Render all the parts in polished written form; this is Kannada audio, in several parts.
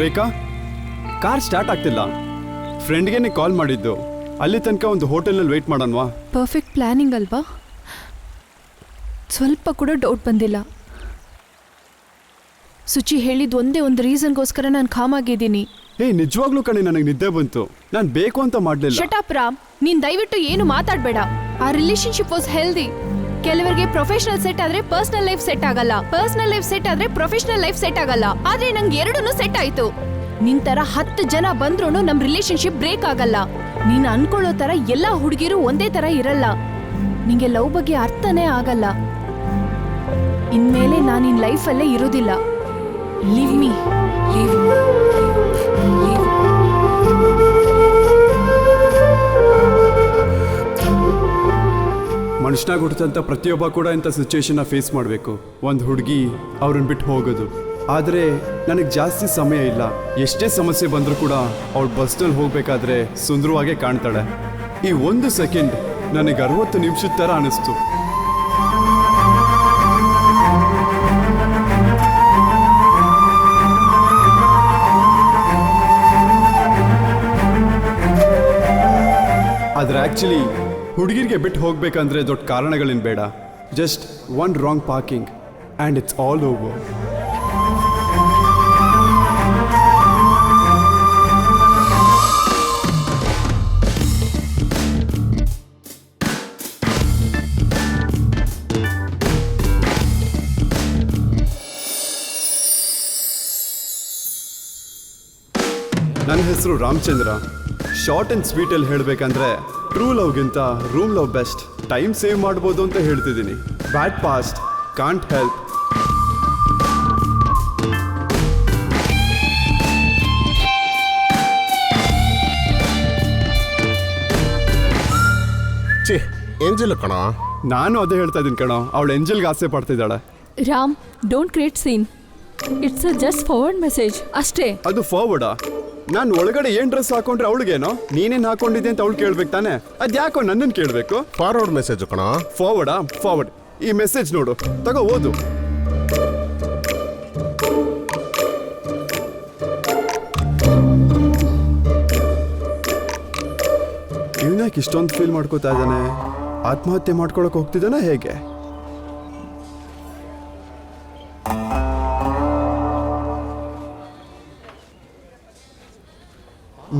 ರೇಖಾ, ಕಾರ್ ಸ್ಟಾರ್ಟ್ ಆಗ್ತಿಲ್ಲ. ಫ್ರೆಂಡ್ಗೆ ಕಾಲ್ ಮಾಡಿದ್ದು. ಅಲ್ಲಿ ತನಕ ಒಂದು ಹೋಟೆಲ್ನಲ್ಲಿ ವೇಟ್ ಮಾಡೋಣವಾ? ಪರ್ಫೆಕ್ಟ್ ಪ್ಲಾನಿಂಗ್ ಅಲ್ವಾ? ಸ್ವಲ್ಪ ಕೂಡ ಡೌಟ್ ಬಂದಿಲ್ಲ. ಸುಚಿ ಹೇಳಿದ್ದು ಒಂದೇ ಒಂದು ರೀಸನ್ಗೋಸ್ಕರ ನಾನು ಕಾಮ್ ಆಗಿದ್ದೀನಿ. ನಿಜವಾಗ್ಲೂ ಕಣೆ, ನನಗೆ ನಿದ್ದೆ ಬಂತು. ನಾನು ಬೇಕು ಅಂತ ಮಾಡಲಿಲ್ಲ. ಶಟ್ ಅಪ್ ರಾಮ್, ನೀನ್ ದಯವಿಟ್ಟು ಏನು ಮಾತಾಡಬೇಡ. ಆ ರಿಲೇಶನ್ಶಿಪ್ ವಾಸ್ ಹೆಲ್ದಿ. ಕೆಲವರಿಗೆ ಪ್ರೊಫೆಷನಲ್ ಸೆಟ್ ಆದ್ರೆ ಪರ್ಸನಲ್ ಲೈಫ್ ಸೆಟ್ ಆಗಲ್ಲ, ಪರ್ಸನಲ್ ಲೈಫ್ ಸೆಟ್ ಆದ್ರೆ ಪ್ರೊಫೆಷನಲ್ ಲೈಫ್ ಸೆಟ್ ಆಗಲ್ಲ. ಆದ್ರೆ ನಂಗೆ ಎರಡನ್ನೂ ಸೆಟ್ ಆಯ್ತು. ನಿನ್ ತರ 10 ಜನ ಬಂದ್ರೂ ನಮ್ ರಿಲೇಶನ್ಶಿಪ್ ಬ್ರೇಕ್ ಆಗಲ್ಲ. ನೀನ್ ಅನ್ಕೊಳ್ಳೋ ತರ ಎಲ್ಲಾ ಹುಡುಗಿರು ಒಂದೇ ತರ ಇರಲ್ಲ. ನಿಂಗೆ ಲವ್ ಬಗ್ಗೆ ಅರ್ಥನೇ ಆಗಲ್ಲ. ಇನ್ಮೇಲೆ ನಾನು ನಿನ್ ಲೈಫಲ್ಲೇ ಇರೋದಿಲ್ಲ. Leave me. ಮನುಷ್ಯನಾಗ ಹುಟ್ಟಿದಂಥ ಪ್ರತಿಯೊಬ್ಬ ಕೂಡ ಇಂಥ ಸಿಚುವೇಶನ್ನ ಫೇಸ್ ಮಾಡಬೇಕು. ಒಂದು ಹುಡುಗಿ ಅವ್ರನ್ನ ಬಿಟ್ಟು ಹೋಗೋದು. ಆದರೆ ನನಗೆ ಜಾಸ್ತಿ ಸಮಯ ಇಲ್ಲ. ಎಷ್ಟೇ ಸಮಸ್ಯೆ ಬಂದರೂ ಕೂಡ ಅವಳು ಬಸ್ನಲ್ಲಿ ಹೋಗಬೇಕಾದ್ರೆ ಸುಂದರವಾಗೇ ಕಾಣ್ತಾಳೆ. ಈ 1 ಸೆಕೆಂಡ್ ನನಗೆ 60 ನಿಮಿಷದ ಥರ ಅನಿಸ್ತು. ಆದರೆ ಆ್ಯಕ್ಚುಲಿ ಹುಡುಗಿರಿಗೆ ಬಿಟ್ಟು ಹೋಗ್ಬೇಕಂದ್ರೆ ದೊಡ್ಡ ಕಾರಣಗಳೇನು ಬೇಡ. Just 1 wrong parking and it's all over. ನನ್ನ ಹೆಸರು ರಾಮಚಂದ್ರ. ಶಾರ್ಟ್ ಆ್ಯಂಡ್ ಸ್ವೀಟಲ್ಲಿ ಹೇಳಬೇಕಂದ್ರೆ ಟ್ರೂ ಲವ್ಗಿಂತ room love best. Time save ಮಾಡ್ಬೋದು ಅಂತ ಹೇಳ್ತಿದ್ದೀನಿ. Bad past can't help. Angel ಕಣ. ನಾನು ಅದೇ ಹೇಳ್ತಾ ಇದ್ದೀನಿ ಕಣ. ಅವಳು ಏಂಜಲ್ಗೆ ಆಸೆ ಪಡ್ತಿದ್ದಾಳೆ. Ram, don't create scene. It's a just forward message ಅಷ್ಟೇ. ಅದು ಫಾರ್ವರ್ಡಾ? ನಾನು ಒಳಗಡೆ ಏನ್ ಡ್ರೆಸ್ ಹಾಕೊಂಡ್ರೆ ಅವಳಿಗೇನೋ ನೀನೇನ್ ಹಾಕೊಂಡಿದ್ದೆ ಅಂತ ಅವಳು ಕೇಳ್ಬೇಕು ತಾನೆ. ಅದ್ಯಾಕೋ ನನ್ನನ್ನು ಕೇಳಬೇಕು? ಫಾರ್ವರ್ಡ್ ಮೆಸೇಜ್ ಕಣ. ಫಾರ್ವರ್ಡಾ? ಫಾರ್ವರ್ಡ್. ಈ ಮೆಸೇಜ್ ನೋಡು, ತಗೋ ಓದು. ಇವನ್ಯಾಕೆ ಇಷ್ಟೊಂದು ಫೀಲ್ ಮಾಡ್ಕೋತಾ ಇದ್ದಾನೆ? ಆತ್ಮಹತ್ಯೆ ಮಾಡ್ಕೊಳಕ್ ಹೋಗ್ತಿದ್ದಾನ ಹೇಗೆ?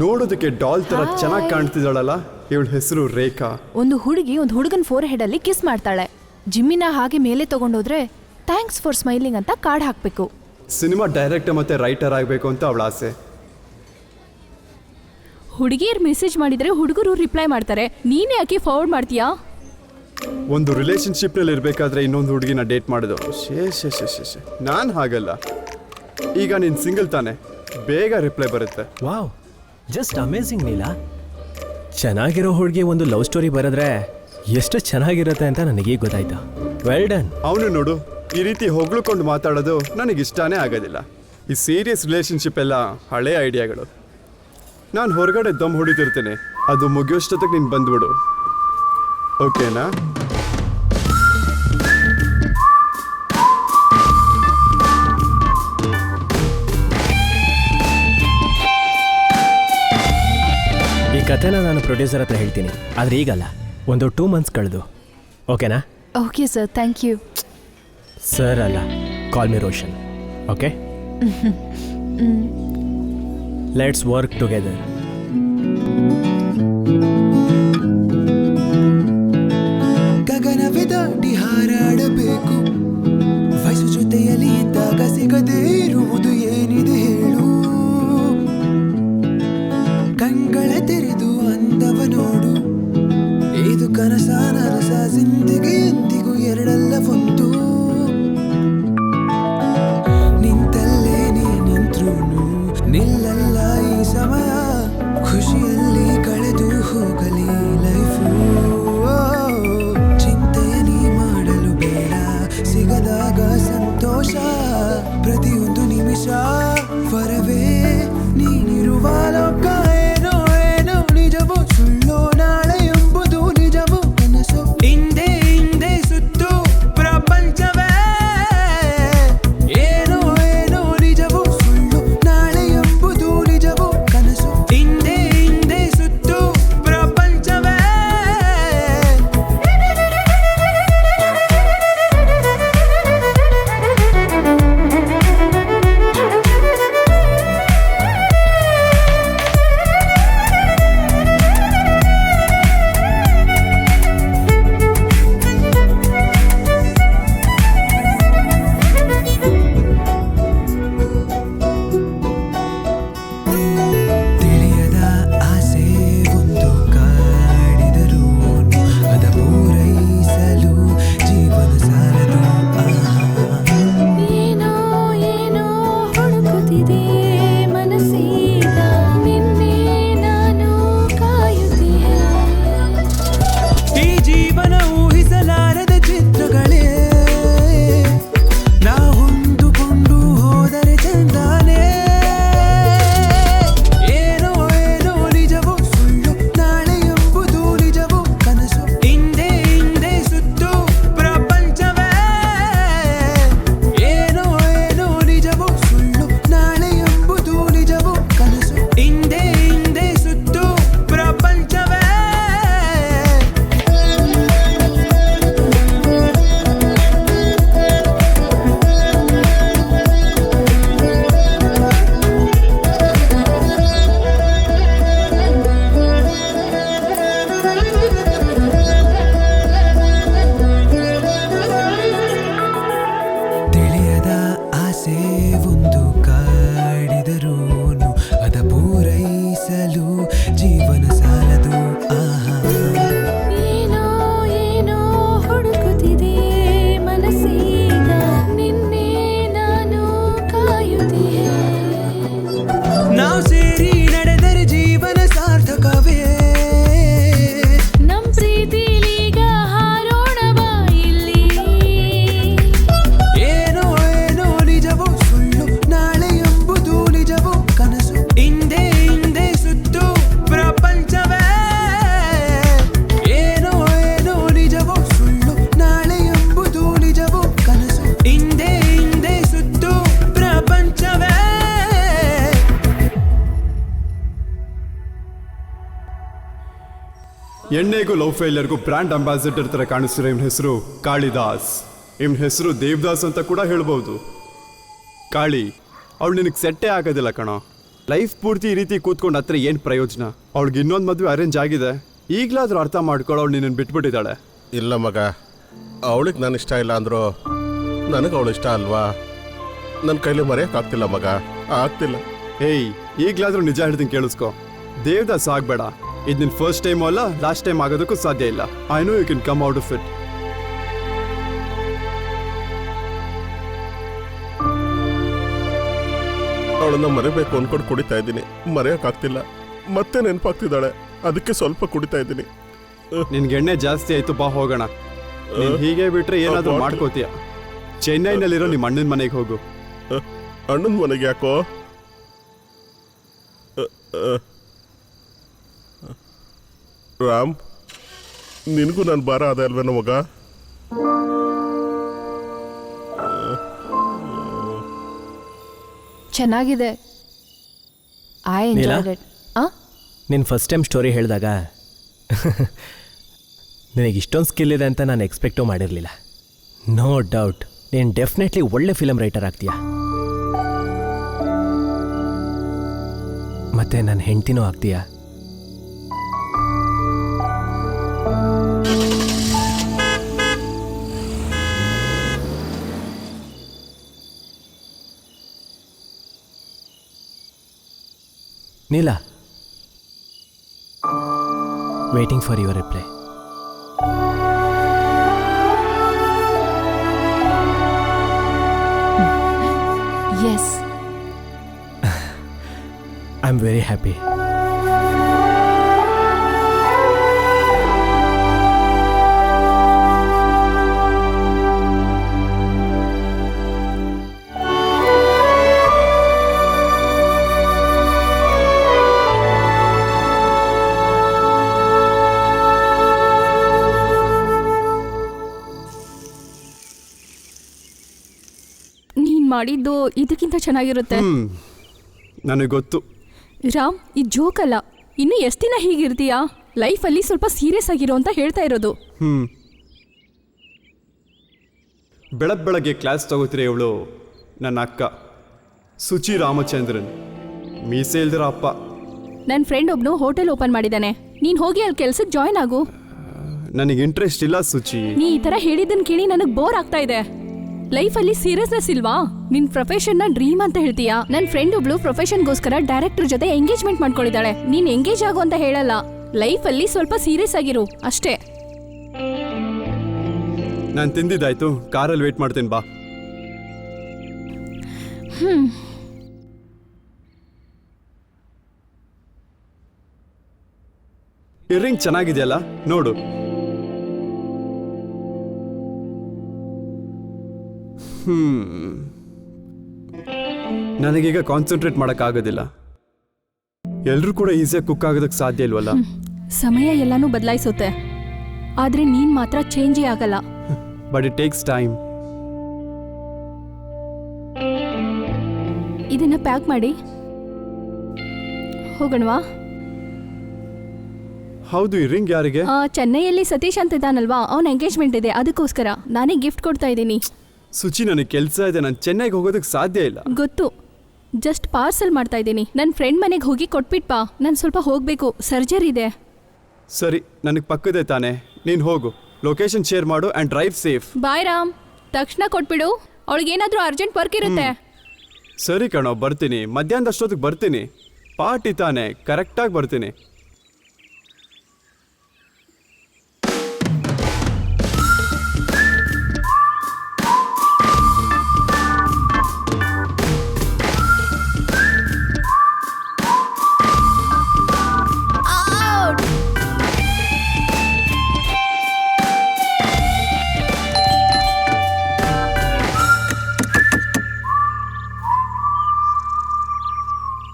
ನೋಡೋದಕ್ಕೆ ಡಾಲ್ ತರ ಚೆನ್ನಾಗಿ ಕಾಣ್ತಿದ್ದಾಳಲ್ಲ. ಇವಳ ಹೆಸರು ರೇಖಾ. ಒಂದು ಹುಡುಗಿ ಒಂದು ಹುಡುಗನ ಫೋರ್ ಹೆಡ್ ಅಲ್ಲಿ ಕಿಸ್ ಮಾಡ್ತಾಳೆ. ಜಿಮ್ಮಿನ ಹಾಗೆ ಮೇಲೆ ತಗೊಂಡೋದ್ರೆ ಥ್ಯಾಂಕ್ಸ್ ಫಾರ್ ಸ್ಮೈಲಿಂಗ್ ಅಂತ ಕಾರ್ಡ್ ಹಾಕ್ಬೇಕು. ಸಿನಿಮಾ ಡೈರೆಕ್ಟರ್ ಮತ್ತೆ ರೈಟರ್ ಆಗಬೇಕು ಅಂತ ಅವಳ ಆಸೆ. ಹುಡುಗಿಯರು ಮೆಸೇಜ್ ಮಾಡಿದ್ರೆ ಹುಡುಗರು ರಿಪ್ಲೈ ಮಾಡ್ತಾರೆ. ನೀನೇ ಯಾಕೆ ಫಾರ್ವರ್ಡ್ ಮಾಡ್ತೀಯಾ? ಒಂದು ರಿಲೇಶನ್ಶಿಪ್ನಲ್ಲಿ ಇರಬೇಕಾದ್ರೆ ಇನ್ನೊಂದು ಹುಡುಗಿನ ಡೇಟ್ ಮಾಡೋದು ನಾನು ಹಾಗಲ್ಲ. ಈಗ ನೀನು ಸಿಂಗಲ್ ತಾನೆ, ಬೇಗ ರಿಪ್ಲೈ ಬರುತ್ತೆ. Wow, just amazing Neela. ಚೆನ್ನಾಗಿರೋ ಹುಡುಗಿ ಒಂದು ಲವ್ ಸ್ಟೋರಿ ಬರೆದ್ರೆ ಎಷ್ಟು ಚೆನ್ನಾಗಿರುತ್ತೆ ಅಂತ ನನಗೀಗ ಗೊತ್ತಾಯ್ತು. Well done. ಅವನು ನೋಡು, ಈ ರೀತಿ ಹೊಗಳ್ಕೊಂಡು ಮಾತಾಡೋದು ನನಗಿಷ್ಟಾನೇ ಆಗೋದಿಲ್ಲ. ಈ ಸೀರಿಯಸ್ ರಿಲೇಶನ್ಶಿಪ್ ಎಲ್ಲ ಹಳೆ ಐಡಿಯಾಗಳು. ನಾನು ಹೊರಗಡೆ ದಮ್ ಹೊಡಿತಿರ್ತೀನಿ, ಅದು ಮುಗಿಯೋಷ್ಟೊತ್ತಿಗೆ ನೀನು ಬಂದ್ಬಿಡು, ಓಕೆನಾ? ಈ ಕಥೆನ ನಾನು ಪ್ರೊಡ್ಯೂಸರ್ ಹತ್ರ ಹೇಳ್ತೀನಿ, ಆದರೆ ಈಗಲ್ಲ, ಒಂದು 2 months ಕಳೆದು. ಓಕೆನಾ? Okay sir, thank you. Sir ಅಲ್ಲ, call me Roshan. Okay, let's work together. ಗಗನವೇ ದಾಟಿ ಹಾರಾಡಬೇಕು, ವಯಸ್ಸು ಜೊತೆಯಲ್ಲಿ ಇದ್ದಾಗ ಸಿಗದೇ ಇರುವುದು ಏನಿದೆ ಹೇಳು. ಕಣ್ಗಳ ತೆರೆದು ಅಂದವ ನೋಡು, ಇದು ಕನಸ ನನಸ, ಜಿಂದಗಿ ಎಂದಿಗೂ ಎರಡಲ್ಲ ಒಂದು. ನಿಂತಲ್ಲೇ ನೀ ನಿಂತ್ರು ನಿಲ್ಲಲ್ಲ ಈ ಸಮಯ. ಎಣ್ಣೆಗೂ ಲವ್ ಫೇಲಿಯರ್ಗೂ ಬ್ರ್ಯಾಂಡ್ ಅಂಬಾಸಿಡರ್ ಥರ ಕಾಣಿಸ್ತಿರೋ ಇವನ ಹೆಸರು ಕಾಳಿದಾಸ್. ಇವನ ಹೆಸರು ದೇವದಾಸ್ ಅಂತ ಕೂಡ ಹೇಳ್ಬೋದು. ಕಾಳಿ, ಅವಳು ನಿನಗೆ ಸೆಟ್ಟೇ ಆಗೋದಿಲ್ಲ ಕಣೋ. ಲೈಫ್ ಪೂರ್ತಿ ಈ ರೀತಿ ಕೂತ್ಕೊಂಡು ಹತ್ರ ಏನು ಪ್ರಯೋಜನ? ಅವಳಿಗೆ ಇನ್ನೊಂದು ಮದುವೆ ಅರೇಂಜ್ ಆಗಿದೆ. ಈಗಲಾದ್ರೂ ಅರ್ಥ ಮಾಡ್ಕೊಳ್ಳೋ, ಅವಳು ನಿನ್ನನ್ನು ಬಿಟ್ಬಿಟ್ಟಿದ್ದಾಳೆ. ಇಲ್ಲ ಮಗ, ಅವಳಿಗೆ ನಾನು ಇಷ್ಟ ಇಲ್ಲ ಅಂದ್ರು ನನಗೆ ಅವಳು ಇಷ್ಟ ಅಲ್ವಾ? ನನ್ನ ಕೈಲಿ ಮರೆಯೋಕ್ಕಾಗ್ತಿಲ್ಲ ಮಗ, ಆಗ್ತಿಲ್ಲ. ಏಯ್, ಈಗಲಾದ್ರೂ ನಿಜ ಹೇಳ್ತೀನಿ ಕೇಳಿಸ್ಕೊ. ದೇವದಾಸ್ ಆಗಬೇಡ. ಇದು ನಿನ್ನ ಫಸ್ಟ್ ಟೈಮ್ ಅಲ್ಲ, ಲಾಸ್ಟ್ ಟೈಮ್ ಆಗೋದಕ್ಕೂ ಸಾಧ್ಯ ಇಲ್ಲ. I know you can come out of it. ಅವಳನ್ನ ಮರೆಬೇಕು ಅನ್ಕೊಂಡು ಕುಡಿತಾ ಇದ್ದೀನಿ, ಮರೆಯೋಕ್ಕಾಗ್ತಿಲ್ಲ. ಮತ್ತೆ ನೆನಪಾಗ್ತಿದ್ದಾಳೆ, ಅದಕ್ಕೆ ಸ್ವಲ್ಪ ಕುಡಿತಾ ಇದ್ದೀನಿ. ನಿನ್ಗೆ ಎಣ್ಣೆ ಜಾಸ್ತಿ ಆಯ್ತು, ಬಾ ಹೋಗೋಣ. ನೀನ್ ಹೀಗೆ ಬಿಟ್ರೆ ಏನಾದ್ರೂ ಮಾಡ್ಕೋತೀಯ. ಚೆನ್ನೈನಲ್ಲಿರೋ ನಿಮ್ಮ ಅಣ್ಣನ ಮನೆಗೆ ಹೋಗು. ಅಣ್ಣನ ಮನೆಗೆ ಯಾಕೋ? ರಾಮ್, ನಿನಗೂ ನಾನು ಭಾರ ಅದ ಅಲ್ವೇನೋ ಮಗ? ಚೆನ್ನಾಗಿದೆ. I enjoyed it. ನಿನ್ನ ಫಸ್ಟ್ ಟೈಮ್ ಸ್ಟೋರಿ ಹೇಳಿದಾಗ ನಿನಗೆ ಇಷ್ಟೊಂದು ಸ್ಕಿಲ್ ಇದೆ ಅಂತ ನಾನು ಎಕ್ಸ್ಪೆಕ್ಟೂ ಮಾಡಿರಲಿಲ್ಲ. ನೋ ಡೌಟ್ ನೀನು ಡೆಫಿನೆಟ್ಲಿ ಒಳ್ಳೆ ಫಿಲಮ್ ರೈಟರ್ ಆಗ್ತೀಯಾ. ಮತ್ತೆ ನನ್ನ ಹೆಂಡ್ತಿನೂ ಆಗ್ತೀಯಾ. Neela, waiting for your reply. Yes. I'm very happy. ಮಾಡಿದ್ದು ಇದಕ್ಕಿಂತ ಚೆನ್ನಾಗಿರುತ್ತೆ. ನನಗೆ ಗೊತ್ತು ರಾಮ್, ಇದು ಜೋಕ್ ಅಲ್ಲ. ಇನ್ನು ಎಷ್ಟು ದಿನ ಹೀಗಿರ್ತೀಯಾ? ಲೈಫಲ್ಲಿ ಸ್ವಲ್ಪ ಸೀರಿಯಸ್ ಆಗಿರೋ ಅಂತ ಹೇಳ್ತಾ ಇರೋದು. ಬೆಳಗ್ಗೆ ಕ್ಲಾಸ್ ತಗೋತೀರ ಇವಳು ನನ್ನ ಅಕ್ಕ ಸುಚಿ ರಾಮಚಂದ್ರನ್, ಮೀಸೆ ಇಲ್ದಿರ ಅಪ್ಪ. ನನ್ನ ಫ್ರೆಂಡ್ ಒಬ್ನು ಹೋಟೆಲ್ ಓಪನ್ ಮಾಡಿದ್ದಾನೆ. ನೀನು ಹೋಗಿ ಅಲ್ಲಿ ಕೆಲ್ಸಕ್ಕೆ ಜಾಯ್ನ್ ಆಗು. ನನಗೆ ಇಂಟ್ರೆಸ್ಟ್ ಇಲ್ಲ ಸುಚಿ. ನೀ ಈ ಥರ ಹೇಳಿದ್ದನ್ನು ಕೇಳಿ ನನಗೆ ಬೋರ್ ಆಗ್ತಾ ಇದೆ. ಲೈಫಲ್ಲಿ ಸೀರಿಯಸ್ನೆಸ್ ಇಲ್ವಾ? ನಿನ್ ಪ್ರೊಫೆಷನ್ನ ಡ್ರೀಮ್ ಅಂತ ಹೇಳ್ತೀಯಾ? ನನ್ನ ಫ್ರೆಂಡ್ ಒಬ್ಳು ಪ್ರೊಫೆಷನ್ಗೋಸ್ಕರ ಡೈರೆಕ್ಟರ್ ಜೊತೆ ಎಂಗೇಜ್ಮೆಂಟ್ ಮಾಡ್ಕೊಂಡಿದ್ದಾಳೆ. ನೀನ್ ಎಂಗೇಜ್ ಆಗು ಅಂತ ಹೇಳಲ್ಲ, ಲೈಫಲ್ಲಿ ಸ್ವಲ್ಪ ಸೀರಿಯಸ್ ಆಗಿರು ಅಷ್ಟೇ. ನಾನು ತಿಂದಿದ್ದಾಯ್ತು, ಕಾರಲ್ಲಿ ವೇಟ್ ಮಾಡ್ತೀನಿ, ಬಾ. ಇಯರಿಂಗ್ ಚೆನ್ನಾಗಿದೆಯಲ್ಲ, ನೋಡು. ನನಗೀಗ ಕಾನ್ಸಂಟ್ರೇಟ್ ಮಾಡೋಕ್ಕಾಗೋದಿಲ್ಲ. ಎಲ್ಲರೂ ಕೂಡ ಈಸಿಯಾಗಿ ಕುಕ್ ಆಗೋದಕ್ಕೆ ಸಾಧ್ಯ ಇಲ್ವಲ್ಲ. ಸಮಯ ಎಲ್ಲಾನು ಬದಲಾಯಿಸುತ್ತೆ, ಆದ್ರೆ ನೀನ್ ಮಾತ್ರ ಚೇಂಜೇ ಆಗಲ್ಲ. But it takes time. ಇದನ್ನ ಪ್ಯಾಕ್ ಮಾಡಿ ಹೋಗೋಣವಾ? ಹೌದು, ಈ ರಿಂಗ್ ಯಾರಿಗೆ? ಚೆನ್ನೈಯಲ್ಲಿ ಸತೀಶ್ ಅಂತ ಇದ್ದಾನಲ್ವಾ, ಅವನ ಎಂಗೇಜ್ಮೆಂಟ್ ಇದೆ, ಅದಕ್ಕೋಸ್ಕರ ನಾನೇ ಗಿಫ್ಟ್ ಕೊಡ್ತಾ ಇದ್ದೀನಿ. ಸುಚಿ, ನನಗೆ ಕೆಲಸ ಇದೆ, ನಾನು ಚೆನ್ನೈಗೆ ಹೋಗೋದಕ್ಕೆ ಸಾಧ್ಯ ಇಲ್ಲ. ಗೊತ್ತು, ಜಸ್ಟ್ ಪಾರ್ಸಲ್ ಮಾಡ್ತಾ ಇದ್ದೀನಿ. ನನ್ನ ಫ್ರೆಂಡ್ ಮನೆಗೆ ಹೋಗಿ ಕೊಟ್ಬಿಟ್ಪಾ, ನಾನು ಸ್ವಲ್ಪ ಹೋಗಬೇಕು, ಸರ್ಜರಿ ಇದೆ. ಸರಿ, ನನಗೆ ಪಕ್ಕದೇ ತಾನೆ, ನೀನು ಹೋಗು. ಲೊಕೇಶನ್ ಶೇರ್ ಮಾಡು ಆ್ಯಂಡ್ ಡ್ರೈವ್ ಸೇಫ್. ಬಾಯ್ ರಾಮ್, ತಕ್ಷಣ ಕೊಟ್ಬಿಡು. ಅವಳಿಗೇನಾದರೂ ಅರ್ಜೆಂಟ್ ವರ್ಕ್ ಇರುತ್ತೆ. ಸರಿ ಕಣೋ, ಬರ್ತೀನಿ. ಮಧ್ಯಾಹ್ನದಷ್ಟೊತ್ತಿಗೆ ಬರ್ತೀನಿ. ಪಾರ್ಟಿ ತಾನೆ, ಕರೆಕ್ಟಾಗಿ ಬರ್ತೀನಿ.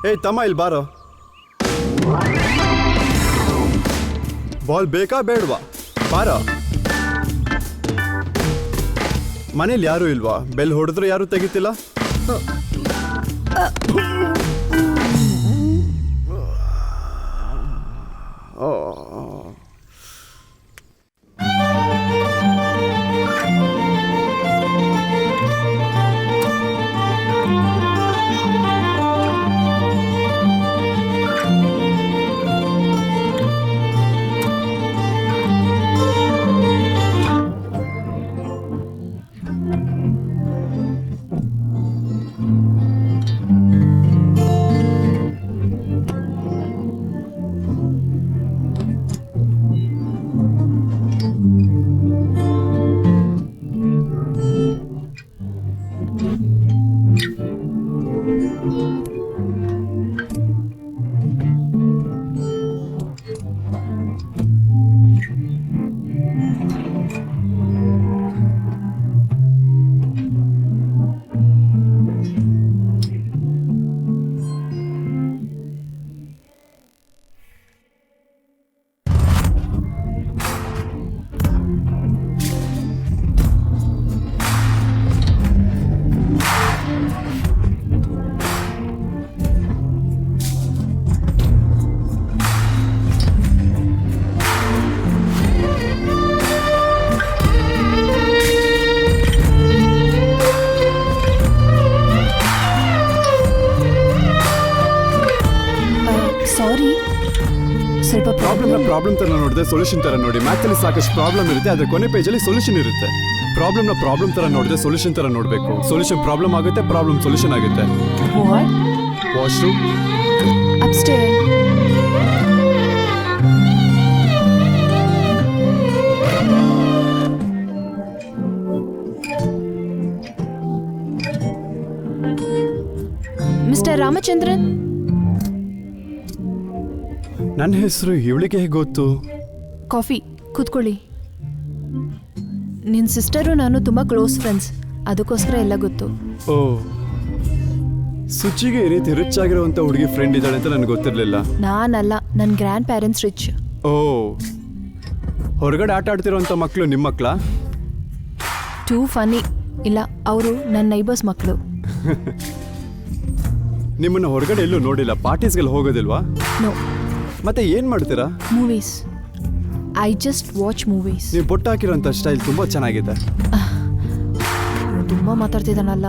ಏಯ್ ತಮ್ಮ, ಇಲ್ಲಿ ಬಾರೋ. ಬಾಲ್ ಬೇಕಾ ಬೇಡವಾ? ಬಾರೋ. ಮನೇಲಿ ಯಾರೂ ಇಲ್ವಾ? ಬೆಲ್ ಹೊಡೆದ್ರು ಯಾರೂ ತೆಗಿತಿಲ್ಲ. ಪ್ರಾಬ್ಲಮ್ ತರ ನೋಡಿದ್ರೆ ಸೊಲ್ಯೂಷನ್ ತರ ನೋಡಿ. ಮ್ಯಾಥಲ್ಲಿ ಸಾಕಷ್ಟು ಪ್ರಾಬ್ಲಮ್ ಇರುತ್ತೆ, ಅದ್ರ ಕೊನೆ ಪೇಜಲ್ಲಿ ಸೊಲ್ಯೂಷನ್ ಇರುತ್ತೆ. ಪ್ರಾಬ್ಲಮ್ನ ಪ್ರಾಬ್ಲಮ್ ತರ ನೋಡಿದ್ರೆ ಸೊಲ್ಯೂಷನ್ ತರ ನೋಡಬೇಕು. ಸೊಲ್ಯೂಷನ್ ಪ್ರಾಬ್ಲಮ್ ಆಗುತ್ತೆ, ಪ್ರಾಬ್ಲಮ್ ಸೊಲ್ಯೂಷನ್ ಆಗುತ್ತೆ. Washroom upstair. ಮಿಸ್ಟರ್ ರಾಮಚಂದ್ರನ್, ನನ್ನ ಹೆಸರು ಇವಳಿಗೆ ಹೇಗೆ ಗೊತ್ತು? ಕಾಫಿ ಕೂತ್ಕೊಳ್ಳಿ. ನಿನ್ನ ಸಿಸ್ಟರು ನಾನು ತುಂಬ ಕ್ಲೋಸ್ ಫ್ರೆಂಡ್ಸ್, ಅದಕ್ಕೋಸ್ಕರ ಎಲ್ಲ ಗೊತ್ತು. ಓ, ಸುಚಿಗೆ ಈ ರೀತಿ ರಿಚ್ ಆಗಿರುವಂತ ಹುಡುಗಿ ಫ್ರೆಂಡ್ ಇದ್ದಾಳೆ ಅಂತ ನನಗೆ ಗೊತ್ತಿರಲಿಲ್ಲ. ನಾನಲ್ಲ, ನನ್ನ ಗ್ರ್ಯಾಂಡ್ ಪ್ಯಾರೆಂಟ್ಸ್ ರಿಚ್. ಓ, ಹೊರಗಡೆ ಆಟ ಆಡ್ತಿರೋಂಥ ಮಕ್ಕಳು ನಿಮ್ಮ ಮಕ್ಕಳಾ? ಟೂ ಫನಿ. ಇಲ್ಲ, ಅವರು ನನ್ನ ನೈಬರ್ಸ್ ಮಕ್ಕಳು. ನಿಮ್ಮನ್ನ ಹೊರಗಡೆ ಎಲ್ಲೂ ನೋಡಿಲ್ಲ. ಪಾರ್ಟೀಸ್ಗೆಲ್ಲ ಹೋಗೋದಿಲ್ವಾ? ನೋ. ಮತ್ತೆ ಏನ್ ಮಾಡ್ತೀರಾ? Movies. I just watch movies. ನೀವು ಬೊಟ್ಟು ಹಾಕಿರೋಂಥ ಸ್ಟೈಲ್ ತುಂಬಾ ಚೆನ್ನಾಗಿದೆ. ತುಂಬ ಮಾತಾಡ್ತಿದ್ದಾನಲ್ಲ.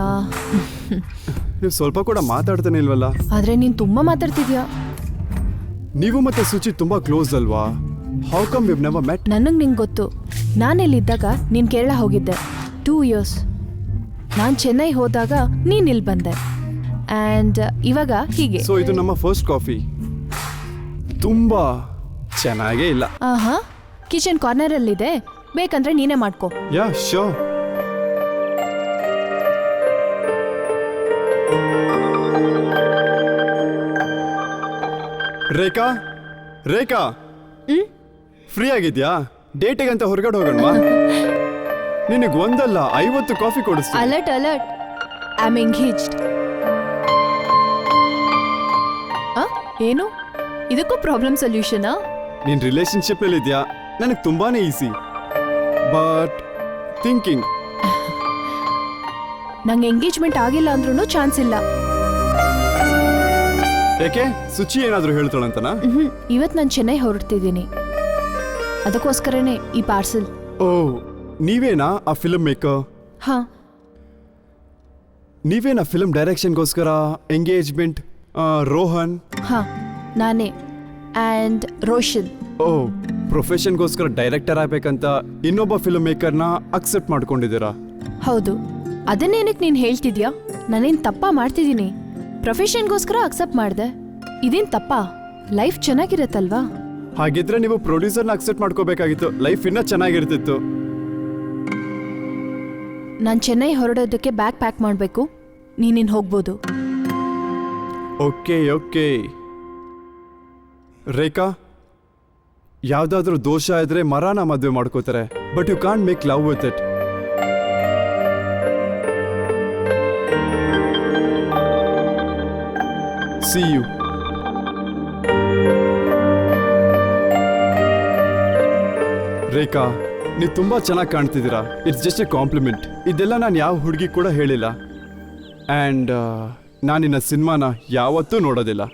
ನೀವು ಸ್ವಲ್ಪ ಕೂಡ ಮಾತಾಡ್ತಾನೆ ಇಲ್ವಲ್ಲ? ಆದರೆ ನೀನು ತುಂಬ ಮಾತಾಡ್ತಿದ್ಯಾ. ನೀವು ಮತ್ತೆ ಸುಚಿ ತುಂಬಾ ಕ್ಲೋಸ್ ಅಲ್ವಾ? ಹೌ ಕಮ್ ವಿವ್ ನೆವರ್ ಮೆಟ್? ನನಗೆ ನಿಂಗೆ ಗೊತ್ತು. ನಾನಿಲ್ಲಿದ್ದಾಗ ನೀನು ಕೇರಳ ಹೋಗಿದ್ದೆ 2 years. ನಾನು ಚೆನ್ನೈ ಹೋದಾಗ ನೀನು ಇಲ್ಲಿ ಬಂದೆ. ಆ್ಯಂಡ್ ಇವಾಗ ಹೀಗೆ. ಸೊ ಇದು ನಮ್ಮ ಫಸ್ಟ್ ಕಾಫಿ. ತುಂಬಾ ಚೆನ್ನಾಗೇ ಇಲ್ಲ. ಆಹಾ, ಕಿಚನ್ ಕಾರ್ನರಲ್ಲಿದೆ, ಬೇಕಂದ್ರೆ ನೀನೇ ಮಾಡ್ಕೊ. Yeah sure. ರೇಖಾ, ರೇಖಾ, ಫ್ರೀ ಆಗಿದ್ಯಾ? ಡೇಟಿಗೆ ಅಂತ ಹೊರಗಡೆ ಹೋಗೋಣವಾ? ನಿನಗೆ ಒಂದಲ್ಲ 50 ಕಾಫಿ ಕೊಡಿಸ್ತೀನಿ. Alert alert, I am engaged. ಏನು ಇದಕ್ಕೂ ಪ್ರಾಬ್ಲಮ್ ಸೊಲ್ಯೂಷನಾ? ನೀನ್ ರಿಲೇಶನ್ಶಿಪ್ ಅಲ್ಲಿ ಇದೆಯಾ? ನನಗೆ ತುಂಬಾನೇ ಈಸಿ, ಬಟ್ ಥಿಂಕಿಂಗ್. ನಂಗೆ ಎಂಗೇಜ್ಮೆಂಟ್ ಆಗಿಲ್ಲ ಅಂದ್ರೂ ಚಾನ್ಸ್ ಇಲ್ಲ. ಯಾಕೆ? ಸುಚಿ ಏನಾದರೂ ಹೇಳ್ತಾಳಂತನಾ? ಇವತ್ತು ನಾನು ಚೆನ್ನೈ ಹೊರಡ್ತಿದ್ದೀನಿ, ಅದಕ್ಕೋಸ್ಕರನೇ ಈ ಪಾರ್ಸಲ್. ಓ, ನೀವೇನಾ ಆ ಫಿಲ್ಮ್ ಮೇಕರ್? ಹಾ, ನೀವೇನಾ ಫಿಲ್ಮ್ ಡೈರೆಕ್ಷನ್ಗೋಸ್ಕರ ಎಂಗೇಜ್ಮೆಂಟ್? ರೋಹನ್? ಹಾ, ನಾನೇ. ಆ್ಯಂಡ್ ರೋಷನ್. ಓ, ಪ್ರೊಫೆಷನ್ಗೋಸ್ಕರ ಡೈರೆಕ್ಟರ್ ಆಗ್ಬೇಕಂತ ಇನ್ನೊಬ್ಬ ಫಿಲ್ಮ್ ಮೇಕರ್ನ ಅಕ್ಸೆಪ್ಟ್ ಮಾಡ್ಕೊಂಡಿದ್ದೀರಾ? ಹೌದು. ಅದನ್ನೇನಕ್ಕೆ ನೀನು ಹೇಳ್ತಿದ್ಯಾ? ನಾನೇನು ತಪ್ಪ ಮಾಡ್ತಿದ್ದೀನಿ? ಪ್ರೊಫೆಷನ್ಗೋಸ್ಕರ ಅಕ್ಸೆಪ್ಟ್ ಮಾಡಿದೆ. ಇದೇನು ತಪ್ಪ? ಲೈಫ್ ಚೆನ್ನಾಗಿರತ್ತಲ್ವಾ? ಹಾಗಿದ್ರೆ ನೀವು ಪ್ರೊಡ್ಯೂಸರ್ನ ಅಕ್ಸೆಪ್ಟ್ ಮಾಡ್ಕೋಬೇಕಾಗಿತ್ತು. ಲೈಫ್ ಇನ್ನೂ ಚೆನ್ನಾಗಿರ್ತಿತ್ತು. ನಾನು ಚೆನ್ನೈ ಹೊರಡೋದಕ್ಕೆ ಬ್ಯಾಗ್ ಪ್ಯಾಕ್ ಮಾಡಬೇಕು. ನೀನಿನ್ ಹೋಗ್ಬೋದು. Okay okay. ರೇಖಾ, ಯಾವ್ದಾದ್ರೂ ದೋಷ ಇದ್ರೆ ಮರಾನ ಮದುವೆ ಮಾಡ್ಕೋತಾರೆ, but you can't make love with it. See you. Rekha, ನೀವು ತುಂಬಾ ಚೆನ್ನಾಗಿ ಕಾಣ್ತಿದ್ದೀರಾ. It's just a compliment. ಇದೆಲ್ಲ ನಾನು ಯಾವ ಹುಡುಗಿ ಕೂಡ ಹೇಳಿಲ್ಲ. ಆ್ಯಂಡ್ ನಾನಿನ್ನ ಸಿನಿಮಾನ ಯಾವತ್ತೂ ನೋಡೋದಿಲ್ಲ.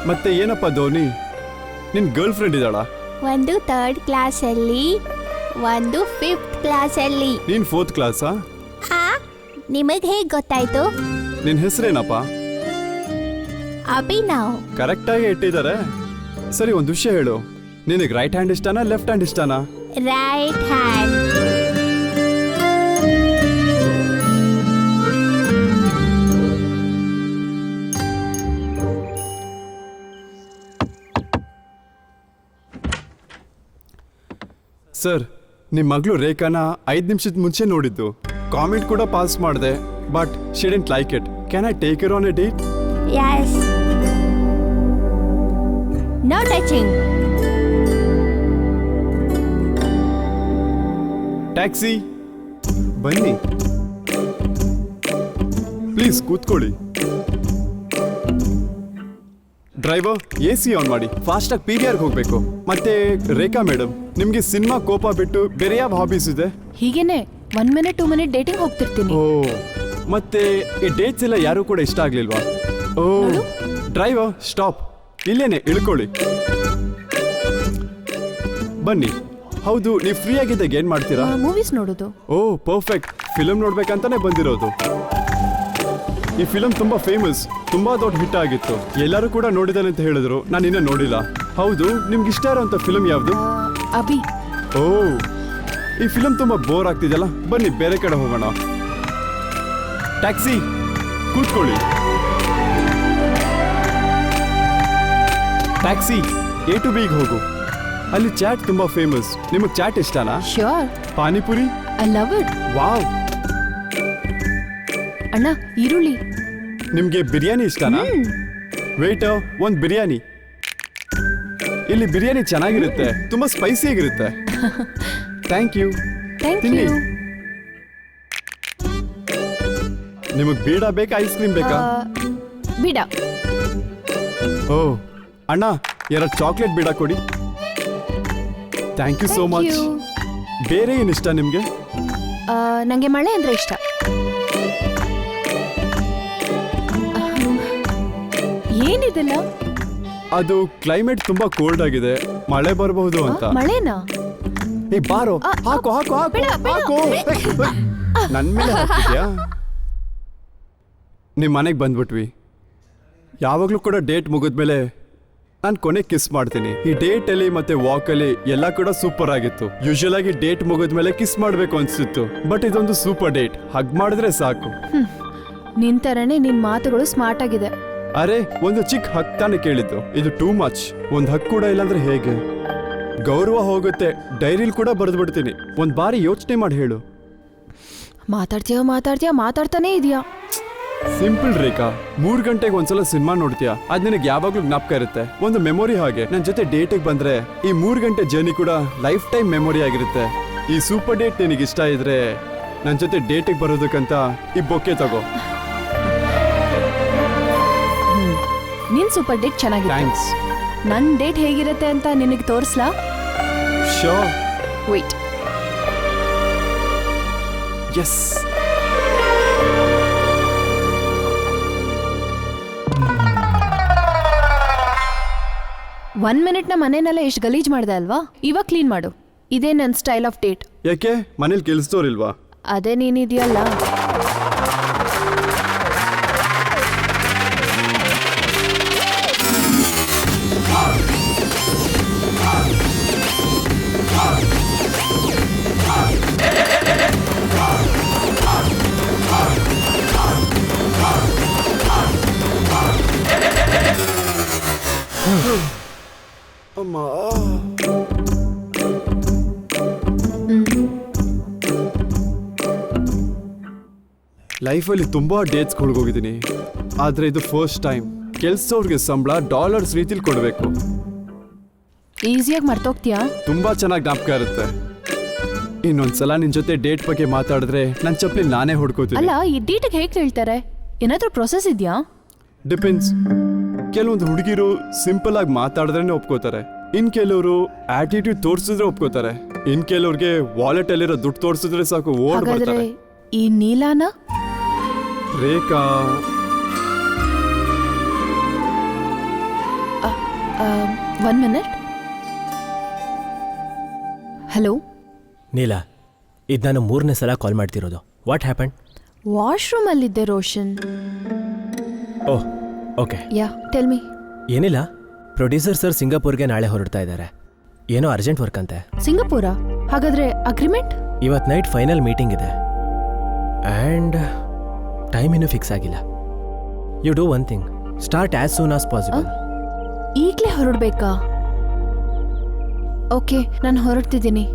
ಮತ್ತೆ ಏನಪ್ಪ ಧೋನಿ, ನಿನ್ ಗರ್ಲ್ ಫ್ರೆಂಡ್ ಇದ್ದಾಳಾ? ಒಂದು 3rd ಕ್ಲಾಸಲ್ಲಿ, ಒಂದು 5th ಕ್ಲಾಸಲ್ಲಿ. ನೀನ್ 4th ಕ್ಲಾಸಾ? ನಿಮಗೆ ಹೇಗೆ ಗೊತ್ತಾಯ್ತು? ನಿನ್ ಹೆಸರೇನಪ್ಪ? ಅಭಿನವ್. ಕರೆಕ್ಟಾಗಿ ಇಟ್ಟಿದ್ದಾರೆ. ಸರಿ, ಒಂದು ವಿಷಯ ಹೇಳು, ನಿನಗೆ ರೈಟ್ ಹ್ಯಾಂಡ್ ಇಷ್ಟನಾ ಲೆಫ್ಟ್ ಹ್ಯಾಂಡ್ ಇಷ್ಟನಾ? Right hand. ಸರ್, ನಿಮ್ಮ ಮಗಳು ರೇಖಾನ 5 ನಿಮಿಷದ ಮುಂಚೆ ನೋಡಿದ್ದು. ಕಾಮೆಂಟ್ ಕೂಡ ಪಾಸ್ ಮಾಡಿದೆ, but she didn't like it. Can I take your on a date? Yes. No touching. Taxi ಬನ್ನಿ, ಪ್ಲೀಸ್ ಕೂತ್ಕೊಳ್ಳಿ. ಡ್ರೈವರ್, AC ಆನ್ ಮಾಡಿ. ಫಾಸ್ಟಾಗಿ PVRಗೆ ಹೋಗ್ಬೇಕು. ಮತ್ತೆ ರೇಖಾ ಮೇಡಮ್, ನಿಮ್ಗೆ ಸಿನಿಮಾ ಕೋಪ ಬಿಟ್ಟು ಬೇರೆ ಯಾವ ಹಾಬೀಸ್ ಇದೆ? ಹೀಗೇನೆ 1 minute 2 minute ಡೇಟಿಂಗ್ ಹೋಗ್ತಿರ್ತೀನಿ. ಓ, ಮತ್ತೆ ಈ ಡೇಟ್ಸ್ ಎಲ್ಲ ಯಾರು ಕೂಡ ಇಷ್ಟ ಆಗ್ಲಿಲ್ವಾ? ಓ ಡ್ರೈವರ್ ಸ್ಟಾಪ್, ಇಲ್ಲೇನೆ ಇಳ್ಕೊಳ್ಳಿ. ಬನ್ನಿ. ಹೌದು, ನೀವು ಫ್ರೀ ಆಗಿದ್ದಾಗ ಏನ್ ಮಾಡ್ತೀರಾ? ಮೂವೀಸ್ ನೋಡೋದು. ಓ ಪರ್ಫೆಕ್ಟ್, ಫಿಲಮ್ ನೋಡ್ಬೇಕಂತಾನೆ ಬಂದಿರೋದು. ಈ ಫಿಲಮ್ ತುಂಬಾ ಫೇಮಸ್, ತುಂಬಾ ದೊಡ್ಡ ಹಿಟ್ ಆಗಿತ್ತು, ಎಲ್ಲರೂ ಕೂಡ ನೋಡಿದಾರೆ ಅಂತ ಹೇಳಿದ್ರು. ನಾನು ಇನ್ನೂ ನೋಡಿಲ್ಲ. ಹೌದು, ನಿಮ್ಗೆ ಇಷ್ಟ ಇರೋಂಥ ಫಿಲಮ್ ಯಾವುದು? ಅಭಿ. ಓ, ಈ ಫಿಲಮ್ ತುಂಬಾ ಬೋರ್ ಆಗ್ತಿದೆಯಲ್ಲ, ಬನ್ನಿ ಬೇರೆ ಕಡೆ ಹೋಗೋಣ. ಟ್ಯಾಕ್ಸಿ, ಕೂತ್ಕೊಳ್ಳಿ. ಟ್ಯಾಕ್ಸಿ, A to B ಗೆ ಹೋಗು. ಅಲ್ಲಿ ಚಾಟ್ ತುಂಬಾ ಫೇಮಸ್. ನಿಮಗೆ ಚಾಟ್ ಇಷ್ಟನಾ? Sure. Panipuri? I love it. Wow. ಅಣ್ಣ, ಈರುಳ್ಳಿ. ನಿಮ್ಗೆ ಬಿರಿಯಾನಿ ಇಷ್ಟನಾ? ವೇಟರ್, ಒಂದು ಬಿರಿಯಾನಿ. ಇಲ್ಲಿ ಬಿರಿಯಾನಿ ಚೆನ್ನಾಗಿರುತ್ತೆ, ತುಂಬಾ ಸ್ಪೈಸಿ ಆಗಿರುತ್ತೆ. Thank you. ಥ್ಯಾಂಕ್ ತಿನ್ನಿ. ಯು. ನಿಮಗೆ ಬೀಡ ಬೇಕಾ, ಐಸ್ ಕ್ರೀಮ್ ಬೇಕಾ? ಬಿಡ. ಓ ಅಣ್ಣ, ಎರಡು ಚಾಕ್ಲೇಟ್ ಬೀಡ ಕೊಡಿ. Thank you so Thank much. you. ಬೇರೆ ಏನಿಷ್ಟ ನಿಮಗೆ? ನಂಗೆ ಮಳೆ ಅಂದ್ರೆ ಇಷ್ಟ. ಏನಿದೆಲ್ಲ? ಅದು ಕ್ಲೈಮೇಟ್ ತುಂಬಾ ಕೋಲ್ಡ್ ಆಗಿದೆ, ಮಳೆ ಬರಬಹುದು ಅಂತ. ಮಳೆನಾ? ಏ ಬಾರೋ, ಹಾಕು ಹಾಕು ಹಾಕು ಬೇಡ, ಬೇಡ, ಹಾಕು. ನನ್ ಮೇಲೆ ಹಾಕ್ತಿದ್ಯಾ? ನಿಮ್ಮ ಮನೆಗೆ ಬಂದ್ಬಿಟ್ವಿ. ಯಾವಾಗಲೂ ಕೂಡ ಡೇಟ್ ಮುಗಿದ್ಮೇಲೆ ನಾನು ಕೊನೆ ಕಿಸ್ ಮಾಡ್ತೀನಿ. ಈ ಡೇಟ್ ಅಲ್ಲಿ ಮತ್ತೆ ವಾಕ್ ಅಲ್ಲಿ ಎಲ್ಲ ಕೂಡ ಸೂಪರ್ ಆಗಿತ್ತು. ಯೂಶುವಲ್ ಆಗಿ ಡೇಟ್ ಮುಗಿದ್ಮೇಲೆ ಕಿಸ್ ಮಾಡ್ಬೇಕು ಅನ್ಸಿತ್ತು, ಬಟ್ ಇದೊಂದು ಸೂಪರ್ ಡೇಟ್. ಹಗ್ ಮಾಡಿದ್ರೆ ಸಾಕು. ನಿನ್ ತರನೇ ನಿನ್ ಮಾತುಗಳು ಸ್ಮಾರ್ಟ್ ಆಗಿದೆ. ಅರೆ, ಒಂದು ಚಿಕ್ಕ ಹಕ್ ತಾನೇ ಕೇಳಿದ್ದು, ಇದು ಟೂ ಮಚ್. ಒಂದು ಹಕ್ ಕೂಡ ಇಲ್ಲಾಂದ್ರೆ ಹೇಗೆ? ಗೌರವ ಹೋಗುತ್ತೆ. ಡೈರಿಲ್ ಕೂಡ ಬರೆದು ಬಿಡ್ತೀನಿ. ಒಂದ್ ಬಾರಿ ಯೋಚನೆ ಮಾಡಿ ಹೇಳು. ಮಾತಾಡ್ತಾನೇ ಇದೆಯಾ? ಸಿಂಪಲ್ ರೇಖಾ, 3 ಗಂಟೆಗೆ ಒಂದ್ಸಲ ಸಿನಿಮಾ ನೋಡ್ತೀಯಾ, ಅದ್ ನಿನಗೆ ಯಾವಾಗ್ಲೂ ಜ್ಞಾಪಕ ಇರುತ್ತೆ. ಒಂದು ಮೆಮೊರಿ ಹಾಗೆ. ನನ್ ಜೊತೆ ಡೇಟಿಗೆ ಬಂದ್ರೆ ಈ 3 ಗಂಟೆ ಜರ್ನಿ ಕೂಡ ಲೈಫ್ ಟೈಮ್ ಮೆಮೊರಿ ಆಗಿರುತ್ತೆ. ಈ ಸೂಪರ್ ಡೇಟ್ ನಿನಗೆ ಇಷ್ಟ ಇದ್ರೆ ನನ್ ಜೊತೆ ಡೇಟಿಗೆ ಬರೋದಕ್ಕಂತ ಈ ಬೊಕ್ಕೆ ತಗೋ. ನಿನ್ ಸೂಪರ್ ಡೇಟ್ ಚೆನ್ನಾಗಿದೆ. ಥ್ಯಾಂಕ್ಸ್. ನನ್ ಡೇಟ್ ಹೇಗಿರುತ್ತೆ ಅಂತ ನಿನಗೆ ತೋರಿಸ್ಲಾ? Sure. Wait. Yes. One minute ನ ಮನೆನೆಲ್ಲ ಎಷ್ಟು ಗಲೀಜ್ ಮಾಡ್ದೆ ಅಲ್ವಾ? ಇವಾಗ ಕ್ಲೀನ್ ಮಾಡು. ಇದೇ ನನ್ನ ಸ್ಟೈಲ್ ಆಫ್ ಡೇಟ್. ಯಾಕೆ ಮನೇಲಿ ಕೆಲ್ಸದವ್ರಿಲ್ವಾ? ಅದೇ ನೀನಿದೆಯಲ್ಲ. ಅಮ್ಮ, ಲೈಫಲ್ಲಿ ತುಂಬಾ ಡೇಟ್ಸ್ ಹೋಗಿದ್ದೀನಿ, ಆದ್ರೆ ಇದು ಫಸ್ಟ್ ಟೈಮ್. ಕೆಲ್ಸವ್ರಿಗೆ ಸಂಬಳ ಡಾಲರ್ಸ್ ರೀತಿಲಿ ಕೊಡಬೇಕು. ಈಸಿಯಾಗಿ ಮರ್ತೋಗ್ತೀಯಾ? ತುಂಬಾ ಚೆನ್ನಾಗಿ ಜ್ಞಾಪಕ ಇರುತ್ತೆ. ಇನ್ನೊಂದ್ಸಲ ನಿನ್ ಜೊತೆ ಡೇಟ್ ಬಗ್ಗೆ ಮಾತಾಡಿದ್ರೆ ನನ್ ಚಪ್ಪಲಿ ನಾನೇ ಹೊಡ್ಕೋತೀನಿ. ಅಲ್ಲ, ಈ ಡೇಟಿಗೆ ಹೇಗೆ ಹೇಳ್ತಾರೆ? ಏನಾದ್ರೂ ಪ್ರೊಸೆಸ್ ಇದೆಯಾ? ಡಿಪೆಂಡ್ಸ್. ಕೆಲವೊಂದು ಹುಡುಗಿರು ಸಿಂಪಲ್ ಆಗಿ ಮಾತಾಡಿದ್ರೇನೆ ಒಪ್ಕೋತಾರೆ. ಇನ್ ಕೆಲವರು ಆಟಿಟ್ಯೂಡ್ ತೋರಿಸಿದ್ರೆ ಒಪ್ಕೋತಾರೆ. ಇನ್ ಕೆಲವ್ರಿಗೆ ವಾಲೆಟ್ ಅಲ್ಲಿರೋ ದುಡ್ಡು ತೋರಿಸಿದ್ರೆ ಸಾಕು ಓಡ್ ಹಾಗಾದ್ರೆ ಬರ್ತಾರೆ. ಈ ನೀಲಾನ? Rekha, one minute. Hello Neela, ಇದು ನಾನು 3ನೇ ಸಲ ಕಾಲ್ ಮಾಡ್ತಿರೋದು. What happen? ವಾಶ್ರೂಮ್ ಅಲ್ಲಿದ್ದೆ Roshan. Oh, okay. Yeah, tell me. ಏನಿಲ್ಲ, ಪ್ರೊಡ್ಯೂಸರ್ ಸರ್ ಸಿಂಗಾಪುರ್ಗೆ ನಾಳೆ ಹೊರಡ್ತಾ ಇದ್ದಾರೆ. ಏನೋ ಅರ್ಜೆಂಟ್ ವರ್ಕ್ ಅಂತೆ. ಸಿಂಗಾಪುರ? ಹಾಗಾದ್ರೆ ಅಗ್ರಿಮೆಂಟ್? ಇವತ್ತು ನೈಟ್ ಫೈನಲ್ ಮೀಟಿಂಗ್ ಇದೆ ಆ್ಯಂಡ್ ಟೈಮ್ ಇನ್ನೂ ಫಿಕ್ಸ್ ಆಗಿಲ್ಲ. You do one thing, start as soon as possible. ಈಗಲೇ ಹೊರಡ್ಬೇಕಾ? ಓಕೆ, ನಾನು ಹೊರಡ್ತಿದ್ದೀನಿ.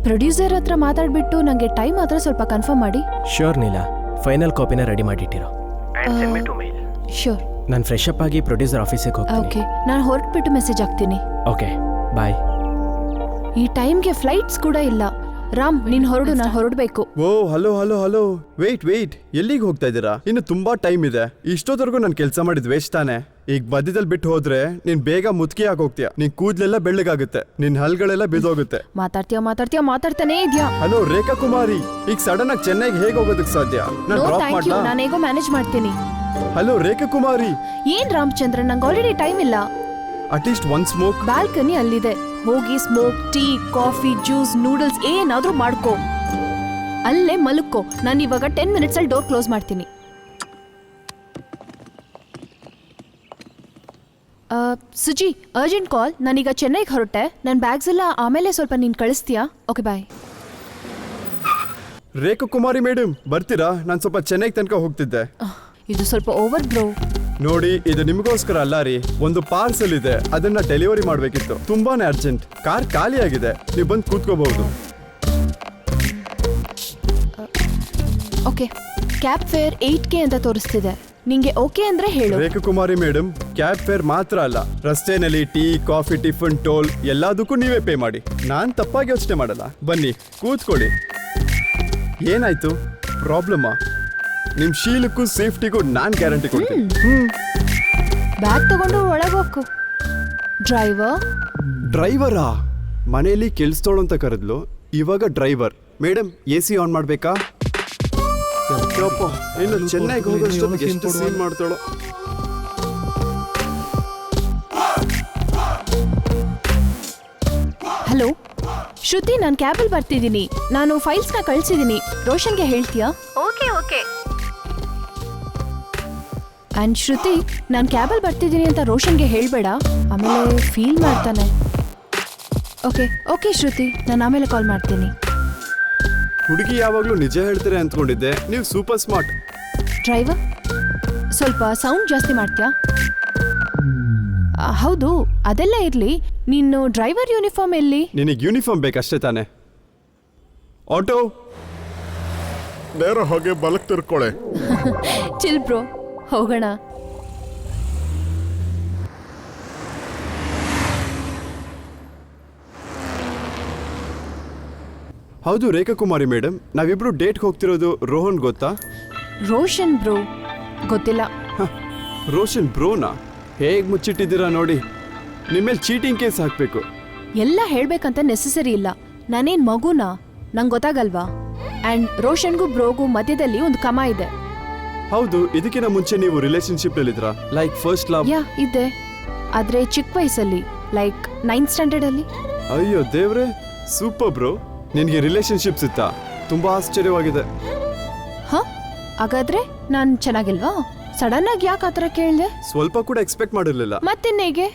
ಪ್ರೊಡ್ಯೂಸರ್ ಹತ್ರ ಮಾತಾಡ್ಬಿಟ್ಟು ನನಗೆ ಟೈಮ್ ಮಾತ್ರ ಸ್ವಲ್ಪ ಕನ್ಫರ್ಮ್ ಮಾಡಿ. ಶ್ಯೂರ್ ನೀಲಾ, ಫೈನಲ್ ಕಾಪಿನ ರೆಡಿ ಮಾಡಿಟ್ಟಿರೋ. ಶ್ಯೂರ್. ನಾನು ಫ್ರೆಶ್ ಅಪ್ ಆಗಿ ಪ್ರೊಡ್ಯೂಸರ್ ಆಫೀಸಿಗೆ ಹೋಗ್ತೀನಿ. ಓಕೆ, ನಾನು ಹೊರಟ್ಬಿಟ್ಟು ಮೆಸೇಜ್ ಹಾಕ್ತೀನಿ. ಓಕೆ, ಬಾಯ್. ಈ ಟೈಮ್ಗೆ ಫ್ಲೈಟ್ಸ್ ಕೂಡ ಇಲ್ಲ. ರಾಮ್ ನೀನ್ ಹೊರಡು, ನಾನು ಹೊರಡ್ಬೇಕು. ಓ ಹಲೋ ಹಲೋ ಹಲೋ, ವೆಯ್ಟ್ ಎಲ್ಲಿಗೆ ಹೋಗ್ತಾ ಇದ್ದೀರಾ? ಇನ್ನು ತುಂಬಾ ಟೈಮ್ ಇದೆ. ಇಷ್ಟೊತ್ತವರೆಗೂ ನಾನು ಕೆಲಸ ಮಾಡಿದ್ ವೇಸ್ಟ್ ತಾನೆ. ಈಗ ಮಧ್ಯದಲ್ಲಿ ಬಿಟ್ಟು ಹೋದ್ರೆ ನೀನ್ ಬೇಗ ಮುದುಕಿ ಆಗೋಗ್ತೀಯ. ನಿನ್ ಕೂದ್ಲೆಲ್ಲ ಬೆಳ್ಳಗಾಗುತ್ತೆ, ನಿನ್ ಹಲ್ಗಳೆಲ್ಲ ಬಿದ್ದೋಗುತ್ತೆ. ಮಾತಾಡ್ತಾನೇ ಇದ್ಯಾ. ಹಲೋ ರೇಖಾ ಕುಮಾರಿ, ಈಗ ಸಡನ್ ಆಗಿ ಚೆನ್ನೈಗೆ ಹೇಗೆ ಹೋಗೋದಕ್ಕೆ ಸಾಧ್ಯ? ನಾನು ನೋ ಡ್ರಾಪ್ ಥ್ಯಾಂಕ್ ಯು, ಮಾಡ್ಲಾ? ನಾನು ಹೇಗೋ ಮ್ಯಾನೇಜ್ ಮಾಡ್ತೀನಿ. ಹಲೋ ರೇಖಾ ಕುಮಾರಿ, ಏನ್ ರಾಮಚಂದ್ರ, ನಂಗೆ ಆಲ್ರೆಡಿ ಟೈಮ್ ಇಲ್ಲ. At least one smoke. ಬಾಲ್ಕನಿ ಅಲ್ಲಿದೆ, ಹೋಗಿ smoke, tea, coffee, juice, noodles ಏನಾದ್ರೂ ಮಾಡ್ಕೋ. ಅಲ್ಲೇ ಮಲಕ್ಕೋ. ನಾನು ಇವಾಗ 10 ಮಿನಿಟ್ಸ್ ಅಲ್ಲಿ ಡೋರ್ ಕ್ಲೋಸ್ ಮಾಡ್ತೀನಿ. Suji, urgent call. ನಾನೀಗ ಚೆನ್ನೈಗೆ ಹೊರಟೆ. ನನ್ನ ಬ್ಯಾಗ್ಸ್ ಎಲ್ಲ ಆಮೇಲೆ ಸ್ವಲ್ಪ ನೀನು ಕಳಿಸ್ತೀಯಾ? Okay bye. ರೇಖಾ ಕುಮಾರಿ ಮೇಡಮ್ ಬರ್ತೀರಾ? ನಾನು ಸ್ವಲ್ಪ ಚೆನ್ನೈಗೆ ತನಕ ಹೋಗ್ತಿದ್ದೆ. ಇದು ಸ್ವಲ್ಪ ಓವರ್ ಬ್ರೋ. ನೋಡಿ, ಇದು ನಿಮಗೋಸ್ಕರ ಅಲ್ಲ ರೀ, ಒಂದು ಪಾರ್ಸಲ್ ಇದೆ, ಅದನ್ನ ಡೆಲಿವರಿ ಮಾಡ್ಬೇಕಿತ್ತು. ತುಂಬಾನೇ ಅರ್ಜೆಂಟ್. ಕಾರ್ ಖಾಲಿ ಆಗಿದೆ, ನೀವು ಬಂದು ಕೂತ್ಕೋಬಹುದು. ಓಕೆ, ಕ್ಯಾಬ್ ಫೇರ್ 8K ಅಂತ ತೋರಿಸ್ತಿದೆ. ನಿಂಗೆ ಓಕೆ ಅಂದ್ರೆ ಹೇಳು. ರೇಖಾ ಕುಮಾರಿ ಮೇಡಮ್, ಕ್ಯಾಬ್ ಫೇರ್ ಮಾತ್ರ ಅಲ್ಲ, ರಸ್ತೆನಲ್ಲಿ ಟೀ, ಕಾಫಿ, ಟಿಫನ್, ಟೋಲ್ ಎಲ್ಲದಕ್ಕೂ ನೀವೇ ಪೇ ಮಾಡಿ. ನಾನ್ ತಪ್ಪಾಗಿ ಯೋಚನೆ ಮಾಡಲ್ಲ. ಬನ್ನಿ ಕೂತ್ಕೊಳ್ಳಿ. ಏನಾಯ್ತು? ಪ್ರಾಬ್ಲಮ್ಮಾ? ನಿಮ್ ಶೀಲಕ್ಕೂ ಸೇಫ್ಟಿಗೂ ನಾನ್ ಗ್ಯಾರಂಟಿ ಕೊಡ್ತೀನಿ. ಬ್ಯಾಗ್ ತಗೊಂಡು ಒಳಗೆ ಹೋಗು. ಡ್ರೈವರಾ? ಮನೆಯಲ್ಲಿ ಕೆಲ್ಸದೋಳು ಅಂತ ಕರೆದ್ಲು, ಇವಾಗ ಡ್ರೈವರ್. ಮೇಡಮ್ AC ಆನ್ ಮಾಡ್ಬೇಕಾ? ಯಪ್ಪಾ, ಇನ್ನು ಚೆನ್ನೈಗೆ ಹೋಗೋಷ್ಟೊತ್ತಿಗೆ ಎಷ್ಟು ಸೀನ್ ಮಾಡ್ತಾಳೋ. ಹಲೋ ಶ್ರುತಿ, ನಾನು ಕ್ಯಾಬಲ್ಲಿ ಬರ್ತಿದ್ದೀನಿ. ನಾನು ಫೈಲ್ಸ್ನ ಕಳಿಸಿದ್ದೀನಿ. ರೋಷನ್ಗೆ ಹೇಳ್ತೀಯಾ? ಓಕೆ. ಆ್ಯಂಡ್ ಶ್ರುತಿ, ನಾನು ಕ್ಯಾಬಲ್ಲಿ ಬರ್ತಿದ್ದೀನಿ ಅಂತ ರೋಷನ್ಗೆ ಹೇಳಬೇಡ, ಆಮೇಲೆ ಫೀಲ್ ಮಾಡ್ತಾನೆ. ಓಕೆ ಶ್ರುತಿ, ನಾನು ಆಮೇಲೆ ಕಾಲ್ ಮಾಡ್ತೀನಿ. ಹುಡುಗಿ ಯಾವಾಗಲೂ ನಿಜ ಹೇಳ್ತಾರೆ ಅಂದ್ಕೊಂಡಿದ್ದೆ, ನೀವು ಸೂಪರ್ ಸ್ಮಾರ್ಟ್. ಡ್ರೈವರ್, ಸ್ವಲ್ಪ ಸೌಂಡ್ ಜಾಸ್ತಿ ಮಾಡ್ತೀಯಾ? ಹೌದು, ಅದೆಲ್ಲ ಇರಲಿ. ನೀನು ಡ್ರೈವರ್ ಯೂನಿಫಾರ್ಮ್ ಎಲ್ಲಿ? ನಿನಗೆ ಯೂನಿಫಾರ್ಮ್ ಬೇಕಷ್ಟೇ ತಾನೆ? ಆಟೋ ನೇರ ಹೋಗಿ ಬಲಕ್ ತಿರ್ಕೊಳ್ಳೆ. ಚಿಲ್ ಬ್ರೋ, ಹೋಗೋಣ. ಹೌದು ರೇಖಾ ಕುಮಾರಿ ಮೇಡಮ್, ನಾವಿಬ್ರು ಡೇಟ್ಗೆ ಹೋಗ್ತಿರೋದು ರೋಹನ್ ಗೊತ್ತಾ? ರೋಷನ್ ಬ್ರೋ ಗೊತ್ತಿಲ್ಲ. ರೋಷನ್ ಬ್ರೋನಾ? ಹೇಗೆ ಮುಚ್ಚಿಟ್ಟಿದ್ದೀರಾ ನೋಡಿ. ನಿಮ್ಮೇಲೆ ಚೀಟಿಂಗ್ ಕೇಸ್ ಹಾಕಬೇಕು. ಎಲ್ಲ ಹೇಳ್ಬೇಕಂತ ನೆಸೆಸರಿ ಇಲ್ಲ. ನಾನೇನ್ ಮಗುನಾ? ನಂಗೆ ಗೊತ್ತಾಗಲ್ವಾ? ಆ್ಯಂಡ್ ರೋಷನ್ಗೂ ಬ್ರೋಗೂ ಮಧ್ಯದಲ್ಲಿ ಒಂದು ಕಮ ಇದೆ. ಹೌದು, ಇದಕ್ಕಿಂತ ಮುಂಚೆ ನೀವು ರಿಲೇಶನ್ಶಿಪ್ ನಲ್ಲಿದ್ರಾ? Like first love? ಯಾ ಇದೆ, ಆದ್ರೆ ಚಿಕ್ಕ ವಯಸ್ಸಲ್ಲಿ, ಲೈಕ್ 9th ಸ್ಟ್ಯಾಂಡರ್ಡ್ ಅಲ್ಲಿ. ಅಯ್ಯೋ ದೇವ್ರೆ, ಸೂಪರ್ ಬ್ರೋ. ನಿನಗೆ ರಿಲೇಶನ್ಶಿಪ್ಸ್ ಇತ್ತಾ? ತುಂಬಾ ಆಶ್ಚರ್ಯವಾಗಿದೆ. ಹಾಗಾದ್ರೆ ನಾನು ಚೆನ್ನಾಗಿಲ್ವಾ? ಸಡನ್ ಆಗಿ ಯಾಕೆ ಆತರ ಕೇಳಿದೆ? ಸ್ವಲ್ಪ ಕೂಡ ಎಕ್ಸ್ಪೆಕ್ಟ್ ಮಾಡಿರ್ಲಿಲ್ಲ. ಮತ್ತಿನ್ನೇಗೆ?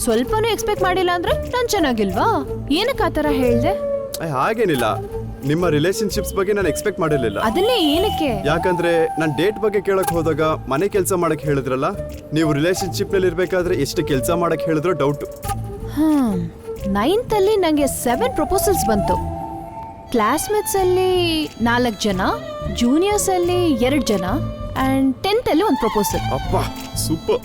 ಸ್ವಲ್ಪನೂ ಎಕ್ಸ್ಪೆಕ್ಟ್ ಮಾಡಿಲ್ಲ ಅಂದ್ರೆ ನಾನು ಚೆನ್ನಾಗಿಲ್ವಾ? ಏನಕ್ಕೆ ಆತರ ಹೇಳ್ದೆ? ಹಾಗೇನಿಲ್ಲ, ನಿಮ್ಮ ರಿಲೇಶನ್ಶಿಪ್ಸ್ ಬಗ್ಗೆ ನಾನು ಎಕ್ಸ್ಪೆಕ್ಟ್ ಮಾಡಿರ್ಲಿಲ್ಲ. ಅದನ್ನೇ ಏನಕ್ಕೆ? ಯಾಕಂದ್ರೆ ನಾನು ಡೇಟ್ ಬಗ್ಗೆ ಕೇಳಕ್ ಹೋದಾಗ ಮನೆ ಕೆಲಸ ಮಾಡಕ್ ಹೇಳಿದ್ರಲ್ಲ, ನೀವು ರಿಲೇಶನ್ಶಿಪ್ ನಲ್ಲಿ ಇರ್ಬೇಕಾದ್ರೆ ಎಷ್ಟು ಕೆಲಸ ಮಾಡಕ್ ಹೇಳಿದ್ರೋ ಡೌಟ್. 9th ಅಲ್ಲಿ ನಂಗೆ 7 ಪ್ರಪೋಸಲ್ಸ್ ಬಂತು. ಕ್ಲಾಸ್ಮೇಟ್ಸ್ ಅಲ್ಲಿ 4 ಜನ, ಜೂನಿಯರ್ಸ್ ಅಲ್ಲಿ 2 ಜನ, ಅಂಡ್ 10th ಅಲ್ಲಿ ಒಂದು ಪ್ರಪೋಸಲ್. ಅಪ್ಪ ಸೂಪರ್.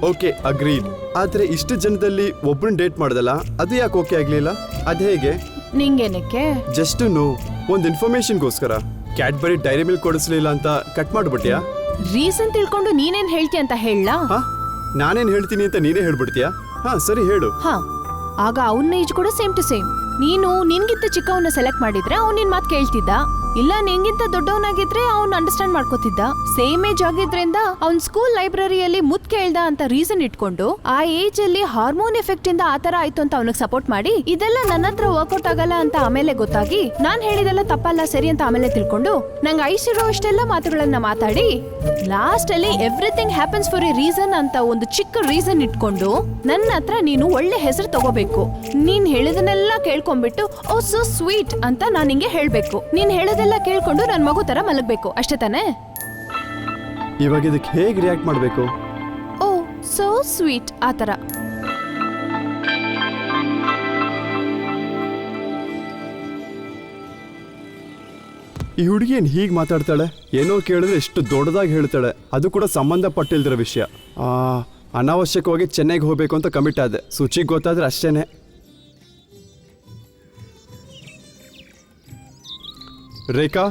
Okay, agreed. ಆದ್ರೆ ಇಷ್ಟು ಜನದಲ್ಲಿ ಒಬ್ಬರನ್ನ ಡೇಟ್ ಮಾಡ್ದಲ್ಲ, ಅದು ಯಾಕೆ ಓಕೆ ಆಗ್ಲಿಲ್ಲ? ಅದ್ ಹೇಗೆ? ನಿಂಗೇನಕ್ಕೆ? ಜಸ್ಟ್ ನೋ, ಒಂದು ಇನ್ಫಾರ್ಮೇಶನ್ಗೋಸ್ಕರ. ಕ್ಯಾಡ್ಬರಿ ಡೈರಿ ಮಿಲ್ಕ್ ಕೊಡಿಸ್ಲಿಲ್ಲ ಅಂತ ಕಟ್ ಮಾಡ್ಬಿಟ್ಯಾ? ರೀಸನ್ ತಿಳ್ಕೊಂಡು ನೀನೇನ್ ಹೇಳ್ತೀಯ ಅಂತ ಹೇಳಲಾ? ನಾನೇನ್ ಹೇಳ್ತೀನಿ ಅಂತ ನೀನೇ ಹೇಳ್ಬಿಡ್ತೀಯಾ? ಸರಿ ಹೇಳು. ಆಗ ಅವನ ಏಜ್ ಕೂಡ ಸೇಮ್ ಟು ಸೇಮ್. ನೀನು ನಿನ್ಗಿಂತ ಚಿಕ್ಕವನ್ನ ಸೆಲೆಕ್ಟ್ ಮಾಡಿದ್ರೆ ಅವ್ನು ನಿನ್ ಮಾತು ಕೇಳ್ತಿದ್ದ. ಇಲ್ಲ ನಿನ್ಗಿಂತ ದೊಡ್ಡವನಾಗಿದ್ರೆ ಅವ್ನು ಅಂಡರ್ಸ್ಟ್ಯಾಂಡ್ ಮಾಡ್ಕೋತಿದ್ದ. ಸೇಮ್ ಏಜ್ ಆಗಿದ್ರಿಂದ ಅವ್ನ್ ಸ್ಕೂಲ್ ಲೈಬ್ರರಿಯಲ್ಲಿ ಮುತ್ ಕೇಳ್ದ ಅಂತ ರೀಸನ್ ಇಟ್ಕೊಂಡು ಆ ಏಜ್ ಅಲ್ಲಿ ಹಾರ್ಮೋನ್ ಎಫೆಕ್ಟ್ ಇಂದ ಆತರ ಆಯ್ತು ಅಂತ ಅವನಿಗೆ ಸಪೋರ್ಟ್ ಮಾಡಿ, ಇದೆಲ್ಲ ನನ್ನ ಹತ್ರ ವರ್ಕೌಟ್ ಆಗಲ್ಲ ಅಂತ ಆಮೇಲೆ ಗೊತ್ತಾಗಿ, ನಾನ್ ಹೇಳಿದೆಲ್ಲ ತಪ್ಪಲ್ಲ ಸರಿ ಅಂತ ಆಮೇಲೆ ತಿಳ್ಕೊಂಡು ನಂಗೆ ಐಸಿರೋ ಅಷ್ಟೆಲ್ಲ ಮಾತುಗಳನ್ನ ಮಾತಾಡಿ ಲಾಸ್ಟ್ ಅಲ್ಲಿ everything happens for A reason ಅಂತ ಒಂದು ಚಿಕ್ಕ ರೀಸನ್ ಇಟ್ಕೊಂಡು ನನ್ನ ಹತ್ರ ನೀನು ಒಳ್ಳೆ ಹೆಸರು ತಗೋಬೇಕು. ನೀನ್ ಹೇಳಿದನ್ನೆಲ್ಲ ಕೇಳ್ಕೊಂಡ್ಬಿಟ್ಟು ಓ ಸೋ ಸ್ವೀಟ್ ಅಂತ ನಾನು ನಿಂಗೆ ಹೇಳ್ಬೇಕು. ನೀನ್ ಹೇಳೋದೆಲ್ಲ ಕೇಳ್ಕೊಂಡು ನನ್ ಮಗು ತರ ಮಲಗಬೇಕು, ಅಷ್ಟೇ ತಾನೇ? ಇವಾಗ ಇದಕ್ಕೆ ಹೇಗೆ ರಿಯಾಕ್ಟ್ ಮಾಡಬೇಕು? ಓ ಸೋ ಸ್ವೀಟ್ ಆತರ. ಈ ಹುಡುಗಿ ಏನ್ ಹೀಗೆ ಮಾತಾಡ್ತಾಳೆ? ಏನೋ ಕೇಳಿದ್ರೆ ಎಷ್ಟು ದೊಡ್ಡದಾಗಿ ಹೇಳ್ತಾಳೆ, ಅದು ಕೂಡ ಸಂಬಂಧಪಟ್ಟಿಲ್ದಿರೋ ವಿಷಯ. ಅನಾವಶ್ಯಕವಾಗಿ ಚೆನ್ನೈಗೆ ಹೋಗ್ಬೇಕು ಅಂತ ಕಮಿಟ್ ಆದೆ. ಸುಚಿಗೆ ಗೊತ್ತಾದ್ರೆ ಅಷ್ಟೇನೆ. ರೇಖಾ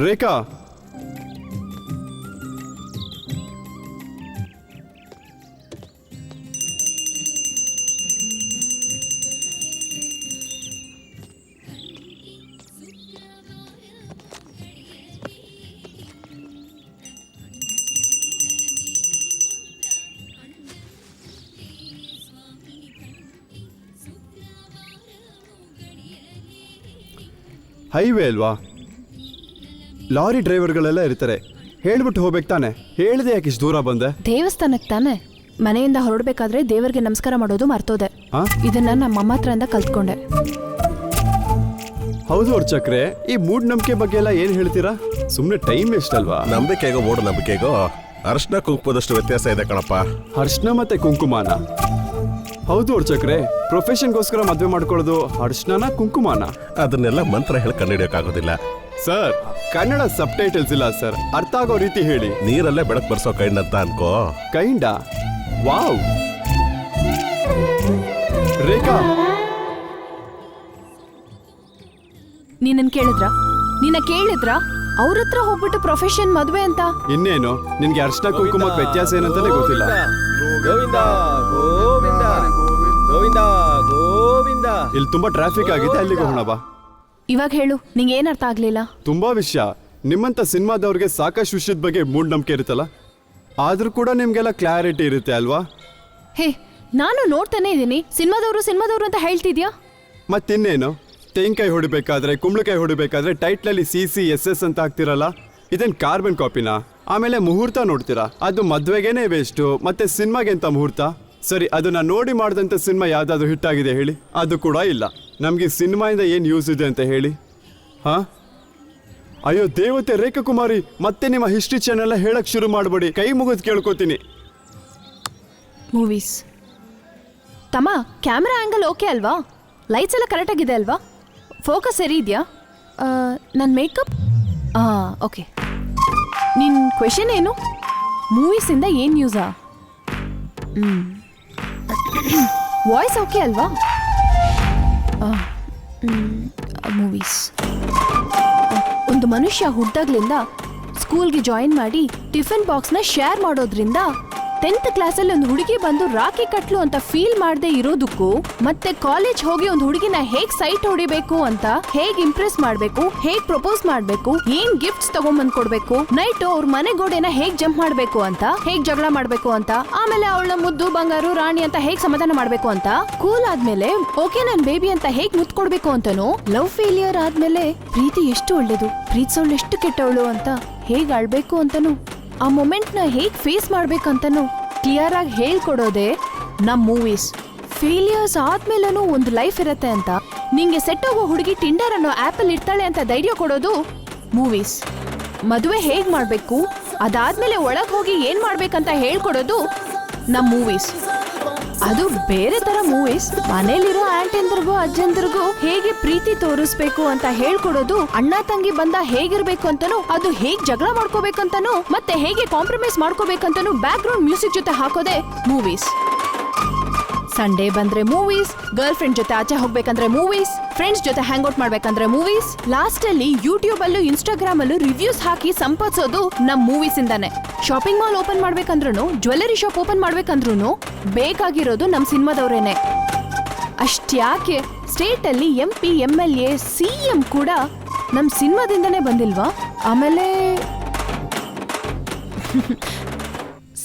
ರೇಖಾ ಹೈವೇ ಅಲ್ವಾ, ಲಾರಿ ಡ್ರೈವರ್ಗಳೆಲ್ಲ ಇರ್ತಾರೆ. ಹೇಳ್ಬಿಟ್ಟು ಹೋಗ್ಬೇಕು ತಾನೆ, ಹೇಳಿದೆ ಯಾಕೆ ಇಷ್ಟು ದೂರ ಬಂದೆ? ದೇವಸ್ಥಾನಕ್ಕೆ ತಾನೆ. ಮನೆಯಿಂದ ಹೊರಡ್ಬೇಕಾದ್ರೆ ದೇವರಿಗೆ ನಮಸ್ಕಾರ ಮಾಡೋದು ಮರ್ತೋದೆ. ಆ? ಇದನ್ನ ನಮ್ಮ ಅಮ್ಮ ಹತ್ರದಿಂದ ಕಲ್ತ್ಕೊಂಡೆ. ಹೌದು ಅರ್ಚಕ್ರೆ, ಈ ಮೂಢನಂಬಿಕೆ ಬಗ್ಗೆ ಎಲ್ಲ ಏನ್ ಹೇಳ್ತೀರಾ? ಸುಮ್ಮನೆ ಟೈಮ್ ವೇಸ್ಟ್ ಅಲ್ವಾ? ನಂಬಿಕೆಗೋ ಮೂಢನಂಬಿಕೆಗೋ ಅರ್ಶನ ಕುಂಕುಮದಷ್ಟು ವ್ಯತ್ಯಾಸ ಇದೆ ಕಣಪ್ಪ. ಅರ್ಶನ ಮತ್ತೆ ಕುಂಕುಮಾನ? ಹೌದು ಅರ್ಚಕ್ರೆ, ಪ್ರೊಫೆಷನ್ಗೋಸ್ಕರ ಮದ್ವೆ ಮಾಡ್ಕೊಳ್ಳೋದು ಅರ್ಶನ ಕುಂಕುಮಾನ? ಅದನ್ನೆಲ್ಲ ಮಂತ್ರ ಹೇಳಿ ಕಂಡುಹಿಡಿಯೋಕ್ಕಾಗೋದಿಲ್ಲ. ಸರ್, ಕನ್ನಡ ಸಬ್ ಟೈಟಲ್ಸ್ ಇಲ್ಲ ಸರ್, ಅರ್ಥ ಆಗೋ ರೀತಿ ಹೇಳಿ. ನೀರಲ್ಲೇ ಬೆಳಕು ಬರ್ಸೋ ಕೈಂಡ್ ಅಂತ ಅನ್ಕೋ. ಕೈಂಡ? ವಾವ್. ರೇಖಾ, ನೀನನ್ ಕೇಳಿದ್ರ ಅವ್ರ ಹತ್ರ ಹೋಗ್ಬಿಟ್ಟು ಪ್ರೊಫೆಷನ್ ಮದ್ವೆ ಅಂತ? ಇನ್ನೇನು, ನಿನ್ಗೆ ಅರ್ಶನ ಕುಂಕುಮಕ್ಕೆ ವ್ಯತ್ಯಾಸ ಏನಂತಾನೆ ಗೊತ್ತಿಲ್ಲ. ಗೋವಿಂದ ಗೋವಿಂದ ಗೋವಿಂದ ಗೋವಿಂದ. ಇಲ್ಲಿ ತುಂಬಾ ಟ್ರಾಫಿಕ್ ಆಗಿದೆ, ಅಲ್ಲಿಗೆ ಹೋಗೋಣ ಬಾ. ಇವಾಗ ಹೇಳು, ನಿಂಗೆ ಏನ್ ಅರ್ಥ ಆಗ್ಲಿಲ್ಲ? ತುಂಬಾ ವಿಷಯ, ನಿಮ್ಮಂತ ಸಿನಿಮಾದವ್ರಿಗೆ ಸಾಕಷ್ಟು ವಿಷಯದ ಬಗ್ಗೆ ಮೂಢನಂಬಿಕೆ ಇರುತ್ತಲ್ಲ, ಆದ್ರೂ ಕೂಡ ನಿಮ್ಗೆಲ್ಲ ಕ್ಲಾರಿಟಿ ಇರುತ್ತೆ ಅಲ್ವಾ? ಹೇ, ನಾನು ನೋಡ್ತಾನೆ ಇದ್ದೀನಿ. ಸಿನಿಮಾದವ್ರು ಅಂತ ಹೇಳ್ತಿದ್ಯಾ? ಮತ್ತಿನ್ನೇನು, ತೆಂಗಿನಕಾಯಿ ಹೊಡಿಬೇಕಾದ್ರೆ, ಕುಂಬಳಕಾಯಿ ಹೊಡಿಬೇಕಾದ್ರೆ ಟೈಟ್ಲಲ್ಲಿ CCSS ಅಂತ ಹಾಕ್ತಿರಲ್ಲ, ಇದೇನ್ ಕಾರ್ಬನ್ ಕಾಪಿನಾ? ಆಮೇಲೆ ಮುಹೂರ್ತ ನೋಡ್ತೀರಾ, ಅದು ಮದ್ವೆಗೇನೆ ವೇಸ್ಟು, ಮತ್ತೆ ಸಿನಿಮಾಗೆ ಅಂತ ಮುಹೂರ್ತ? ಸರಿ, ಅದನ್ನ ನೋಡಿ ಮಾಡಿದಂಥ ಸಿನಿಮಾ ಯಾವ್ದಾದ್ರು ಹಿಟ್ ಆಗಿದೆ ಹೇಳಿ? ಅದು ಕೂಡ ಇಲ್ಲ. ನಮ್ಗೆ ಸಿನಿಮಾಯಿಂದ ಏನ್ ಯೂಸ್ ಇದೆ ಅಂತ ಹೇಳಿ? ಹಾ, ಅಯ್ಯೋ ದೇವತೆ ರೇಖಾ ಕುಮಾರಿ, ಮತ್ತೆ ನಿಮ್ಮ ಹಿಸ್ಟ್ರಿ ಚಾನೆಲ್ ಹೇಳಕ್ ಶುರು ಮಾಡ್ಬೇಡಿ, ಕೈ ಮುಗಿದು ಕೇಳ್ಕೊತೀನಿ. ಮೂವೀಸ್ ತಮ್ಮ, ಕ್ಯಾಮ್ರಾ ಆ್ಯಂಗಲ್ ಓಕೆ ಅಲ್ವಾ? ಲೈಟ್ಸ್ ಎಲ್ಲ ಕರೆಕ್ಟ್ ಆಗಿದೆ ಅಲ್ವಾ? ಫೋಕಸ್ ಸರಿ ಇದೆಯಾ? ನನ್ನ ಮೇಕಪ್ ಓಕೆ. ನಿನ್ನ ಕ್ವೆಶನ್ ಏನು? ಮೂವೀಸಿಂದ ಏನು ಯೂಸಾ? ವಾಯ್ಸ್ ಓಕೆ ಅಲ್ವಾ? ಮೂವೀಸ್. ಒಂದು ಮನುಷ್ಯ ಹುಟ್ಟಾಗ್ಲಿಂದ ಸ್ಕೂಲ್ಗೆ ಜಾಯಿನ್ ಮಾಡಿ ಟಿಫಿನ್ ಬಾಕ್ಸ್ನ ಶೇರ್ ಮಾಡೋದ್ರಿಂದ 10th ಕ್ಲಾಸಲ್ಲಿ ಒಂದು ಹುಡುಗಿ ಬಂದು ರಾಖಿ ಕಟ್ಲು ಅಂತ ಫೀಲ್ ಮಾಡದೆ ಇರೋದಕ್ಕೂ, ಮತ್ತೆ ಕಾಲೇಜ್ ಹೋಗಿ ಒಂದು ಹುಡುಗಿನ ಹೇಗ್ ಸೈಟ್ ಹೊಡಿಬೇಕು ಅಂತ, ಹೇಗ್ ಇಂಪ್ರೆಸ್ ಮಾಡ್ಬೇಕು, ಹೇಗ್ ಪ್ರಪೋಸ್ ಮಾಡ್ಬೇಕು, ಏನ್ ಗಿಫ್ಟ್ಸ್ ತಗೊಂಬಂದ್ ಕೊಡ್ಬೇಕು, ನೈಟ್ ಅವ್ರ ಮನೆ ಗೋಡೆನ ಹೇಗ್ ಜಂಪ್ ಮಾಡ್ಬೇಕು ಅಂತ, ಹೇಗ್ ಜಗಳ ಮಾಡ್ಬೇಕು ಅಂತ, ಆಮೇಲೆ ಅವಳ ಮುದ್ದು ಬಂಗಾರು ರಾಣಿ ಅಂತ ಹೇಗ್ ಸಮಾಧಾನ ಮಾಡ್ಬೇಕು ಅಂತ, ಕೂಲ್ ಆದ್ಮೇಲೆ ಓಕೆ ನನ್ ಬೇಬಿ ಅಂತ ಹೇಗ್ ಮುತ್ ಕೊಡ್ಬೇಕು ಅಂತನೂ, ಲವ್ ಫೇಲಿಯರ್ ಆದ್ಮೇಲೆ ಪ್ರೀತಿ ಎಷ್ಟು ಒಳ್ಳೇದು, ಪ್ರೀತಿಸೋಳು ಎಷ್ಟು ಕೆಟ್ಟವಳು ಅಂತ ಹೇಗ್ ಆಳ್ಬೇಕು ಅಂತನೂ, ಆ ಮೊಮೆಂಟ್ನ ಹೇಗ್ ಫೇಸ್ ಮಾಡ್ಬೇಕಂತನೂ ಕ್ಲಿಯರ್ ಆಗಿ ಹೇಳ್ಕೊಡೋದೆ ನಮ್ ಮೂವೀಸ್. ಫೇಲಿಯರ್ಸ್ ಆದ್ಮೇಲೂ ಒಂದು ಲೈಫ್ ಇರತ್ತೆ ಅಂತ, ನಿಂಗೆ ಸೆಟ್ ಹೋಗೋ ಹುಡುಗಿ ಟಿಂಡರ್ ಅನ್ನೋ ಆಪಲ್ ಇರ್ತಾಳೆ ಅಂತ ಧೈರ್ಯ ಕೊಡೋದು ಮೂವೀಸ್. ಮದುವೆ ಹೇಗ್ ಮಾಡ್ಬೇಕು, ಅದಾದ್ಮೇಲೆ ಒಳಗ್ ಹೋಗಿ ಏನ್ ಮಾಡ್ಬೇಕಂತ ಹೇಳ್ಕೊಡೋದು ನಮ್ ಮೂವೀಸ್. ಅದು ಬೇರೆ ತರ ಮೂವೀಸ್. ಮನೇಲಿರೋ ಆಂಟಿಂದ್ರಿಗೂ ಅಜ್ಜಂದ್ರಿಗೂ ಹೇಗೆ ಪ್ರೀತಿ ತೋರಿಸ್ಬೇಕು ಅಂತ ಹೇಳ್ಕೊಡೋದು, ಅಣ್ಣ ತಂಗಿ ಬಂದ ಹೇಗಿರ್ಬೇಕು ಅಂತಾನು, ಅದು ಹೇಗ್ ಜಗಳ ಮಾಡ್ಕೋಬೇಕಂತಾನು, ಮತ್ತೆ ಹೇಗೆ ಕಾಂಪ್ರಮೈಸ್ ಮಾಡ್ಕೋಬೇಕಂತಾನು ಬ್ಯಾಕ್ ಗ್ರೌಂಡ್ ಮ್ಯೂಸಿಕ್ ಜೊತೆ ಹಾಕೋದೆ ಮೂವೀಸ್. ಸಂಡೇ ಬಂದ್ರೆ ಮೂವೀಸ್, ಗರ್ಲ್ ಫ್ರೆಂಡ್ ಜೊತೆ ಆಚೆ ಹೋಗ್ಬೇಕಂದ್ರೆ ಮೂವೀಸ್, ಫ್ರೆಂಡ್ಸ್ ಜೊತೆ ಹ್ಯಾಂಗ್ ಔಟ್ ಮಾಡ್ಬೇಕಂದ್ರೆ ಮೂವೀಸ್, ಲಾಸ್ಟ್ ಅಲ್ಲಿ ಯೂಟ್ಯೂಬ್ ಅಲ್ಲೂ ಇನ್ಸ್ಟಾಗ್ರಾಮ್ ಅಲ್ಲೂ ರಿವ್ಯೂಸ್ ಹಾಕಿ ಸಂಪಾದಿಸೋದು ನಮ್ ಮೂವೀಸ್ ಇಂದಾನೆ. ಶಾಪಿಂಗ್ ಮಾಲ್ ಓಪನ್ ಮಾಡ್ಬೇಕಂದ್ರೂ, ಜ್ಯುವೆಲರಿ ಶಾಪ್ ಓಪನ್ ಮಾಡ್ಬೇಕಂದ್ರೂ ಬೇಕಾಗಿರೋದು ನಮ್ ಸಿನಿಮಾದವ್ರೇನೆ. ಅಷ್ಟ್ಯಾಕೆ ಸ್ಟೇಟ್ ಅಲ್ಲಿ MP, MLA, CM ಕೂಡ ನಮ್ ಸಿನಿಮಾದಿಂದನೇ ಬಂದಿಲ್ವಾ? ಆಮೇಲೆ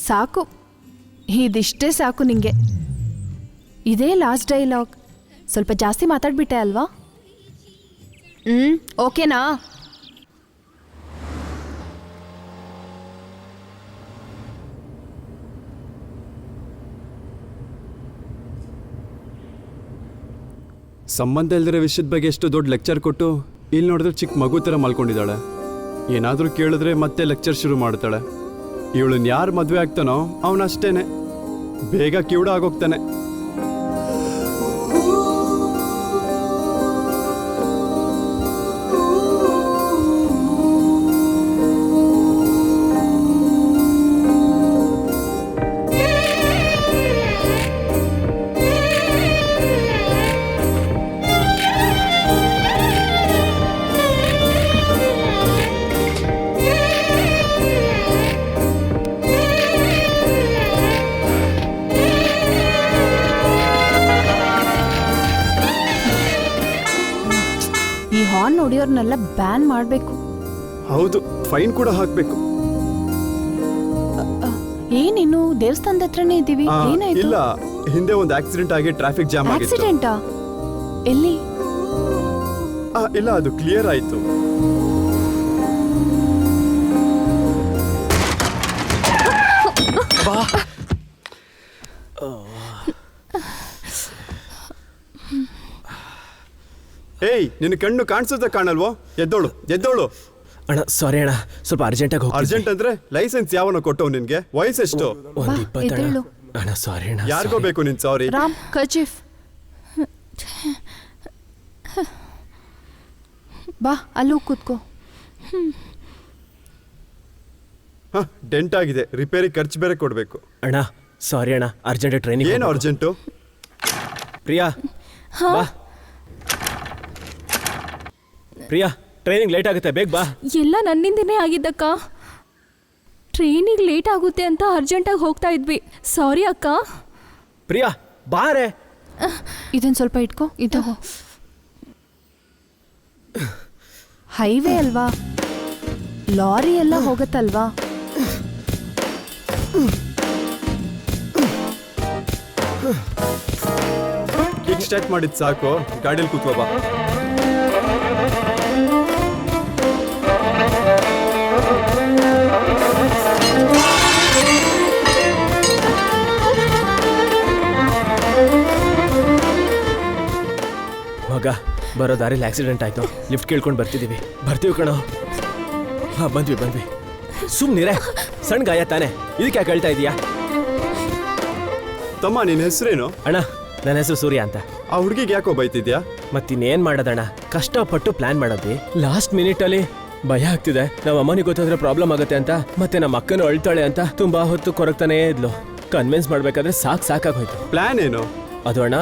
ಸಾಕು, ಇದಿಷ್ಟೇ ಸಾಕು ನಿಂಗೆ. ಇದೇ ಲಾಸ್ಟ್ ಡೈಲಾಗ್. ಸ್ವಲ್ಪ ಜಾಸ್ತಿ ಮಾತಾಡ್ಬಿಟ್ಟೆ ಅಲ್ವಾ? ಓಕೆನಾ? ಸಂಬಂಧ ಇಲ್ದಿರೋ ವಿಷಯದ ಬಗ್ಗೆ ಎಷ್ಟು ದೊಡ್ಡ ಲೆಕ್ಚರ್ ಕೊಟ್ಟು, ಇಲ್ಲಿ ನೋಡಿದ್ರೆ ಚಿಕ್ಕ ಮಗು ಥರ ಮಲ್ಕೊಂಡಿದ್ದಾಳೆ. ಏನಾದರೂ ಕೇಳಿದ್ರೆ ಮತ್ತೆ ಲೆಕ್ಚರ್ ಶುರು ಮಾಡ್ತಾಳೆ. ಇವಳನ್ನ ಯಾರು ಮದುವೆ ಆಗ್ತಾನೋ ಅವನಷ್ಟೇನೆ ಬೇಗ ಕಿವುಡ ಆಗೋಗ್ತಾನೆ. ಬ್ಯಾನ್ ಮಾಡ್ಬೇಕು. ಹೌದು, ಫೈನ್ ಕೂಡ ಹಾಕ್ಬೇಕು. ಏನಿನ್ನು ದೇವಸ್ಥಾನದ ಹತ್ರನೇ ಇದ್ದೀವಿ, ಏನಾಯ್ತು? ಇಲ್ಲ, ಹಿಂದೆ ಒಂದು ಆಕ್ಸಿಡೆಂಟ್ ಆಗಿ ಟ್ರಾಫಿಕ್ ಜಾಮ್ ಆಗಿತ್ತು. ಆಕ್ಸಿಡೆಂಟಾ? ಎಲ್ಲಿ? ಇಲ್ಲ, ಅದು ಕ್ಲಿಯರ್ ಆಯ್ತು. ಏಯ್, ನಿನ್ನ ಕಣ್ಣು ಕಾಣಿಸುತ್ತೆ ಕಾಣಲ್ವೋ? ಎದ್ದೋಳು ಎದ್ದೋಳು. ಅಣ್ಣ ಸಾರಿ ಅಣ್ಣ, ಸ್ವಲ್ಪ ಅರ್ಜೆಂಟಾಗಿ ಹೋಗಿ. ಅರ್ಜೆಂಟ್ ಅಂದ್ರೆ ಲೈಸೆನ್ಸ್ ಯಾವನ ಕೊಟ್ಟವ್ ನಿನ್ಗೆ? ವಯಸ್ಸೆಷ್ಟು? ಒಂದು 20 ಎದ್ದೇಳು. ಅಣ್ಣ ಸಾರಿ ಅಣ್ಣ. ಯಾರಿಗೋ ಬೇಕು ನಿನ್ ಸಾರಿ. ರಾಮ್, ಕರ್ಚೀಫ್. ಬಾ, ಅಲ್ಲೂ ಕೂತ್ಕೋ. ಡೆಂಟ್ ಆಗಿದೆ, ರಿಪೇರಿ ಖರ್ಚು ಬೇರೆ ಕೊಡ್ಬೇಕು. ಅಣ್ಣ ಸಾರಿ ಅಣ್ಣ, ಅರ್ಜೆಂಟ್ ಟ್ರೈನಿಂಗ್. ಏನು ಅರ್ಜೆಂಟು? ಪ್ರಿಯಾ ಬಾ. ಪ್ರಿಯಾ, ಟ್ರೈನಿಂಗ್ ಲೇಟ್ ಆಗುತ್ತೆ, ಬೇಗ ಬಾ. ಎಲ್ಲ ನನ್ನಿಂದನೇ ಆಗಿದ್ದಕ್ಕ. ಟ್ರೈನಿಗೆ ಲೇಟ್ ಆಗುತ್ತೆ ಅಂತ ಅರ್ಜೆಂಟಾಗಿ ಹೋಗ್ತಾ ಇದ್ವಿ. ಸಾರಿ ಅಕ್ಕ. ಪ್ರಿಯಾ ಬಾರೆ. ಇದನ್ನ ಸ್ವಲ್ಪ ಇಟ್ಕೋ. ಇದು ಹೈವೇ ಅಲ್ವಾ, ಲಾರಿ ಎಲ್ಲ ಹೋಗತ್ತಲ್ವಾ. ಕಿಕ್ ಸ್ಟಾರ್ಟ್ ಮಾಡಿದ್ ಸಾಕು, ಗಾಡಿಯಲ್ಲಿ ಕೂತ್ಕೋ ಬಾ. ಮಗ, ಬರೋ ದಾರಿಲಿ ಆಕ್ಸಿಡೆಂಟ್ ಆಯ್ತು, ಲಿಫ್ಟ್ ಕೇಳ್ಕೊಂಡು ಬರ್ತೀವಿ ಕಣೋ. ಹಾ, ಬಂದ್ವಿ. ಸುಮ್ನಿರೆ, ಸಣ್ಣ ಗಾಯ ತಾನೆ, ಇದಕ್ಕೆ ಯಾಕೆ ಹೇಳ್ತಾ ಇದೀಯಾ? ತಮ್ಮ, ನಿನ್ನ ಹೆಸರೇನು? ಅಣ್ಣ ನನ್ನ ಹೆಸರು ಸೂರ್ಯ ಅಂತ. ಆ ಹುಡುಗಿಗೆ ಯಾಕೋ ಬೈತಿದ್ಯಾ? ಮತ್ತಿನ್ನೇನ್ ಮಾಡೋದಣ್ಣ, ಕಷ್ಟಪಟ್ಟು ಪ್ಲಾನ್ ಮಾಡೋದ್ವಿ. ಲಾಸ್ಟ್ ಮಿನಿಟಲ್ಲಿ ಭಯ ಆಗ್ತಿದೆ, ನಮ್ಮ ಅಮ್ಮನಿಗೆ ಗೊತ್ತಾದ್ರೆ ಪ್ರಾಬ್ಲಮ್ ಆಗುತ್ತೆ ಅಂತ, ಮತ್ತೆ ನಮ್ಮ ಅಕ್ಕನೂ ಅಳ್ತಾಳೆ ಅಂತ ತುಂಬಾ ಹೊತ್ತು ಕೊರಗ್ತಾನೇ ಇದ್ಲು. ಕನ್ವಿನ್ಸ್ ಮಾಡ್ಬೇಕಾದ್ರೆ ಸಾಕಾಗೋಯ್ತು. ಪ್ಲಾನ್ ಏನು? ಅದು ಅಣ್ಣ,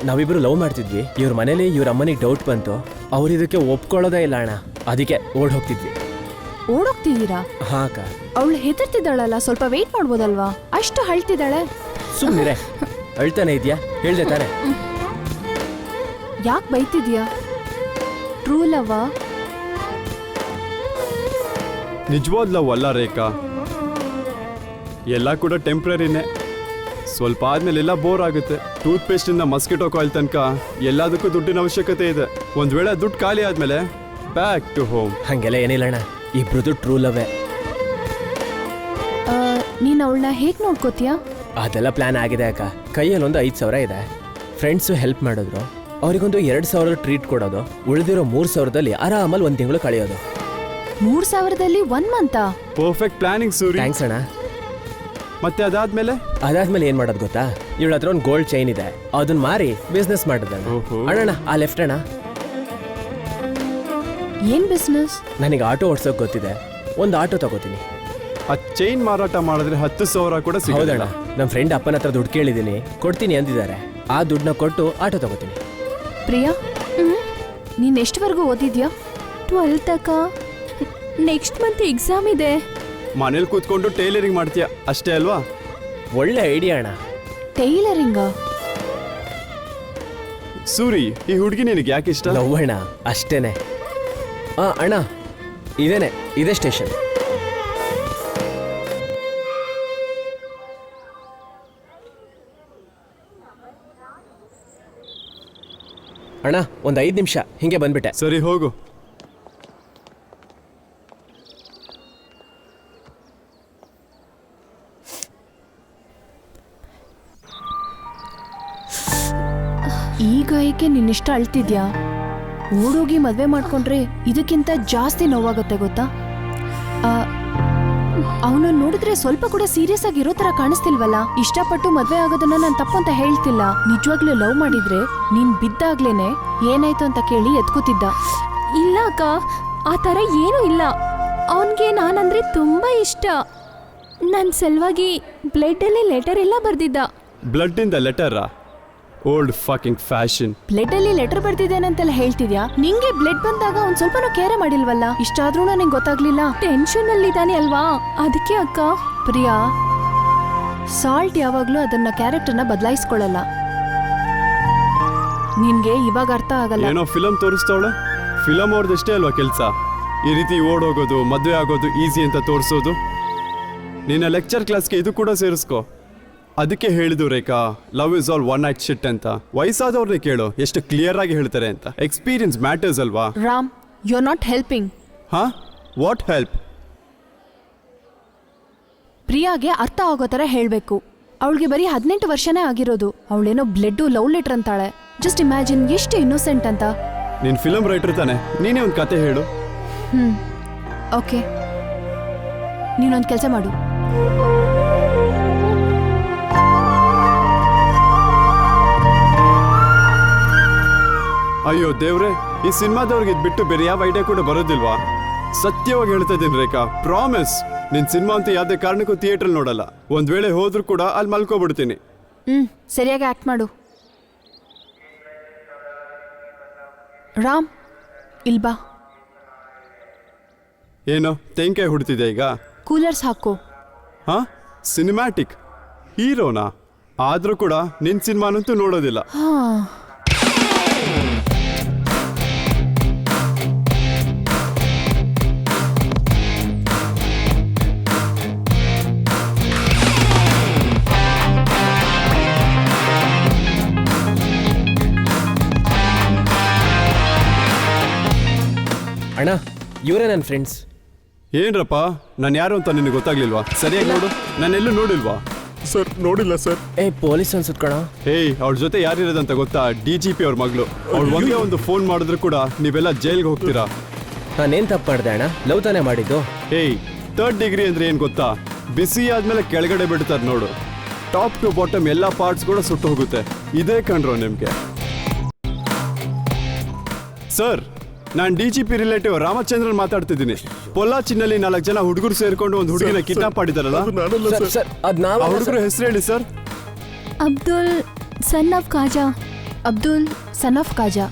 ನಾವಿಬ್ರು ಲವ್ ಮಾಡ್ತಿದ್ವಿ. ಇವ್ರ ಮನೇಲಿ ಇವ್ರ ಅಮ್ಮನಿಗೆ ಡೌಟ್ ಬಂತು, ಅವ್ರು ಇದಕ್ಕೆ ಒಪ್ಕೊಳ್ಳೋದೇ ಇಲ್ಲ ಅಣ್ಣ. ಅದಕ್ಕೆ ಹೋಗ್ತಿದ್ವಿ. ಓಡೋಗ್ತಿದ್ದೀರಾ? ಹಾ ಅಕ್ಕ. ಅವಳು ಹೆದರ್ತಿದ್ದಾಳಲ್ಲ, ಸ್ವಲ್ಪ ವೇಟ್ ಮಾಡ್ಬೋದಲ್ವಾ? ಅಷ್ಟು ಅಳ್ತಿದ್ದಾಳೆ. ಸುಮ್ಮನಿರೆ, ಅಳ್ತಾನೆ ಇದೆಯಾ? ಹೇಳ್ದೆ ತಾನೆ. ಯಾಕೆ ಬೈತಿದ್ಯಾ? ಟ್ರೂ ಲವ್ವಾ? ನಿಜವಾದ ಲವ್ ಅಲ್ಲ ರೇಖಾ, ಎಲ್ಲ ಕೂಡ ಟೆಂಪ್ರರಿನೇ. ಸ್ವಲ್ಪ ಆದ್ಮೇಲೆ ಎಲ್ಲ ಬೋರ್ ಆಗುತ್ತೆ. ಟೂತ್ ಪೇಸ್ಟ್ ಇಂದ ಮಸ್ಕಿಟೋ ಕಾಯಿಲ್ ತನಕ ಎಲ್ಲದಕ್ಕೂ ದುಡ್ಡಿನ ಅವಶ್ಯಕತೆ ಇದೆ. ಒಂದ್ ವೇಳೆ ದುಡ್ಡು ಖಾಲಿ ಆದ್ಮೇಲೆ ಬ್ಯಾಕ್ ಟು ಹೋಮ್. ಹಂಗೆಲ್ಲ ಏನಿಲ್ಲ ಅಣ್ಣ, ಇಬ್ರದ್ದು ಟ್ರೂ ಲವ್ವೇ. ನೀನು ಅವಳನ್ನ ಹೇಗೆ ನೋಡ್ಕೋತೀಯಾ? ಅದೆಲ್ಲ ಪ್ಲಾನ್ ಆಗಿದೆ ಅಕ್ಕ. ಕೈಯಲ್ಲಿ ಒಂದು 5,000 ಇದೆ. ಫ್ರೆಂಡ್ಸು ಹೆಲ್ಪ್ ಮಾಡಿದ್ರು, ಅವರಿಗೊಂದು 2,000 ಟ್ರೀಟ್ ಕೊಡೋದು, ಉಳಿದಿರೋ 3,000ದಲ್ಲಿ ಆರಾಮಲ್ಲಿ 1 ತಿಂಗಳು ಕಳೆಯೋದು. 3,000ದಲ್ಲಿ 1 month? Perfect planning Suri. Thanks ಅಣ್ಣ. ಮತ್ತೆ ಅದಾದ್ಮೇಲೆ ಏನ್ ಮಾಡೋದು ಗೊತ್ತಾ? ಇವಳ ಹತ್ರ ಒಂದು ಗೋಲ್ಡ್ ಚೈನ್ ಇದೆ, ಅದನ್ನ ಮಾರಿ ಬಿಸ್ನೆಸ್ ಮಾಡಿದ. ಅಣ್ಣ ಆ ಲೆಫ್ಟ್ ಅಣ್ಣ. ಏನ್ ಬಿಸ್ನೆಸ್? ನನಗೆ ಆಟೋ ಓಡ್ಸೋಕ್ ಗೊತ್ತಿದೆ, ಒಂದು ಆಟೋ ತಗೋತೀನಿ. ಆ ಚೈನ್ ಮಾರಾಟ ಮಾಡಿದ್ರೆ 10,000 ಕೂಡ ಸಿಗೋದಣ್ಣ. ನಮ್ಮ ಫ್ರೆಂಡ್ ಅಪ್ಪನ ಹತ್ರ ದುಡ್ಡು ಕೇಳಿದೀನಿ, ಕೊಡ್ತೀನಿ ಅಂದಿದ್ದಾರೆ. ಆ ದುಡ್ಡನ್ನ ಕೊಟ್ಟು ಆಟೋ ತಗೋತೀನಿ. ಪ್ರಿಯಾ, ನೀನ್ ಎಷ್ಟವರೆಗೂ ಓದಿದ್ಯಾ? 12th ಅಕ್ಕ. ನೆಕ್ಸ್ಟ್ ಮಂತ್ ಎಕ್ಸಾಮ್ ಇದೆ. ಮನೇಲಿ ಕೂತ್ಕೊಂಡು ಟೈಲರಿಂಗ್ ಮಾಡ್ತೀಯ ಅಷ್ಟೇ ಅಲ್ವಾ? ಒಳ್ಳೆ ಐಡಿಯಾ ಅಣ್ಣ. ಟೈಲರಿಂಗಾ? ಸೂರಿ, ಈ ಹುಡುಗಿ ನಿನಗೆ ಯಾಕೆ ಇಷ್ಟ? ಲವ್ ಅಣ್ಣ, ಅಷ್ಟೇನೆ. ಅಣ್ಣ ಇದೇ ಸ್ಟೇಷನ್. ಅಣ್ಣ ಒಂದು 5 ನಿಮಿಷ ಹಿಂಗೆ ಬಂದ್ಬಿಟ್ಟೆ. ಸರಿ ಹೋಗು. ಈಗ ಏಕೆ ನಿನ್ನಿಷ್ಟ ಅಳ್ತಿದ್ಯಾ? ಓಡೋಗಿ ಮದ್ವೆ ಮಾಡ್ಕೊಂಡ್ರೆ ಇದಕ್ಕಿಂತ ಜಾಸ್ತಿ ನೋವಾಗುತ್ತೆ ಗೊತ್ತಾ? ಅವನು ನೋಡಿದ್ರೆ ಸ್ವಲ್ಪ ಕೂಡ ಸೀರಿಯಸ್ ಆಗಿ ಇರೋ ತರ ಕಾಣಿಸ್ತಿಲ್ವಲ್ಲ. ಇಷ್ಟಪಟ್ಟು ಮದ್ವೆ ಆಗೋದನ್ನ ನಾನು ತಪ್ಪು ಅಂತ ಹೇಳ್ತಿಲ್ಲ. ನಿಜವಾಗ್ಲೂ ಲವ್ ಮಾಡಿದ್ರೆ ನೀನ್ ಬಿದ್ದಾಗ್ಲೇನೆ ಏನಾಯ್ತು ಅಂತ ಕೇಳಿ ಎತ್ಕೋತಿದ್ದ. ಇಲ್ಲ ಅಕ್ಕ, ಆ ಥರ ಏನೂ ಇಲ್ಲ. ಅವನಿಗೆ ನಾನಂದ್ರೆ ತುಂಬಾ ಇಷ್ಟ. ನನ್ನ ಸಲುವಾಗಿ ಬ್ಲಡ್ಡಲ್ಲಿ ಲೆಟರ್ ಎಲ್ಲ ಬರ್ದಿದ್ದ. ಬ್ಲಡ್ ಇಂದ ಲೆಟರಾ? Old fucking fashion. ಬ್ಲಡ್ ಅಲ್ಲಿ ಲೆಟರ್ ಬರ್ತಿದ್ದೇನಂತೆಲ್ಲ ಹೇಳ್ತಿದ್ಯಾ? ನಿಂಗೆ ಬ್ಲಡ್ ಬಂದಾಗ ಒಂದ್ ಸ್ವಲ್ಪನೂ ಕೇರೆ ಮಾಡಿಲ್ವಲ್ಲ. ಇಷ್ಟಾದ್ರೂ ನನಗೆ ಗೊತ್ತಾಗ್ಲಿಲ್ಲ. ಟೆನ್ಷನ್ ಅಲ್ಲಿ ಇದ್ದಾನೆ ಅಲ್ವಾ, ಅದಕ್ಕೆ ಅಕ್ಕ. ಪ್ರಿಯಾ, ಸಾಲ್ಟ್ ಯಾವಾಗ್ಲೂ ಅದನ್ನ ಕ್ಯಾರೆಕ್ಟರ್ನ ಬದಲಾಯಿಸ್ಕೊಳ್ಳಲ್ಲ. ನಿನ್ಗೆ ಇವಾಗ ಅರ್ಥ ಆಗಲ್ಲ. ಏನೋ ಫಿಲಂ ತೋರಿಸ್ತಾವಳೆ. ಫಿಲಮ್ ಅವ್ರದ್ದಷ್ಟೇ ಅಲ್ವಾ ಕೆಲಸ, ಈ ರೀತಿ ಓಡೋಗೋದು, ಮದುವೆ ಆಗೋದು ಈಸಿ ಅಂತ ತೋರಿಸೋದು. ನಿನ್ನ ಲೆಕ್ಚರ್ ಕ್ಲಾಸ್ಗೆ ಇದು ಕೂಡ ಸೇರಿಸ್ಕೊ. ಅದಕ್ಕೆ ಹೇಳಿದ್ದು Rekha, love is all one night shit ಅಂತ. ವಯಸ್ಸಾದವ್ರನ್ನೇ ಕೇಳು, ಎಷ್ಟು ಕ್ಲಿಯರ್ ಆಗಿ ಹೇಳ್ತಾರೆ ಅಂತ. ಎಕ್ಸ್ಪೀರಿಯನ್ಸ್ ಮ್ಯಾಟರ್ಸ್ ಅಲ್ವಾ? Ram, you are not helping. ಹಾ, ವಾಟ್ ಹೆಲ್ಪ್? ಪ್ರಿಯಾಗೆ ಅರ್ಥ ಆಗೋ ಥರ ಹೇಳಬೇಕು. ಅವಳಿಗೆ ಬರೀ 18 ವರ್ಷನೇ ಆಗಿರೋದು. ಅವಳೇನೋ ಬ್ಲಡ್ಡು ಲವ್ ಲೆಟರ್ ಅಂತಾಳೆ. ಜಸ್ಟ್ ಇಮ್ಯಾಜಿನ್ ಎಷ್ಟು ಇನ್ನೋಸೆಂಟ್ ಅಂತ. ನೀನ್ ಫಿಲಮ್ ರೈಟರ್ ತಾನೆ, ನೀನೇ ಒಂದು ಕತೆ ಹೇಳು. ಓಕೆ, ನೀನೊಂದು ಕೆಲಸ ಮಾಡು. ಅಯ್ಯೋ ದೇವ್ರೆ, ಈ ಸಿನಿಮಾದವ್ರಿಗೆ ಇದ್ ಬಿಟ್ಟು ಬೇರೆ ಯಾವ ಐಡಿಯಾ ಕೂಡ ಬರೋದಿಲ್ವಾ? ಸತ್ಯವಾಗಿ ಹೇಳ್ತಾ ಇದ್ದೀನಿ ರೇಖಾ, ಪ್ರಾಮಿಸ್. ನಿನ್ ಸಿನಿಮಾ ಅಂತ ಯಾವುದೇ ಕಾರಣಕ್ಕೂ ಥಿಯೇಟರ್ ನೋಡಲ್ಲ. ಒಂದ್ ವೇಳೆ ಹೋದ್ರೂ ಕೂಡ ಅಲ್ಲಿ ಮಲ್ಕೋಬಿಡ್ತೀನಿ. ಸರಿಯಾಗಿ ಆಕ್ಟ್ ಮಾಡು. ರಾಮ್, ಇಲ್ಬಾ. ಏನೋ ತೆಂಕಾಯಿ ಹುಡ್ತಿದೆ ಈಗ? ಕೂಲರ್ಸ್ ಹಾಕು. ಹಾ, ಸಿನಿಮ್ಯಾಟಿಕ್ ಹೀರೋನಾ? ಆದ್ರೂ ಕೂಡ ನಿನ್ ಸಿನಿಮಾನಂತೂ ನೋಡೋದಿಲ್ಲ. ಹಾ, ಅಣ್ಣ, ಇವರೇ ನನ್ನ ಫ್ರೆಂಡ್ಸ್. ಏನ್ರಪ್ಪ, ನಾನು ಯಾರು ಅಂತ ನಿನಗೆ ಗೊತ್ತಾಗ್ಲಿಲ್ವಾ? ಸರಿಯಾಗಿ ನೋಡು, ನಾನೆಲ್ಲೂ ನೋಡಿಲ್ವಾ? ಸರ್ ನೋಡಿಲ್ಲ ಸರ್. ಪೊಲೀಸ್ ಅನ್ಸುತ್ತೆ ಕಣ. ಅವ್ರ ಜೊತೆ ಯಾರಿರೋದಂತ ಗೊತ್ತಾ? DGP ಅವ್ರ ಮಗಳು. ಅವ್ಳು ಒಂದೇ ಒಂದು ಫೋನ್ ಮಾಡಿದ್ರು ಕೂಡ ನೀವೆಲ್ಲ ಜೈಲ್ಗೆ ಹೋಗ್ತೀರಾ. ನಾನೇನ್ ತಪ್ಪು ಮಾಡಿದೆ ಅಣ್ಣ? ಲವ್ ತಾನೇ ಮಾಡಿದ್ದು. 3rd ಡಿಗ್ರಿ ಅಂದ್ರೆ ಏನ್ ಗೊತ್ತಾ? ಬಿಸಿ ಆದ್ಮೇಲೆ ಕೆಳಗಡೆ ಬಿಡ್ತಾರೆ ನೋಡು. ಟಾಪ್ ಟು ಬಾಟಮ್ ಎಲ್ಲ ಪಾರ್ಟ್ಸ್ ಕೂಡ ಸುಟ್ಟು ಹೋಗುತ್ತೆ. ಇದೇ ಕಂಡ್ರೋ ನಿಮ್ಗೆ. ಸರ್, ನಾನು DGP ರಿಲೇಟಿವ್ ರಾಮಚಂದ್ರನ್ ಮಾತಾಡ್ತಿದ್ದೀನಿ. ಪೊಲ್ಲಾಚಿನಲ್ಲಿ 4 ಜನ ಹುಡುಗರು ಸೇರ್ಕೊಂಡು ಒಂದು ಹುಡುಗಿನ ಕಿಡ್ನಾಪ್ ಮಾಡಿದಾರಲ್ಲ, ಆ ಹುಡುಗರ ಹೆಸರು ಹೇಳಿ ಸರ್. Abdul son of Khaja. Abdul son of Khaja.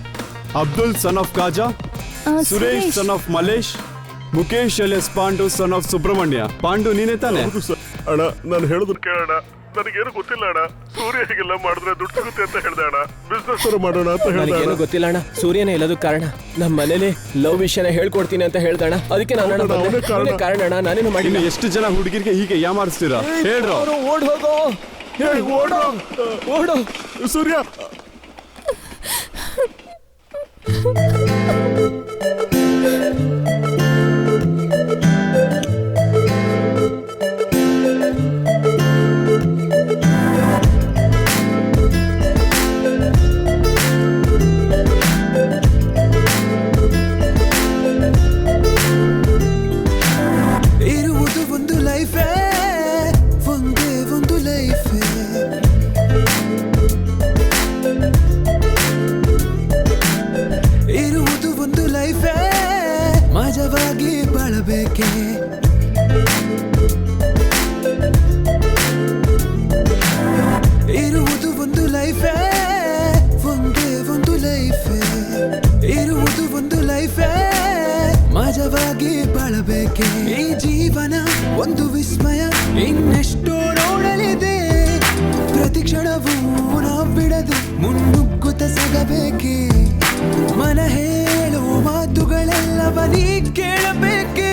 Abdul son of Khaja, Suresh son of Malesh, Mukesh alias Pandu son of Subrahmanya. Pandu ನೀನೇ ತಾನೆ? ಅಣ್ಣ, ನಾನು ಹೇಳಿದ್ರು ಕೇಳೋಣ. ನನಗೇನು ಗೊತ್ತಿಲ್ಲ ಅಣ್ಣ. ಸೂರ್ಯ ಹೀಗೆಲ್ಲ ಮಾಡಿದ್ರೆ ದುಡ್ಡು ಸಿಗುತ್ತೆ ಅಂತ ಹೇಳ್ದೆ ಅಣ್ಣ. ಬಿಸ್ನೆಸ್ ಮಾಡೋಣ ಅಂತ ಹೇಳ್ದೆ. ನನಗೇನು ಗೊತ್ತಿಲ್ಲ ಅಣ್ಣ. ಸೂರ್ಯನೇ ಎಲ್ಲದೂ ಕಾರಣ. ನಮ್ಮ ಮನೇಲಿ ಲವ್ ವಿಷಯನ ಹೇಳ್ಕೊಡ್ತೀನಿ ಅಂತ ಹೇಳ್ದಣ್ಣ. ಅದಕ್ಕೆ ನಾನು ಕಾರಣ ಅಣ್ಣ. ನಾನೇನು ಮಾಡಿ. ಎಷ್ಟು ಜನ ಹುಡುಗಿರಿಗೆ ಹೀಗೆ ಯಾಮಾರಿಸ್ತೀರಾ ಹೇಳ್ರೋ? ಓಡ್ ಹೋಗೋ, ಓಡೋ ಸೂರ್ಯ. ಇರುವುದು ಒಂದು ಲೈಫೇ, ಒಂದೇ ಒಂದು ಲೈಫೇ. ಇರುವುದು ಒಂದು ಲೈಫೇ, ಮಜವಾಗಿ ಬಾಳಬೇಕೆ. ಇರುವುದು ಒಂದು ಲೈಫೇ, ಒಂದೇ ಒಂದು ಲೈಫೇ. ಇರುವುದು ಒಂದು ಲೈಫೇ, ಮಜವಾಗಿ ಬಾಳಬೇಕೆ. ಈ ಜೀವನ ಒಂದು ವಿಸ್ಮಯ, ಇನ್ನೆಷ್ಟೋ ನೋಡಲಿದೆ. ಪ್ರತಿ ಕ್ಷಣವೂ ನಾವು ಬಿಡದೆ ಮುನ್ನುಗ್ಗುತ್ತ ಸಾಗಬೇಕೆ. ಮನ ಹೇಳೋ ಮಾತುಗಳೆಲ್ಲವ ನೀ ಕೇಳಬೇಕೆ.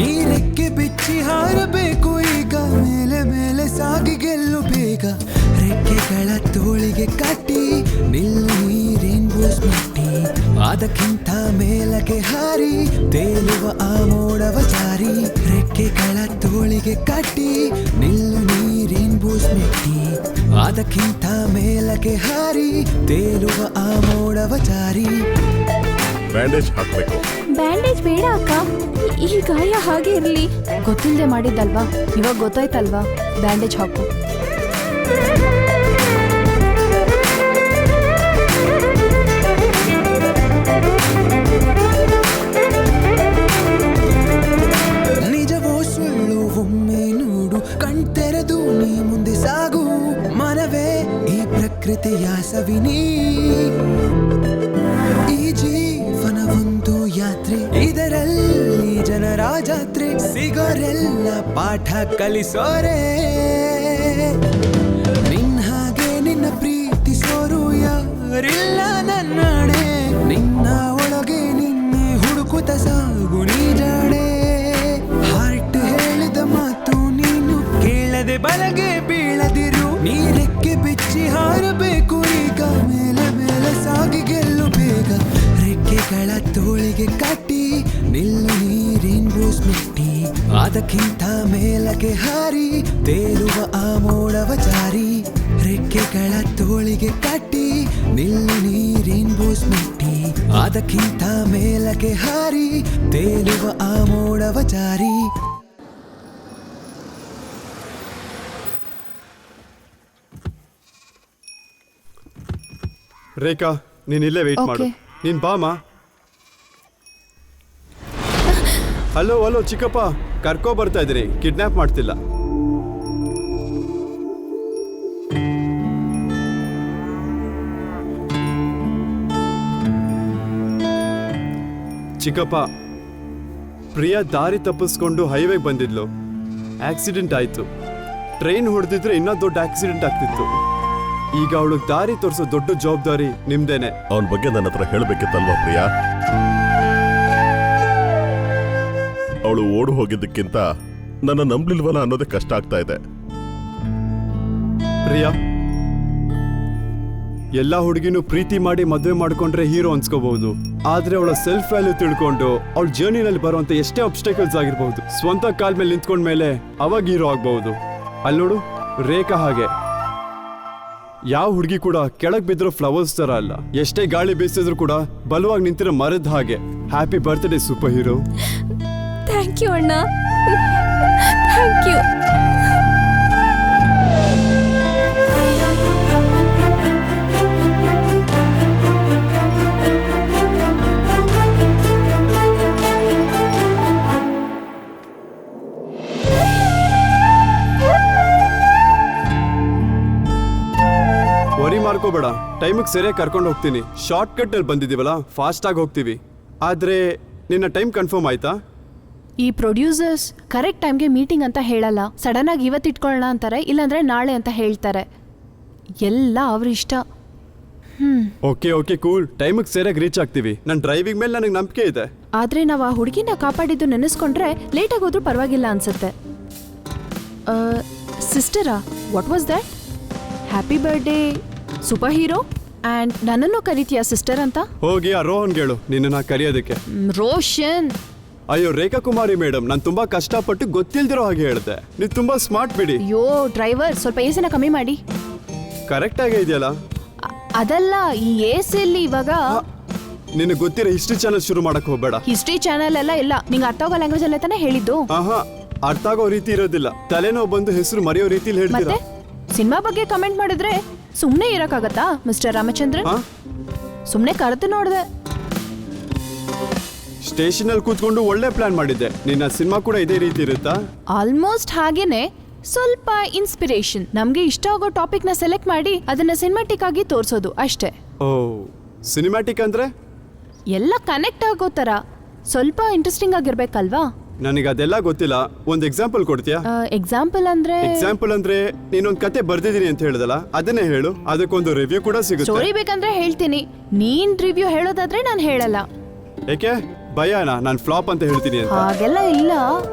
ನೀರೆಕ್ಕೆ ಬಿಚ್ಚಿ ಹಾರಬೇಕು ಈಗ, ಮೇಲೆ ಮೇಲೆ ಸಾಗಿ ಗೆಲ್ಲು ಬೇಗ. ರೆಕ್ಕೆಗಳ ತೋಳಿಗೆ ಕಟ್ಟಿ ನಿಲ್ಲು ನೀರೇನ್ಬೋಸ್ ಮಟ್ಟಿ. ಅದಕ್ಕಿಂತ ಮೇಲಕ್ಕೆ ಹಾರಿ ತೇಲುವ ಆ ಮೋಡವ ಜಾರಿ. ರೆಕ್ಕೆಗಳ ತೋಳಿಗೆ ಕಟ್ಟಿ ನಿಲ್ಲು ನೀರೇನ್ಬೋಸ್ ಮೆಟ್ಟಿ. ಅದಕ್ಕಿಂತ ಮೇಲಕ್ಕೆ ಹಾರಿ ತೇಲುವ ಆ ಮೋಡವ ಜಾರಿ. ಬ್ಯಾಂಡೇಜ್ ಹಾಕ್ಬೇಕು. ಬ್ಯಾಂಡೇಜ್ ಬೇಡ ಅಕ್ಕ, ಈ ಗಾಯ ಹಾಗೆ ಇರಲಿ. ಗೊತ್ತಿಲ್ಲದೆ ಮಾಡಿದ್ದಲ್ವಾ, ಇವಾಗ ಗೊತ್ತಾಯ್ತಲ್ವಾ? ಬ್ಯಾಂಡೇಜ್ ಹಾಕು. ನಿಜವೋ ಸುಳ್ಳು ಒಮ್ಮೆ ನೋಡು, ಕಣ್ತೆರೆದು ನೀ ಮುಂದೆ ಸಾಗು. ಮನವೇ ಈ ಪ್ರಕೃತಿಯ ಸವಿನಿ. ಈ ಜೀವನ ಒಂದು ಯಾತ್ರೆ, ಇದರಲ್ಲಿ ಜನರ ಜಾತ್ರೆ. ಸಿಗೋರೆಲ್ಲ ಪಾಠ ಕಲಿಸೋರೆ. ನಿನ್ನ ಹಾಗೆ ನಿನ್ನ ಪ್ರೀತಿಸೋರು ಯಾರಿಲ್ಲ ನನ್ನಡೆ. ನಿನ್ನ ಒಳಗೆ ನಿನ್ನ ಮೆಟ್ಟಿ ಅದಕ್ಕಿಂತ ಮೇಲಕ್ಕೆ ಹಾರಿ ತೇಲುವ ಆ ಮೋಡವ ಜಾರಿ ರೆಕ್ಕೆಗಳ ತೋಳಿಗೆ ಕಟ್ಟಿ ನಿಲ್ಲಿ ನೀರಿನ್ ಬೋಸ್ ಮೆಟ್ಟಿ ಅದಕ್ಕಿಂತ ಮೇಲಕ್ಕೆ ಹಾರಿ ತೇಲುವ ಆ ಮೋಡವ ಜಾರಿ. ರೇಖಾ ನೀನ್ ಇಲ್ಲೇ ವೆಯ್ಟ್ ಮಾಡು. Okay. ನೀನ್ ಬಾಮ. ಹಲೋ ಹಲೋ ಚಿಕ್ಕಪ್ಪ, ಕರ್ಕೊ ಬರ್ತಾ ಇದ್ರಿ, ಕಿಡ್ನಾಪ್ ಮಾಡ್ತಿಲ್ಲ. ಚಿಕ್ಕಪ್ಪ, ಪ್ರಿಯಾ ದಾರಿ ತಪ್ಪಿಸ್ಕೊಂಡು ಹೈವೇಗೆ ಬಂದಿದ್ಲು. ಆಕ್ಸಿಡೆಂಟ್ ಆಯ್ತು. ಟ್ರೈನ್ ಹೊಡೆದಿದ್ರೆ ಇನ್ನೂ ದೊಡ್ಡ ಆಕ್ಸಿಡೆಂಟ್ ಆಗ್ತಿತ್ತು. ಈಗ ಅವಳಿಗೆ ದಾರಿ ತೋರಿಸೋ ದೊಡ್ಡ ಜವಾಬ್ದಾರಿ ನಿಮ್ದೇನೆ. ಅವನ ಬಗ್ಗೆ ನನ್ನ ಹತ್ರ ಹೇಳಬೇಕಿತ್ತಲ್ವಾ ಪ್ರಿಯಾ? ಅವಳು ಓಡು ಹೋಗಿದ್ದಕ್ಕಿಂತ ನನ್ನ ನಂಬ್ಲಿಲ್ವಲ್ಲ ಅನ್ನೋದೇ ಕಷ್ಟ ಆಗ್ತಾ ಇದೆ. ಪ್ರಿಯಾ, ಎಲ್ಲಾ ಹುಡುಗಿನೂ ಪ್ರೀತಿ ಮಾಡಿ ಮದುವೆ ಮಾಡ್ಕೊಂಡ್ರೆ ಹೀರೋ ಅನ್ಸ್ಕೋಬಹುದು. ಆದ್ರೆ ಅವಳ ಸೆಲ್ಫ್ ವ್ಯಾಲ್ಯೂ ತಿಳ್ಕೊಂಡು ಅವಳ ಜರ್ನಿನಲ್ಲಿ ಬರುವಂತ ಎಷ್ಟೇ ಅಬ್ಸ್ಟಕಲ್ಸ್ ಆಗಿರ್ಬಹುದು, ಸ್ವಂತ ಕಾಲ್ ಮೇಲೆ ನಿಂತ್ಕೊಂಡ್ಮೇಲೆ ಅವಾಗ ಹೀರೋ ಆಗ್ಬಹುದು. ಅಲ್ಲಿ ನೋಡು, ರೇಖಾ ಹಾಗೆ. ಯಾವ ಹುಡುಗಿ ಕೂಡ ಕೆಳಗ್ ಬಿದ್ದಿರೋ ಫ್ಲವರ್ಸ್ ತರ ಅಲ್ಲ. ಎಷ್ಟೇ ಗಾಳಿ ಬೀಸಿದ್ರು ಕೂಡ ಬಲವಾಗಿ ನಿಂತಿರೋ ಮರದ ಹಾಗೆ. Happy birthday super hero. Thank you ಅಣ್ಣ, ಥ್ಯಾಂಕ್ ಯು. ವರಿ ಮಾಡ್ಕೋಬೇಡ, ಟೈಮಿಗೆ ಸರಿಯಾಗಿ ಕರ್ಕೊಂಡು ಹೋಗ್ತೀನಿ. ಶಾರ್ಟ್ ಕಟ್ ಅಲ್ಲಿ ಬಂದಿದ್ದೀವಲ್ಲ, ಫಾಸ್ಟ್ ಆಗಿ ಹೋಗ್ತೀವಿ. ಆದ್ರೆ ನಿನ್ನ ಟೈಮ್ ಕನ್ಫರ್ಮ್ ಆಯ್ತಾ? ಈ ಪ್ರೊಡ್ಯೂಸರ್ಸ್ ಕರೆಕ್ಟ್ ಟೈಮ್ಗೆ ಮೀಟಿಂಗ್ ಅಂತ ಹೇಳಲ್ಲ. ಸಡನ್ ಆಗಿ ಇವತ್ತು ಇಟ್ಕೊಳ್ಳೋಣ ಅಂತಾರೆ, ಇಲ್ಲಾಂದ್ರೆ ನಾಳೆ ಅಂತ ಹೇಳ್ತಾರೆ. ಎಲ್ಲ ಅವ್ರ ಇಷ್ಟ. ಓಕೆ ಓಕೆ ಕೂಲ್, ಟೈಮಿಗೆ ಸರಿಯಾಗಿ ರೀಚ್ ಆಗ್ತೀವಿ. ನನ್ನ ಡ್ರೈವಿಂಗ್ ಮೇಲೆ ನನಗೆ ನಂಬಿಕೆ ಇದೆ. ಆದ್ರೆ ನಾವು ಆ ಹುಡುಗಿನ ಕಾಪಾಡಿದ್ದು ನೆನೆಸ್ಕೊಂಡ್ರೆ ಲೇಟಾಗಿ ಹೋದ್ರೂ ಪರವಾಗಿಲ್ಲ ಅನ್ಸುತ್ತೆ. ಸಿಸ್ಟರಾ, what was that? Happy birthday super hero. And ನನ್ನನ್ನು ಕರಿತೀಯಾ ಸಿಸ್ಟರ್ ಅಂತ? ಹೋಗಿ ಆ ರೋಹನ್ ಹೇಳು ನಿನ್ನ ಕರೆಯೋದಕ್ಕೆ. ರೋಷನ್. ಅಯ್ಯೋ ರೇಖಾ ಕುಮಾರಿ ಮೇಡಮ್, ನಾನು ತುಂಬಾ ಕಷ್ಟಪಟ್ಟು ಗೊತ್ತಿಲ್ದಿರೋ ಹಾಗೆ ಹೇಳಿದೆ. ನೀವು ತುಂಬಾ ಸ್ಮಾರ್ಟ್ ಬಿಡಿ. ಅಯ್ಯೋ ಡ್ರೈವರ್, ಸ್ವಲ್ಪ ಏಸಿನ ಕಮ್ಮಿ ಮಾಡಿ. ಕರೆಕ್ಟ್ ಆಗೇ ಇದೆಯಲ್ಲ? ಅದಲ್ಲ, ಈ ಏಸಿಯಲ್ಲಿ ಇವಾಗ ನಿನಗೆ ಗೊತ್ತಿರೋ ಹಿಸ್ಟ್ರಿ ಚಾನಲ್ ಶುರು ಮಾಡಕ್ ಹೋಗ್ಬೇಡ. ಹಿಸ್ಟ್ರಿ ಚಾನಲ್ ಎಲ್ಲ ಇಲ್ಲ. ನಿಂಗೆ ಅರ್ಥ ಆಗೋ ಲ್ಯಾಂಗ್ವೇಜ್ ಅಲ್ಲೇ ತಾನೇ ಹೇಳಿದ್ದು. ಆಹಾ, ಅರ್ಥ ಆಗೋ ರೀತಿ ಇರೋದಿಲ್ಲ. ತಲೆನೋವು ಬಂದು ಹೆಸರು ಮರೆಯೋ ರೀತಿಲಿ ಹೇಳ್ತೀರಾ. ಮತ್ತೆ ಸಿನಿಮಾ ಬಗ್ಗೆ ಕಮೆಂಟ್ ಮಾಡಿದ್ರೆ ಸುಮ್ಮನೆ ಇರಕ್ಕಾಗತ್ತಾ ಮಿಸ್ಟರ್ ರಾಮಚಂದ್ರನ್? ಸುಮ್ಮನೆ ಕರೆದು ನೋಡಿದೆ. ಸ್ಟೇಷನ್ ಅಲ್ಲಿ ಕೂತ್ಕೊಂಡು ಒಳ್ಳೆ ಪ್ಲಾನ್ ಮಾಡಿದ್ದೆ. ನಿನ್ನ ಸಿನಿಮಾ ಕೂಡ ಇದೇ ರೀತಿ ಇರುತ್ತಾ? ಆಲ್ಮೋಸ್ಟ್ ಹಾಗೇನೆ, ಸ್ವಲ್ಪ ಇನ್ಸ್ಪಿರೇಷನ್. ನಮ್ಗೆ ಇಷ್ಟ ಆಗೋ ಟಾಪಿಕ್ ನ ಸೆಲೆಕ್ಟ್ ಮಾಡಿ ಅದನ್ನ ಸಿನಿಮಾಟಿಕ್ ಆಗಿ ತೋರಿಸೋದು ಅಷ್ಟೇ. ಓ, ಸಿನಿಮ್ಯಾಟಿಕ್ ಅಂದ್ರೆ ಎಲ್ಲ ಕನೆಕ್ಟ್ ಆಗೋ ತರ ಸ್ವಲ್ಪ ಇಂಟ್ರೆಸ್ಟಿಂಗ್ ಆಗಿರ್ಬೇಕಲ್ವಾ? ನನಗೆ ಅದೆಲ್ಲ ಗೊತ್ತಿಲ್ಲ. ಒಂದು ಎಕ್ಸಾಂಪಲ್ ಕೊಡ್ತೀಯಾ? ಎಕ್ಸಾಂಪಲ್ ಅಂದ್ರೆ ನೀನೊಂದು ಕತೆ ಬರ್ದಿದ್ದೀನಿ ಅಂತ ಹೇಳ್ದಲ್ಲ, ಅದನ್ನೇ ಹೇಳು. ಅದಕ್ಕೊಂದು ರಿವ್ಯೂ ಕೂಡ ಸಿಗುತ್ತೆ. ಸ್ಟೋರಿ ಬೇಕಂದ್ರೆ ಹೇಳ್ತೀನಿ. ನೀನ್ ರಿವ್ಯೂ ಹೇಳೋದಾದ್ರೆ ನಾನು ಹೇಳಲ್ಲ. ಏಕೆ ಭಯನಾ ನಾನು ಫ್ಲಾಪ್ ಅಂತ ಹೇಳ್ತೀನಿ ಅಂತ? ಹಾಗೆಲ್ಲ ಇಲ್ಲ.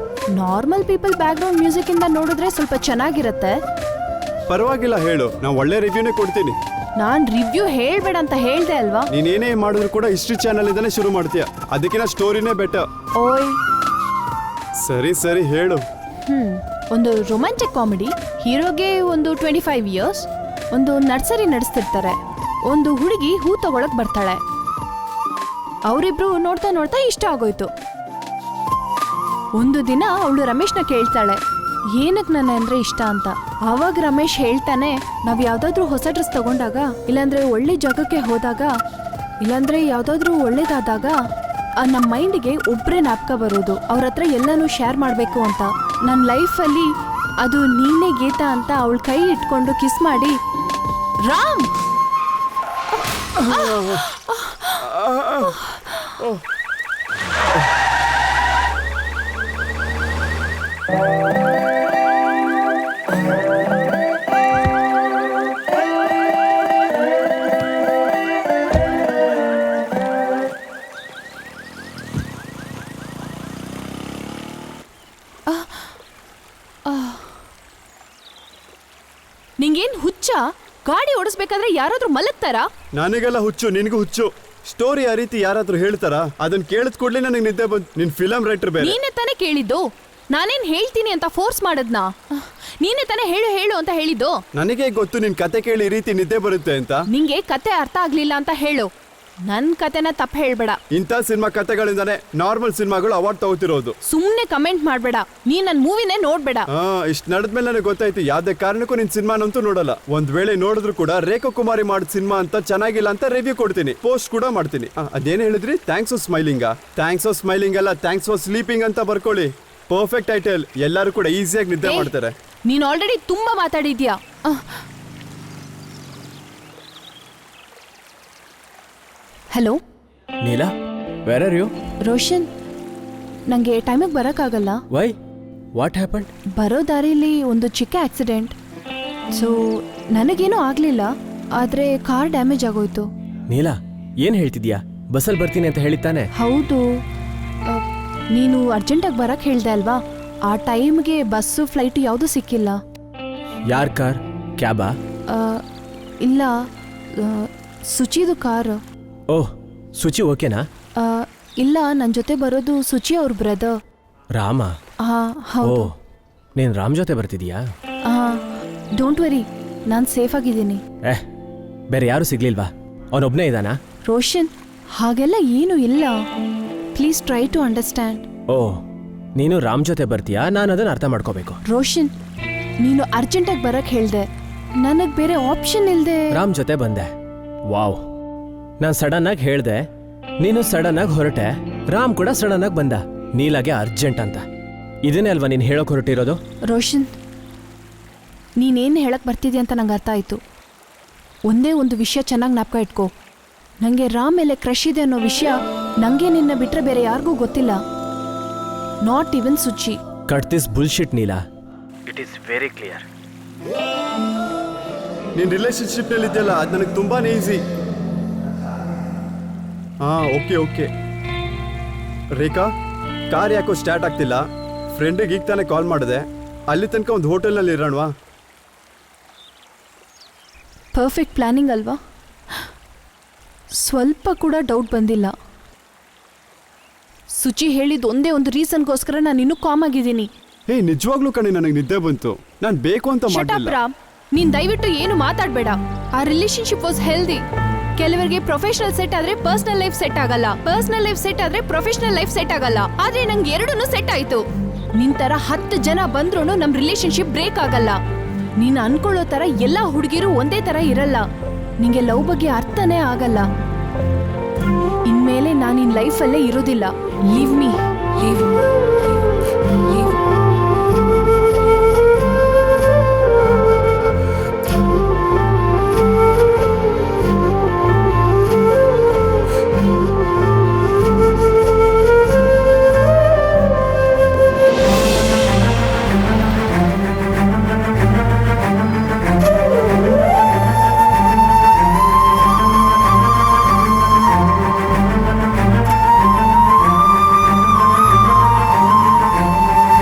Normal people back ground music ಇಂದ ನೋಡಿದ್ರೆ ಸ್ವಲ್ಪ ಚೆನ್ನಾಗಿರುತ್ತೆ. ಪರವಾಗಿಲ್ಲ, ಹೇಳು. ನಾನು ಒಳ್ಳೆ ರಿವ್ಯೂನೇ ಕೊಡ್ತೀನಿ. ನಾನ್ ರಿವ್ಯೂ ಹೇಳ್ಬೇಡ ಅಂತ ಹೇಳ್ದೆ ಅಲ್ವಾ? ನೀನೇನೇ ಮಾಡಿದ್ರು ಕೂಡ ಹಿಸ್ಟ್ರಿ ಚಾನಲ್ ಇಂದಾನೆ ಶುರು ಮಾಡ್ತೀಯ. ಅದಕ್ಕಿಂತ ಸ್ಟೋರಿನೇ ಬೆಟರ್. ಓಯ್ ಸರಿ ಸರಿ ಹೇಳು. ಒಂದು ರೊಮ್ಯಾಂಟಿಕ್ ಕಾಮಿಡಿ. ಹೀರೋಗೆ ಒಂದು 25 ಇಯರ್ಸ್. ಒಂದು ನರ್ಸರಿ ನಡೆಸ್ತಿರ್ತಾರೆ. ಒಂದು ಹುಡುಗಿ ಹೂ ತಗೊಳಕ್ ಬರ್ತಾಳೆ. ಅವರಿಬ್ರು ನೋಡ್ತಾ ನೋಡ್ತಾ ಇಷ್ಟ ಆಗೋಯ್ತು. ಒಂದು ದಿನ ಅವಳು ರಮೇಶ್ನ ಕೇಳ್ತಾಳೆ, ಏನಕ್ಕೆ ನನ್ನ ಅಂದ್ರೆ ಇಷ್ಟ ಅಂತ. ಆವಾಗ ರಮೇಶ್ ಹೇಳ್ತಾನೆ, ನಾವ್ ಯಾವ್ದಾದ್ರು ಹೊಸ ಡ್ರೆಸ್ ತಗೊಂಡಾಗ, ಇಲ್ಲಾಂದ್ರೆ ಒಳ್ಳೆ ಜಾಗಕ್ಕೆ ಹೋದಾಗ, ಇಲ್ಲಾಂದ್ರೆ ಯಾವ್ದಾದ್ರು ಒಳ್ಳೇದಾದಾಗ ನಮ್ಮ ಮೈಂಡಿಗೆ ಒಬ್ರೇ ಜ್ಞಾಪಕ ಬರೋದು. ಅವ್ರ ಹತ್ರ ಎಲ್ಲಾನು ಶೇರ್ ಮಾಡ್ಬೇಕು ಅಂತ. ನನ್ನ ಲೈಫಲ್ಲಿ ಅದು ನೀನೇ ಗೀತಾ ಅಂತ ಅವಳ ಕೈ ಇಟ್ಕೊಂಡು ಕಿಸ್ ಮಾಡಿ, ರಾಮ್ ನಿಂಗೇನ್ ಹುಚ್ಚ? ಗಾಡಿ ಓಡಿಸ್ಬೇಕಾದ್ರೆ ಯಾರಾದ್ರೂ ಮಲಗ್ತಾರಾ? ನನಗೆಲ್ಲ ಹುಚ್ಚು, ನಿನಗೂ ಹುಚ್ಚು. ಸ್ಟೋರಿ ಆ ರೀತಿ ಯಾರಾದ್ರೂ ಹೇಳ್ತಾರ? ಅದನ್ನ ಕೇಳಿದ ಕೂಡಲೇ ನನಗೆ ನಿದ್ದೆ ಬಂತು. ನಿನ್ ಫಿಲಂ ರೈಟರ್ ಬೇರೆ. ನೀನೇ ತಾನೇ ಕೇಳಿದ್ದು, ನಾನೇನ್ ಹೇಳ್ತೀನಿ ಅಂತ ಫೋರ್ಸ್ ಮಾಡದ್ನಾ? ನೀನೇ ತಾನೇ ಹೇಳು ಅಂತ ಹೇಳಿದ್ದು. ನನಗೆ ಗೊತ್ತು ನಿನ್ ಕತೆ ಕೇಳಿ ಈ ರೀತಿ ನಿದ್ದೆ ಬರುತ್ತೆ ಅಂತ. ನಿಂಗೆ ಕತೆ ಅರ್ಥ ಆಗ್ಲಿಲ್ಲ ಅಂತ ಹೇಳು, ನನ್ ಕತೆನ ತಪ್ಪ ಹೇಳ್ಬೇಡ. ಇಂಥ ಸಿನಿಮಾ ಕತೆಗಳಿಂದಾನೆ ನಾರ್ಮಲ್ ಸಿನಿಮಾಗಳು ಅವಾರ್ಡ್ ತಗೋತಿರೋದು. ಸುಮ್ನೆ ಕಮೆಂಟ್ ಮಾಡ್ಬೇಡ, ನೀನ್ ನನ್ ಮೂವಿನೇ ನೋಡ್ಬೇಡ. ಇಷ್ಟ ನಡೆದ್ಮೇಲೆ ನನಗೆ ಗೊತ್ತಾಯ್ತು ಯಾವ್ದೇ ಕಾರಣಕ್ಕೂ ನಿನ್ ಸಿನಿಮಾನಂತೂ ನೋಡಲ್ಲ. ಒಂದ್ ವೇಳೆ ನೋಡಿದ್ರು ಕೂಡ ರೇಖಾ ಕುಮಾರಿ ಮಾಡಿದ ಸಿನಿಮಾ ಅಂತ ಚೆನ್ನಾಗಿಲ್ಲ ಅಂತ ರಿವ್ಯೂ ಕೊಡ್ತೀನಿ, ಪೋಸ್ಟ್ ಕೂಡ ಮಾಡ್ತೀನಿ. ಅದೇನ್ ಹೇಳಿದ್ರಿ? Thanks for smiling. Thanks for smiling ಅಲ್ಲ, ಥ್ಯಾಂಕ್ಸ್ ಫಾರ್ ಸ್ಲೀಪಿಂಗ್ ಅಂತ ಬರ್ಕೊಳ್ಳಿ. Perfect title. ಎಲ್ಲರೂ ಕೂಡ ಈಸಿಯಾಗಿ ನಿದ್ದೆ ಮಾಡ್ತಾರೆ. ನೀನ್ ಆಲ್ರೆಡಿ ತುಂಬಾ ಮಾತಾಡಿದ್ಯಾ. Hello Neela, where are you? Roshan, ನಂಗೆ ಟೈಮಿಗೆ ಬರೋಕ್ಕಾಗಲ್ಲ. ವೈ? What happen? ಬರೋ ದಾರಿಲಿ ಒಂದು ಚಿಕ್ಕ ಆಕ್ಸಿಡೆಂಟ್. ಸೊ ನನಗೇನೂ ಆಗಲಿಲ್ಲ, ಆದರೆ ಕಾರ್ ಡ್ಯಾಮೇಜ್ ಆಗೋಯ್ತು. ನೀಲಾ, ಏನು ಹೇಳ್ತಿದ್ಯಾ? ಬಸ್ಸಲ್ಲಿ ಬರ್ತೀನಿ ಅಂತ ಹೇಳಿದ್ದಾನೆ. ಹೌದು, ನೀನು ಅರ್ಜೆಂಟಾಗಿ ಬರಕ್ಕೆ ಹೇಳ್ದೆ ಅಲ್ವಾ? ಆ ಟೈಮ್ಗೆ ಬಸ್ಸು ಫ್ಲೈಟು ಯಾವುದೂ ಸಿಕ್ಕಿಲ್ಲ. ಯಾರ ಕಾರ್? ಕ್ಯಾಬಾ? ಇಲ್ಲ, ಸುಚಿದು ಕಾರ್. ಓಹ್, ಸುಚಿ ಓಕೆನಾ? ಇಲ್ಲ, ನನ್ನ ಜೊತೆ ಬರೋದು ಸುಚಿ ಅವ್ರ ಬ್ರದರ್ ರಾಮ. ಹೌದು. ಓಹ್, ನೀನು ರಾಮ್ ಜೊತೆ ಬರ್ತಿದೀಯಾ? ಡೋಂಟ್ ವರಿ, ನಾನು ಸೇಫ್ ಆಗಿದ್ದೀನಿ. ಬೇರೆ ಯಾರು ಸಿಗ್ಲಿಲ್ವಾ? ಅವನೊಬ್ಬನೇ ಇದ್ದಾನಾ? ರೋಷನ್, ಹಾಗೆಲ್ಲ ಏನೂ ಇಲ್ಲ. Please try to understand. Oh, ನೀನು ರಾಮ್ ಜೊತೆ ಬರ್ತೀಯಾ? ನಾನು ಅದನ್ನು ಅರ್ಥ ಮಾಡ್ಕೋಬೇಕು. ರೋಷನ್, ನೀನು ಅರ್ಜೆಂಟಾಗಿ ಬರಕ್ಕೆ ಹೇಳ್ದೆ, ನನಗೆ ಬೇರೆ ಆಪ್ಷನ್ ಇಲ್ಲದೆ ರಾಮ್ ಜೊತೆ ಬಂದೆ. ವಾವ್, ನಾನು ಸಡನ್ ಆಗಿ ಹೇಳ್ದೆ, ನೀನು ಸಡನ್ ಆಗಿ ಹೊರಟೆ. ರಾಮ್ ಕೂಡ ಸಡನ್ ಆಗಿ ಬಂದ. ನೀಲಾಗೆ ಅರ್ಜೆಂಟ್ ಅಂತ. ಇದನ್ನೇ ಅಲ್ವಾ ನೀನು ಹೇಳೋಕೆ ಹೊರಟಿರೋದು? ರೋಷನ್, ನೀನೇನು ಹೇಳಕ್ಕೆ ಬರ್ತಿದ್ಯಾ ಅಂತ ನಂಗೆ ಅರ್ಥ ಆಯಿತು. ಒಂದೇ ಒಂದು ವಿಷಯ ಚೆನ್ನಾಗಿ ಜ್ಞಾಪಕ ಇಟ್ಕೋ, ನನಗೆ ರಾಮ್ ಮೇಲೆ ಕ್ರಶ್ ಇದೆ ಅನ್ನೋ ವಿಷಯ ನನಗೆ ನಿನ್ನ ಬಿಟ್ಟರೆ ಬೇರೆ ಯಾರಿಗೂ ಗೊತ್ತಿಲ್ಲ. Not even Suchi. Cut this bullshit Neela. It is very clear. ನೀನ್ ರಿಲೇಶನ್ಶಿಪ್ ನಲ್ಲಿ ಇದೆಯಲ್ಲ, ಅದು ನನಗೆ ತುಂಬಾನೇ ಈಸಿ. ಓಕೆ. ರೇಖಾ, ಕಾರ್ ಯಾಕೋ ಸ್ಟಾರ್ಟ್ ಆಗ್ತಿಲ್ಲ. ಫ್ರೆಂಡಿಗೆ ಈಗ ತಾನೇ ಕಾಲ್ ಮಾಡಿದೆ. ಅಲ್ಲಿ ತನಕ ಒಂದು ಹೋಟೆಲ್ನಲ್ಲಿ ಇರೋಣವಾ? ಪರ್ಫೆಕ್ಟ್ ಪ್ಲಾನಿಂಗ್ ಅಲ್ವಾ? ಸ್ವಲ್ಪ ಕೂಡ ಡೌಟ್ ಬಂದಿಲ್ಲ. ಸುಚಿ ಹೇಳಿದ ಒಂದೇ ಒಂದು ರೀಸನ್ಗೋಸ್ಕರ ನಾನು ಇನ್ನೂ ಕಾಮ್ ಆಗಿದ್ದೀನಿ. ನಿಜವಾಗ್ಲೂ ಕಣೆ, ನನಗೆ ನಿದ್ದೆ ಬಂತು. ನಾನು ಬೇಕು ಅಂತ ಮಾಡಿಲ್ಲ. ರಾಮ್, ನೀನ್ ದಯವಿಟ್ಟು ಏನು ಮಾತಾಡ್ಬೇಡ. ಆ ರಿಲೇಶನ್ಶಿಪ್ ವಾಸ್ ಹೆಲ್ದಿ. ಕೆಲವರಿಗೆ ಪ್ರೊಫೆಷನಲ್ ಸೆಟ್ ಆದ್ರೆ ಪರ್ಸನಲ್ ಲೈಫ್ ಸೆಟ್ ಆಗಲ್ಲ, ಪರ್ಸನಲ್ ಲೈಫ್ ಸೆಟ್ ಆದ್ರೆ ಪ್ರೊಫೆಷನಲ್ ಲೈಫ್ ಸೆಟ್ ಆಗಲ್ಲ. ಆದ್ರೆ ನಂಗೆ ಎರಡನ್ನೂ ಸೆಟ್ ಆಯ್ತು. ನಿನ್ ತರ 10 ಜನ ಬಂದ್ರೂ ನಮ್ ರಿಲೇಶನ್ಶಿಪ್ ಬ್ರೇಕ್ ಆಗಲ್ಲ. ನೀನ್ ಅನ್ಕೊಳ್ಳೋ ತರ ಎಲ್ಲಾ ಹುಡುಗಿರು ಒಂದೇ ತರ ಇರಲ್ಲ. ನಿಂಗೆ ಲವ್ ಬಗ್ಗೆ ಅರ್ಥನೇ ಆಗಲ್ಲ. ಇನ್ಮೇಲೆ ನಾನು ನಿನ್ ಲೈಫಲ್ಲೇ ಇರೋದಿಲ್ಲ. Leave me.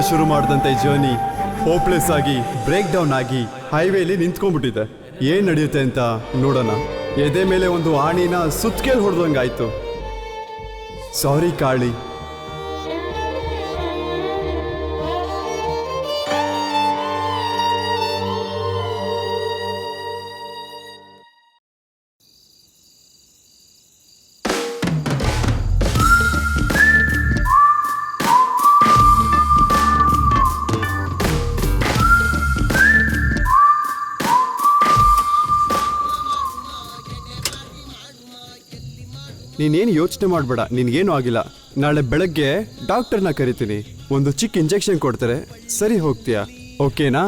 ಶುರು ಮಾಡಿದಂತೆ ಜರ್ನಿ ಹೋಪ್ಲೆಸ್ ಆಗಿ ಬ್ರೇಕ್ ಡೌನ್ ಆಗಿ ಹೈವೇಲಿ ನಿಂತ್ಕೊಂಡ್ಬಿಟ್ಟಿದೆ. ಏನ್ ನಡೆಯುತ್ತೆ ಅಂತ ನೋಡೋಣ. ಎದೆ ಮೇಲೆ ಒಂದು ಆಣಿನ ಸುತ್ತಕೇಲ್ ಹೊಡೆದಂಗಾಯ್ತು. ಸಾರಿ ಕಾಳಿ. ನೀನೇನು ಯೋಚನೆ ಮಾಡಬೇಡ, ನಿನಗೇನು ಆಗಿಲ್ಲ. ನಾಳೆ ಬೆಳಗ್ಗೆ ಡಾಕ್ಟರ್ನ ಕರಿತೀನಿ. ಒಂದು ಚಿಕ್ಕ ಇಂಜೆಕ್ಷನ್ ಕೊಡ್ತಾರೆ, ಸರಿ ಹೋಗ್ತೀಯಾ? ಓಕೆನಾ?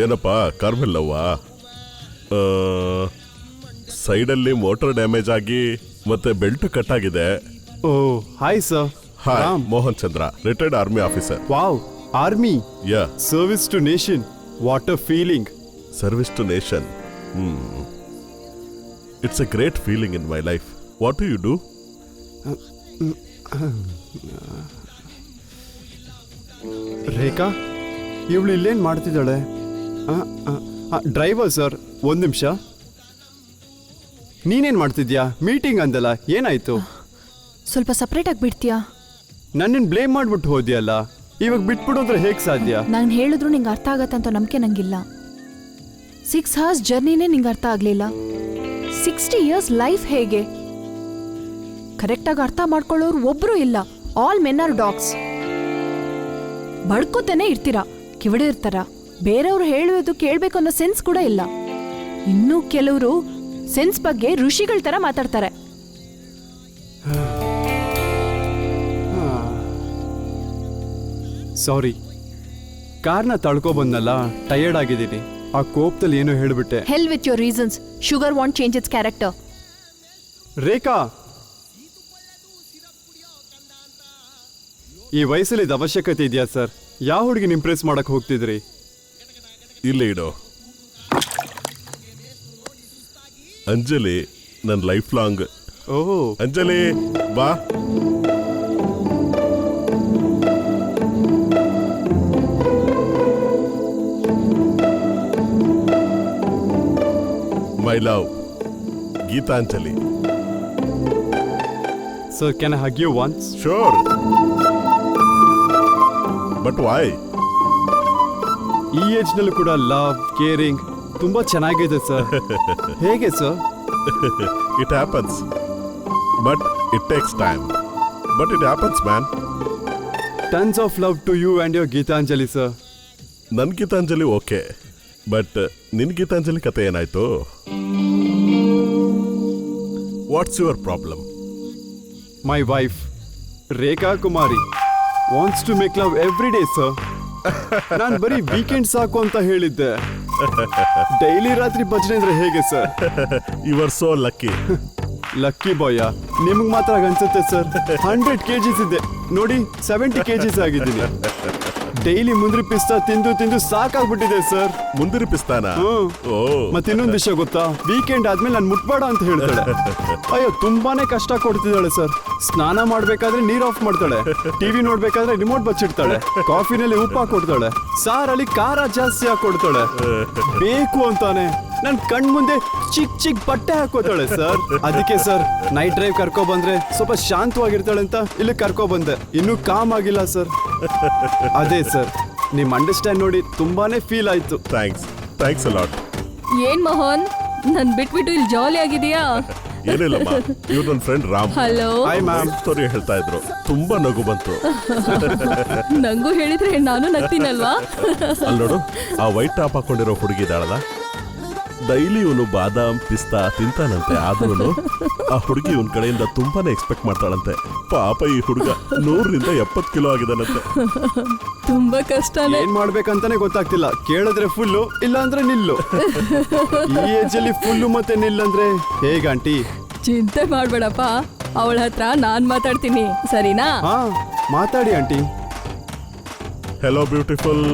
ಏನಪ್ಪ ಕಾರ್ಮೆಲ್ಲವ್ವ, ಸೈಡಲ್ಲಿ ಮೋಟರ್ ಡ್ಯಾಮೇಜ್ ಆಗಿ ಮತ್ತೆ ಬೆಲ್ಟ್ ಕಟ್ ಆಗಿದೆ. Oh hi sir. Hi, Mohan Chandra, retired army officer. Wow, army, yeah service to nation, what a feeling. Service to nation. It's a great feeling in my life. What do you do? Rekha, ಇವಳು ಇಲ್ಲೇನು ಮಾಡ್ತಿದ್ದಾಳೆ? ಡ್ರೈವರ್ ಸರ್, ಒಂದು ನಿಮಿಷ. ನೀನೇನು ಮಾಡ್ತಿದ್ಯಾ? ಮೀಟಿಂಗ್ ಅಂದಲ್ಲ, ಏನಾಯ್ತು? ಸ್ವಲ್ಪ ಸಪ್ರೇಟ್ ಆಗಿ ಬಿಡ್ತೀಯಾ? ನನ್ನನ್ನು ಬ್ಲೇಮ್ ಮಾಡ್ಬಿಟ್ಟು ಹೋದ್ಯಲ್ಲ, ಇವಾಗ ಬಿಟ್ಬಿಡು ಅಂದ್ರೆ ಹೇಗೆ ಸಾಧ್ಯ? ನಾನು ಹೇಳಿದ್ರು ನಿಂಗೆ ಅರ್ಥ ಆಗತ್ತಂತ ನಂಬಿಕೆ ನಂಗಿಲ್ಲ. 6 hours ಜರ್ನಿನೇ ನಿಂಗೆ ಅರ್ಥ ಆಗಲಿಲ್ಲ. 60 years ಲೈಫ್ ಹೇಗೆ? ಕರೆಕ್ಟಾಗಿ ಅರ್ಥ ಮಾಡ್ಕೊಳ್ಳೋರು ಒಬ್ಬರು ಇಲ್ಲ. All men are dogs. ಬಡ್ಕೋತಾನೆ ಇರ್ತೀರಾ, ಕಿವಿಡೆ ಇರ್ತಾರ. ಬೇರೆಯವ್ರು ಹೇಳುವುದು ಕೇಳಬೇಕು ಅನ್ನೋ ಸೆನ್ಸ್ ಕೂಡ ಇಲ್ಲ. ಇನ್ನೂ ಕೆಲವರು ಸೆನ್ಸ್ ಬಗ್ಗೆ ಋಷಿಗಳ ಥರ ಮಾತಾಡ್ತಾರೆ. ಸಾರಿ, ಕಾರ್ನ ತಳ್ಕೊ ಬಂದಲ್ಲ, ಟಯರ್ಡ್ ಆಗಿದ್ದೀನಿ. ಆ ಕೋಪದಲ್ಲಿ ಏನೋ ಹೇಳ್ಬಿಟ್ಟೆ. Hell with your reasons. Sugar won't change its character. Rekha, ಈ ವಯಸ್ಸಲ್ಲಿ ಇದು ಅವಶ್ಯಕತೆ ಇದೆಯಾ ಸರ್? ಯಾವ ಹುಡುಗಿನ ಇಂಪ್ರೆಸ್ ಮಾಡಕ್ ಹೋಗ್ತಿದ್ರಿ? ಇಲ್ಲೇ ಇಡು. ಅಂಜಲಿ ನನ್ನ ಲೈಫ್ ಲಾಂಗ್. ಓಹ್, ಅಂಜಲಿ ಬಾ. My love, Geetanjali. Sir, can I hug you once? Sure, but why? ಈ ಏಜ್ನಲ್ಲೂ ಕೂಡ ಲವ್, ಕೇರಿಂಗ್ ತುಂಬಾ ಚೆನ್ನಾಗಿದೆ ಸರ್. ಹೇಗೆ sir? It happens, but it takes time. But it happens man. Tons of love to you and your Geetanjali sir. ನನ್ನ ಗೀತಾಂಜಲಿ ಓಕೆ, ಬಟ್ ನಿನ್ನ ಗೀತಾಂಜಲಿ ಕತೆ ಏನಾಯ್ತು? What's your problem? My wife Rekha Kumari wants to make love every day sir. ನಾನು ಬರೀ ವೀಕೆಂಡ್ ಸಾಕು ಅಂತ ಹೇಳಿದ್ದೆ. ಡೈಲಿ ರಾತ್ರಿ ಭಜನೆ ಅಂದ್ರೆ ಹೇಗೆ sir? You are so lucky. Lucky ಬಾಯ, ನಿಮ್ಗೆ ಮಾತ್ರ ಅನ್ಸುತ್ತೆ ಸರ್. 100 kgs ಇದೆ ನೋಡಿ, 70 kgs ಆಗಿದ್ದೀನಿ. ಡೈಲಿ ಮುಂದ್ರಿ ಪಿಸ್ತಾ ತಿಂದು ತಿಂದು ಸಾಕಾಗ್ಬಿಟ್ಟಿದೆ ಸರ್. ಮುಂದಿನ ಪಿಸ್ತಾನ? ಓ, ಮತ್ತೆ ಇನ್ನೊಂದು ವಿಷಯ ಗೊತ್ತಾ? ವೀಕೆಂಡ್ ಆದ್ಮೇಲೆ ನಾನು ಮುಟ್ಬೇಡ ಅಂತ ಹೇಳ್ತಾಳೆ. ಅಯ್ಯೋ, ತುಂಬಾನೇ ಕಷ್ಟ ಕೊಡ್ತಿದ್ದಾಳೆ ಸರ್. ಸ್ನಾನ ಮಾಡ್ಬೇಕಾದ್ರೆ ನೀರ್ ಆಫ್ ಮಾಡ್ತಾಳೆ, ಟಿವಿ ನೋಡ್ಬೇಕಾದ್ರೆ ರಿಮೋಟ್ ಬಚ್ಚಿಡ್ತಾಳೆ, ಕಾಫಿನಲ್ಲಿ ಉಪ್ಪು ಹಾಕೊಡ್ತಾಳೆ, ಸಾರಲ್ಲಿ ಖಾರ ಜಾಸ್ತಿ ಹಾಕೊಡ್ತಾಳೆ. ಬೇಕು ಅಂತಾನೆ ನನ್ ಕಣ್ ಮುಂದೆ ಚಿಕ್ಕ ಚಿಕ್ಕ ಬಟ್ಟೆ ಹಾಕೋತಾಳೆ ಸರ್. ಅದಕ್ಕೆ ಸರ್, ನೈಟ್ ಡ್ರೈವ್ ಕರ್ಕೊ ಬಂದ್ರೆ ಸ್ವಲ್ಪ ಶಾಂತವಾಗಿರ್ತಾಳೆ ಅಂತ ಇಲ್ಲಿ ಕರ್ಕೊ ಬಂದೆ. ಇನ್ನೂ ಕಾಮ್ ಆಗಿಲ್ಲ ಸರ್. ಅದೇ ಸರ್, ನಿಮ್ ಅಂಡರ್ಸ್ಟ್ಯಾಂಡ್ ನೋಡಿ ತುಂಬಾನೇ ಫೀಲ್ ಆಯ್ತು. Thanks a lot. ಏನ್ ಮೋಹನ್, ನನ್ ಬಿಟ್ಬಿಟ್ಟು ಇಲ್ಲಿ ಜಾಲಿ ಆಗಿದೆಯಾ? ಏನಿಲ್ಲಮ್ಮ, ಇವ್ರು ನನ್ನ friend Ram. Hello. Hi ma'am. Story ಹೇಳ್ತಾ ಇದ್ರು, ತುಂಬಾ ನಗು ಬಂತು. ನಂಗೂ ಹೇಳಿದ್ರೆ ನಾನು ನಗ್ತೀನಲ್ವಾ? ಅಲ್ಲಿ ನೋಡು, ಆ ವೈಟ್ ಟಾಪ್ ಹಾಕೊಂಡಿರೋ ಹುಡುಗಿ ಇದ್ದಾಳಲ್ಲ, ಡೈಲಿ ಇವನು ಬಾದಾಮ್ ಪಿಸ್ತಾ ತಿಂತಾನಂತೆ. ಆದ್ರೂ ಆ ಹುಡುಗಿ ಇವನ್ ಕಡೆಯಿಂದ ತುಂಬಾನೇ ಎಕ್ಸ್ಪೆಕ್ಟ್ ಮಾಡ್ತಾಳಂತೆ. ಪಾಪ ಈ ಹುಡುಗ 100ರಿಂದ 70 ಕಿಲೋ ಆಗಿದಾನಂತೆ. ತುಂಬಾ ಕಷ್ಟನೇ. ಏನ್ ಮಾಡ್ಬೇಕಂತಾನೆ ಗೊತ್ತಾಗ್ತಿಲ್ಲ. ಕೇಳಿದ್ರೆ ಫುಲ್ಲು, ಇಲ್ಲ ಅಂದ್ರೆ ನಿಲ್ಲು. ಈ ಏಜ್ ಅಲ್ಲಿ ಫುಲ್ಲು ಮತ್ತೆ ನಿಲ್ಲಂದ್ರೆ ಹೇಗ ಆಂಟಿ? ಚಿಂತೆ ಮಾಡ್ಬೇಡಪ್ಪ, ಅವಳ ಹತ್ರ ನಾನ್ ಮಾತಾಡ್ತೀನಿ, ಸರಿನಾ? ಹಾ, ಮಾತಾಡಿ ಆಂಟಿ. Hello beautiful.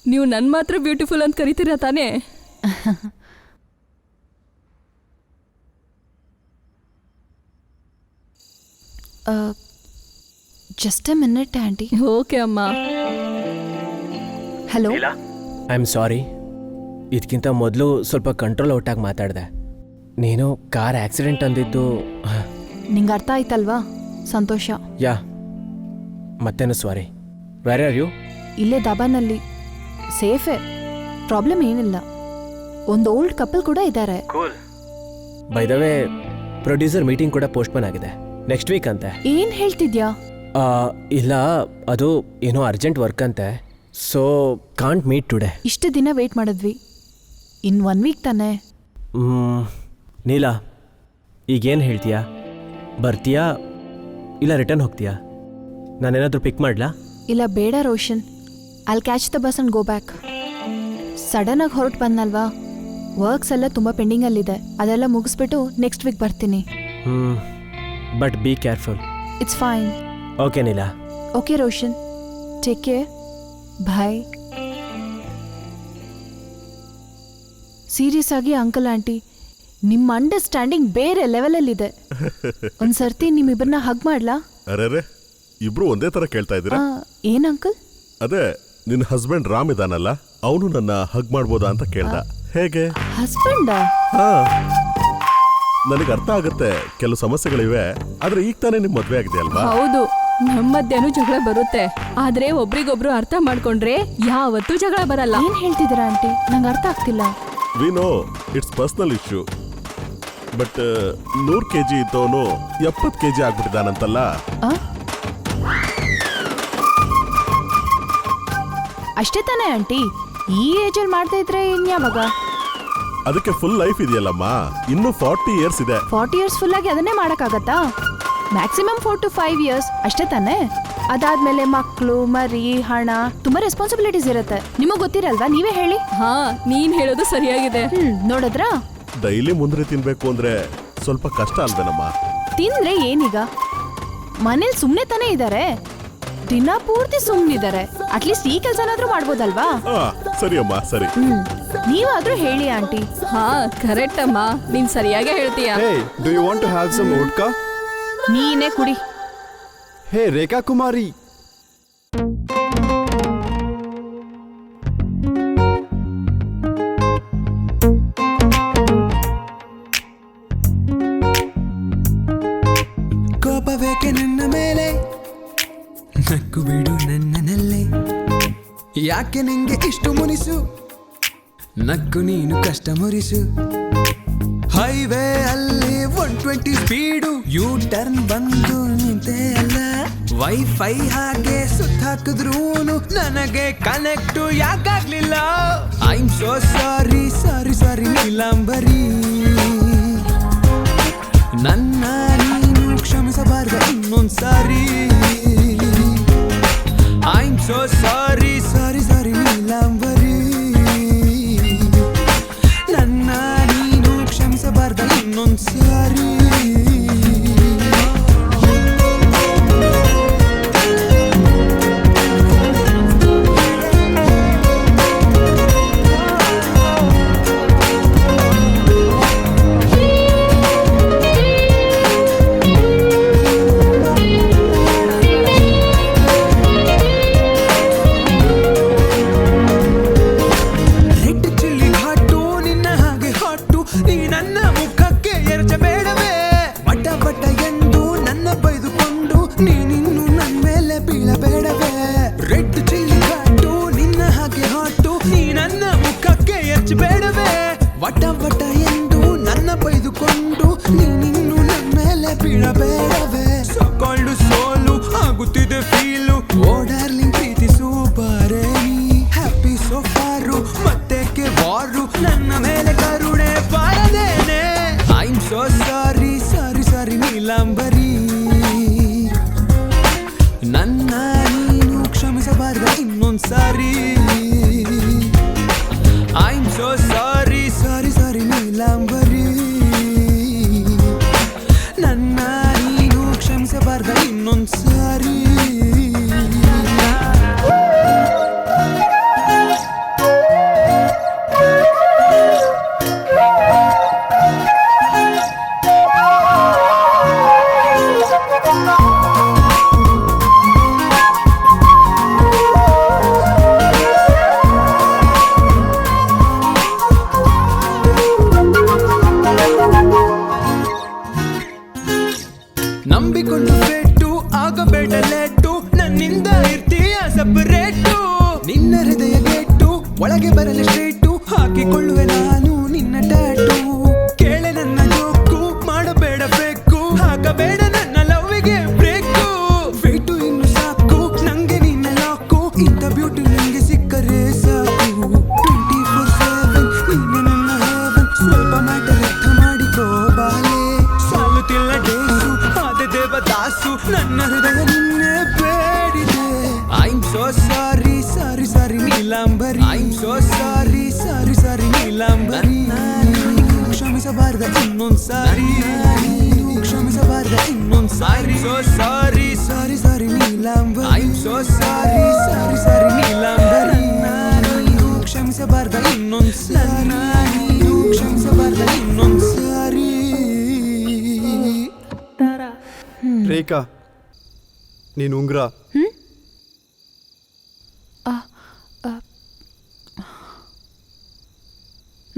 ನೀವು ನನ್ ಮಾತ್ರ ಬ್ಯೂಟಿಫುಲ್ ಅಂತ ಕರಿತೀರಾ ತಾನೇ? Just a minute aunty. Okay ಅಮ್ಮ. ಹಲೋ. ಐ ಆಮ್ ಸಾರಿ, ಇದಕ್ಕಿಂತ ಮೊದಲು ಸ್ವಲ್ಪ ಕಂಟ್ರೋಲ್ ಔಟಾಗಿ ಮಾತಾಡಿದೆ. ನೀನು ಕಾರ್ ಆಕ್ಸಿಡೆಂಟ್ ಅಂದಿದ್ದು ನಿಂಗೆ ಅರ್ಥ ಆಯ್ತಲ್ವಾ? ಸಂತೋಷ. ಯಾ, ಮತ್ತೇನು ಸಾರಿ. Wear are you? ಇಲ್ಲೇ ದಾಬಾನಲ್ಲಿ. ಸೇಫೇ, ಪ್ರಾಬ್ಲಮ್ ಏನಿಲ್ಲ. ಒಂದು ಓಲ್ಡ್ ಕಪಲ್ ಕೂಡ ಇದ್ದಾರೆ. By the way, producer meeting ಕೂಡ ಪೋಸ್ಟ್ಪೋನ್ ಆಗಿದೆ, ನೆಕ್ಸ್ಟ್ ವೀಕ್ ಅಂತೆ. ಏನ್ ಹೇಳ್ತಿದ್ಯಾ? ಇಲ್ಲ, ಅದು ಏನೋ ಅರ್ಜೆಂಟ್ ವರ್ಕ್ ಅಂತೆ, ಸೊ ಕಾಂಟ್ ಮೀಟ್ ಟುಡೇ. ಇಷ್ಟು ದಿನ ವೇಟ್ ಮಾಡಿದ್ವಿ, ಇನ್ 1 ವೀಕ್ ತಾನೆ. ನೀಲಾ, ಈಗೇನು ಹೇಳ್ತೀಯಾ? ಬರ್ತೀಯಾ ಇಲ್ಲ ರಿಟರ್ನ್ ಹೋಗ್ತೀಯಾ? ನಾನೇನಾದರೂ ಪಿಕ್ ಮಾಡಲಾ? ಇಲ್ಲ ಬೇಡ Roshan, I'll catch the bus and go back. Sudden ಆಗಿ ಹೊರಟು ಬಂದಲ್ವಾ, ವರ್ಕ್ಸ್ ಎಲ್ಲ ತುಂಬ ಪೆಂಡಿಂಗಲ್ಲಿದೆ. ಅದೆಲ್ಲ ಮುಗಿಸ್ಬಿಟ್ಟು ನೆಕ್ಸ್ಟ್ ವೀಕ್ ಬರ್ತೀನಿ. But be careful. It's fine. Okay Neela. Okay Roshan, take care. Bye. Serious ಆಗಿ ಅಂಕಲ್ ಆಂಟಿ, ನಿಮ್ಮ ಅಂಡರ್ಸ್ಟ್ಯಾಂಡಿಂಗ್ ಬೇರೆ ಲೆವೆಲಲ್ಲಿದೆ. ಒಂದ್ಸರ್ತಿ ನಿಮ್ಮಿಬ್ಬರನ್ನ ಹಗ್ ಮಾಡ್ಲಾ? ಅರೆ ಇಬ್ರು ಒಂದೇ ತರ ಕೇಳ್ತಾ ಇದ್ದೀರಾ? ಏನ್ ಅಂಕಲ್? ಅದೇ ನಿನ್ನ ಹಸ್ಬೆಂಡ್ ರಾಮ್ ಇದಾನಲ್ಲ, ಅವನು ನನ್ನ ಹಗ್ ಮಾಡ್ಬೋದಾ ಅಂತ ಕೇಳ್ದ. ಹೇಗೆ? ಹಸ್ಬೆಂಡಾ? ಹಾ, ನನಗೆ ಅರ್ಥ ಆಗುತ್ತೆ, ಕೆಲವು ಸಮಸ್ಯೆಗಳಿವೆ. ಆದ್ರೆ ಈಗ ತಾನೇ ನಿಮ್ ಮದ್ವೆ ಆಗಿದೆ ಅಲ್ವಾ? ಹೌದು, ನಮ್ಮ ಮಧ್ಯಾಹ್ನ ಜಗಳ ಬರುತ್ತೆ, ಆದ್ರೆ ಒಬ್ರಿಗೊಬ್ರು ಅರ್ಥ ಮಾಡ್ಕೊಂಡ್ರೆ ಯಾವತ್ತೂ ಜಗಳ ಬರಲ್ಲ. ಏನ್ ಹೇಳ್ತಿದ್ದೀರಾ ಆಂಟಿ? ನಂಗೆ ಅರ್ಥ ಆಗ್ತಿಲ್ಲ. We know it's personal issue, but 100 kg ಇದ್ದವನು 70 kg ಆಗ್ಬಿಟ್ಟಿದಾನಂತಲ್ಲ. ಆ? ಅಷ್ಟೇ ತಾನೇ ಆಂಟಿ? ಈ ಏಜಲ್ಲಿ ಮಾಡ್ತಾ ಇದ್ರೆ ಇನ್ಯಾವಾಗ? ಅದಕ್ಕೆ ಫುಲ್ ಲೈಫ್ ಇದೆಯಲ್ಲಮ್ಮ, ಇನ್ನು 40 years ಇದೆ. 40 years ಫುಲ್ ಆಗಿ ಅದನ್ನೇ ಮಾಡಕ್ಕಾಗತ್ತಾ? ಮ್ಯಾಕ್ಸಿಮಮ್ 4 to 5 years ಅಷ್ಟೇ ತಾನೇ? ಅದಾದ್ಮೇಲೆ ಮಕ್ಕಳು, ಮರಿ, ಹಣ, ತುಂಬಾ ರೆಸ್ಪಾನ್ಸಿಬಿಲಿಟೀಸ್ ಇರುತ್ತೆ. ನಿಮಗ್ ಗೊತ್ತಿರಲ್ವಾ? ನೀವೇ ಹೇಳಿ. ಹಾ, ನೀನ್ ಹೇಳೋದು ಸರಿಯಾಗಿದೆ. ನೋಡಿದ್ರಾ? ಡೈಲಿ ಮುಂದ್ರೆ ತಿನ್ಬೇಕು ಅಂದ್ರೆ ಸ್ವಲ್ಪ ಕಷ್ಟ ಅಲ್ವೇನಮ್ಮ? ತಿಂದ್ರೆ ಏನೀಗ? ಮನೇಲಿ ಸುಮ್ನೆ ತಾನೇ ಇದ್ದಾರೆ, ದಿನ ಪೂರ್ತಿ ಸುಮ್ನಿದ್ದಾರೆ. ಅಟ್ಲೀಸ್ಟ್ ಈ ಕೆಲ್ಸನಾದ್ರೂ ಮಾಡ್ಬೋದಲ್ವಾ? ಸರಿ ಅಮ್ಮ, ಸರಿ. ನೀವಾದ್ರೂ ಹೇಳಿ ಆಂಟಿ. ಹಾ, ಕರೆಕ್ಟ್ ಅಮ್ಮ, ನೀನ್ ಸರಿಯಾಗಿ ಹೇಳ್ತೀಯ. Hey, do you want to have some vodka? ನೀನೇ ಕುಡಿ. ಹೇ ರೇಖಾ ಕುಮಾರಿ, ಕೋಪವೇಕೆ ನನ್ನ ಮೇಲೆ, ನಕ್ಕು ಬಿಡು ನನ್ನನಲ್ಲೇ, ಯಾಕೆ ನಿಂಗೆ ಇಷ್ಟು ಮುನಿಸು, ನಕ್ಕು ನೀನು ಕಷ್ಟ ಮುರಿಸು. ಹೈವೇ ಅಲ್ಲಿ 120 ಸ್ಪೀಡು, ಯೂ ಟರ್ನ್ ಬಂದು ನಿಂತೆ ಅಲ್ಲ, ವೈಫೈ ಹಾಗೆ ಸುತ್ತಾಕಿದ್ರೂನು ನನಗೆ ಕನೆಕ್ಟ್ ಯಾಕಾಗ್ಲಿಲ್ಲ. I am so sorry sorry sorry Neelambari, ನನ್ನ ನೀನು ಕ್ಷಮಿಸಬಾರ್ದು ಇನ್ನೊಂದ್ಸಾರಿ. I am so sorry sorry sorry Neelambari, ನನ್ನ ನೀನು ಕ್ಷಮಿಸಬಾರ್ದು ಇನ್ನೊಂದ್ಸಾರಿ. ವಟ ವಟ ಎಂದು ನನ್ನ ಬೈದುಕೊಂಡು ನೀನಿನ್ನು ನನ್ನ ಮೇಲೆ ಬೀಳಬೇಡವೇ. ಸೊಕ್ಕೊಂಡು ಸೋಲು ಆಗುತ್ತಿದೆ ಫೀಲು, ಓ ಡಾರ್ಲಿಂಗ್ ಪ್ರೀತಿಸು ಬಾರೆ ನೀ. ಹ್ಯಾಪಿ ಸೋಫಾರು ಮತ್ತೆಕ್ಕೆ ವಾರು, ನನ್ನ ಮೇಲೆ ಕರುಣೆ ಬಾರದೇನೆ. I am so sorry sorry sorry Neelambari, ನನ್ನ ನೀನು ಕ್ಷಮಿಸಬಾರ್ದು ಇನ್ನೊಂದ್ಸಾರಿ. I am so sorry sorry sorry Neelambari, ನನ್ನ ನೀನು ಕ್ಷಮಿಸಬಾರ್ದು ಇನ್ನೊಂದ್ಸಾರಿ. ನಂಬಿಕೊಂಡು ಬೆಟ್ಟು ಆಗಬೇಡ ಲೇಟು, ನನ್ನಿಂದ ಇರ್ತೀಯ ಸಪರೇಟು. ನಿನ್ನ ಹೃದಯ ಗೆಟ್ಟು ಒಳಗೆ ಬರಲು ಸ್ಟ್ರೇಟು, ಹಾಕಿಕೊಳ್ಳುವೆ ನಾನು ನಿನ್ನ ಟ್ಯಾಟು. ಕೇಳೆ ನನ್ನ ಜೋಕು ಮಾಡಬೇಡ ಬೇಕು, ಹಾಕಬೇಡ ನನ್ನ ಲವ್ವಿಗೆ ಬ್ರೇಕು. ವೇಟು ಇನ್ನು ಸಾಕು ನಂಗೆ ನಿನ್ನ ಲಾಕು, ಇಂಥ ಬ್ಯೂಟಿ ನಂಗೆ ಸಿಕ್ಕರೆ ಸಾಕು. 24/7 ನಿನ್ನ ನನ್ನ ಹೇವನ್, ಸ್ವಲ್ಪ ಮ್ಯಾಟರ್ ಅರ್ಥ ಮಾಡಿಕೋ ಬಾಲೆ. ಸಾಲುತ್ತಿಲ್ಲ ಡೇಸು ಆದೆ ದೇವದಾಸು, ನನ್ನ ಹೃದಯ ನಿನ್ನೆ ಬೇಡಿದೆ. I am so sorry sorry sorry Neelambari, I am so sorry sorry sorry Neelambari, ಕ್ಷಮಿಸಬಾರ್ದ ಇನ್ನೊಂದ್ಸಾರಿ. ಕ್ಷಮಿಸಬಾರ್ದ ಇನ್ನೊಂದ್ಸಾರಿ sorry sorry sorry Neelambari I am so sorry sorry sorry Neelambari ನೀನು ಕ್ಷಮಿಸಬಾರ್ದ ಇನ್ನೊಂದ್ಸಾರಿ ಕ್ಷಮಿಸಬಾರ್ದ ಇನ್ನೊಂದ್ಸಾರಿ. ರೇಖಾ, ನೀನು ಉಂಗ್ರ.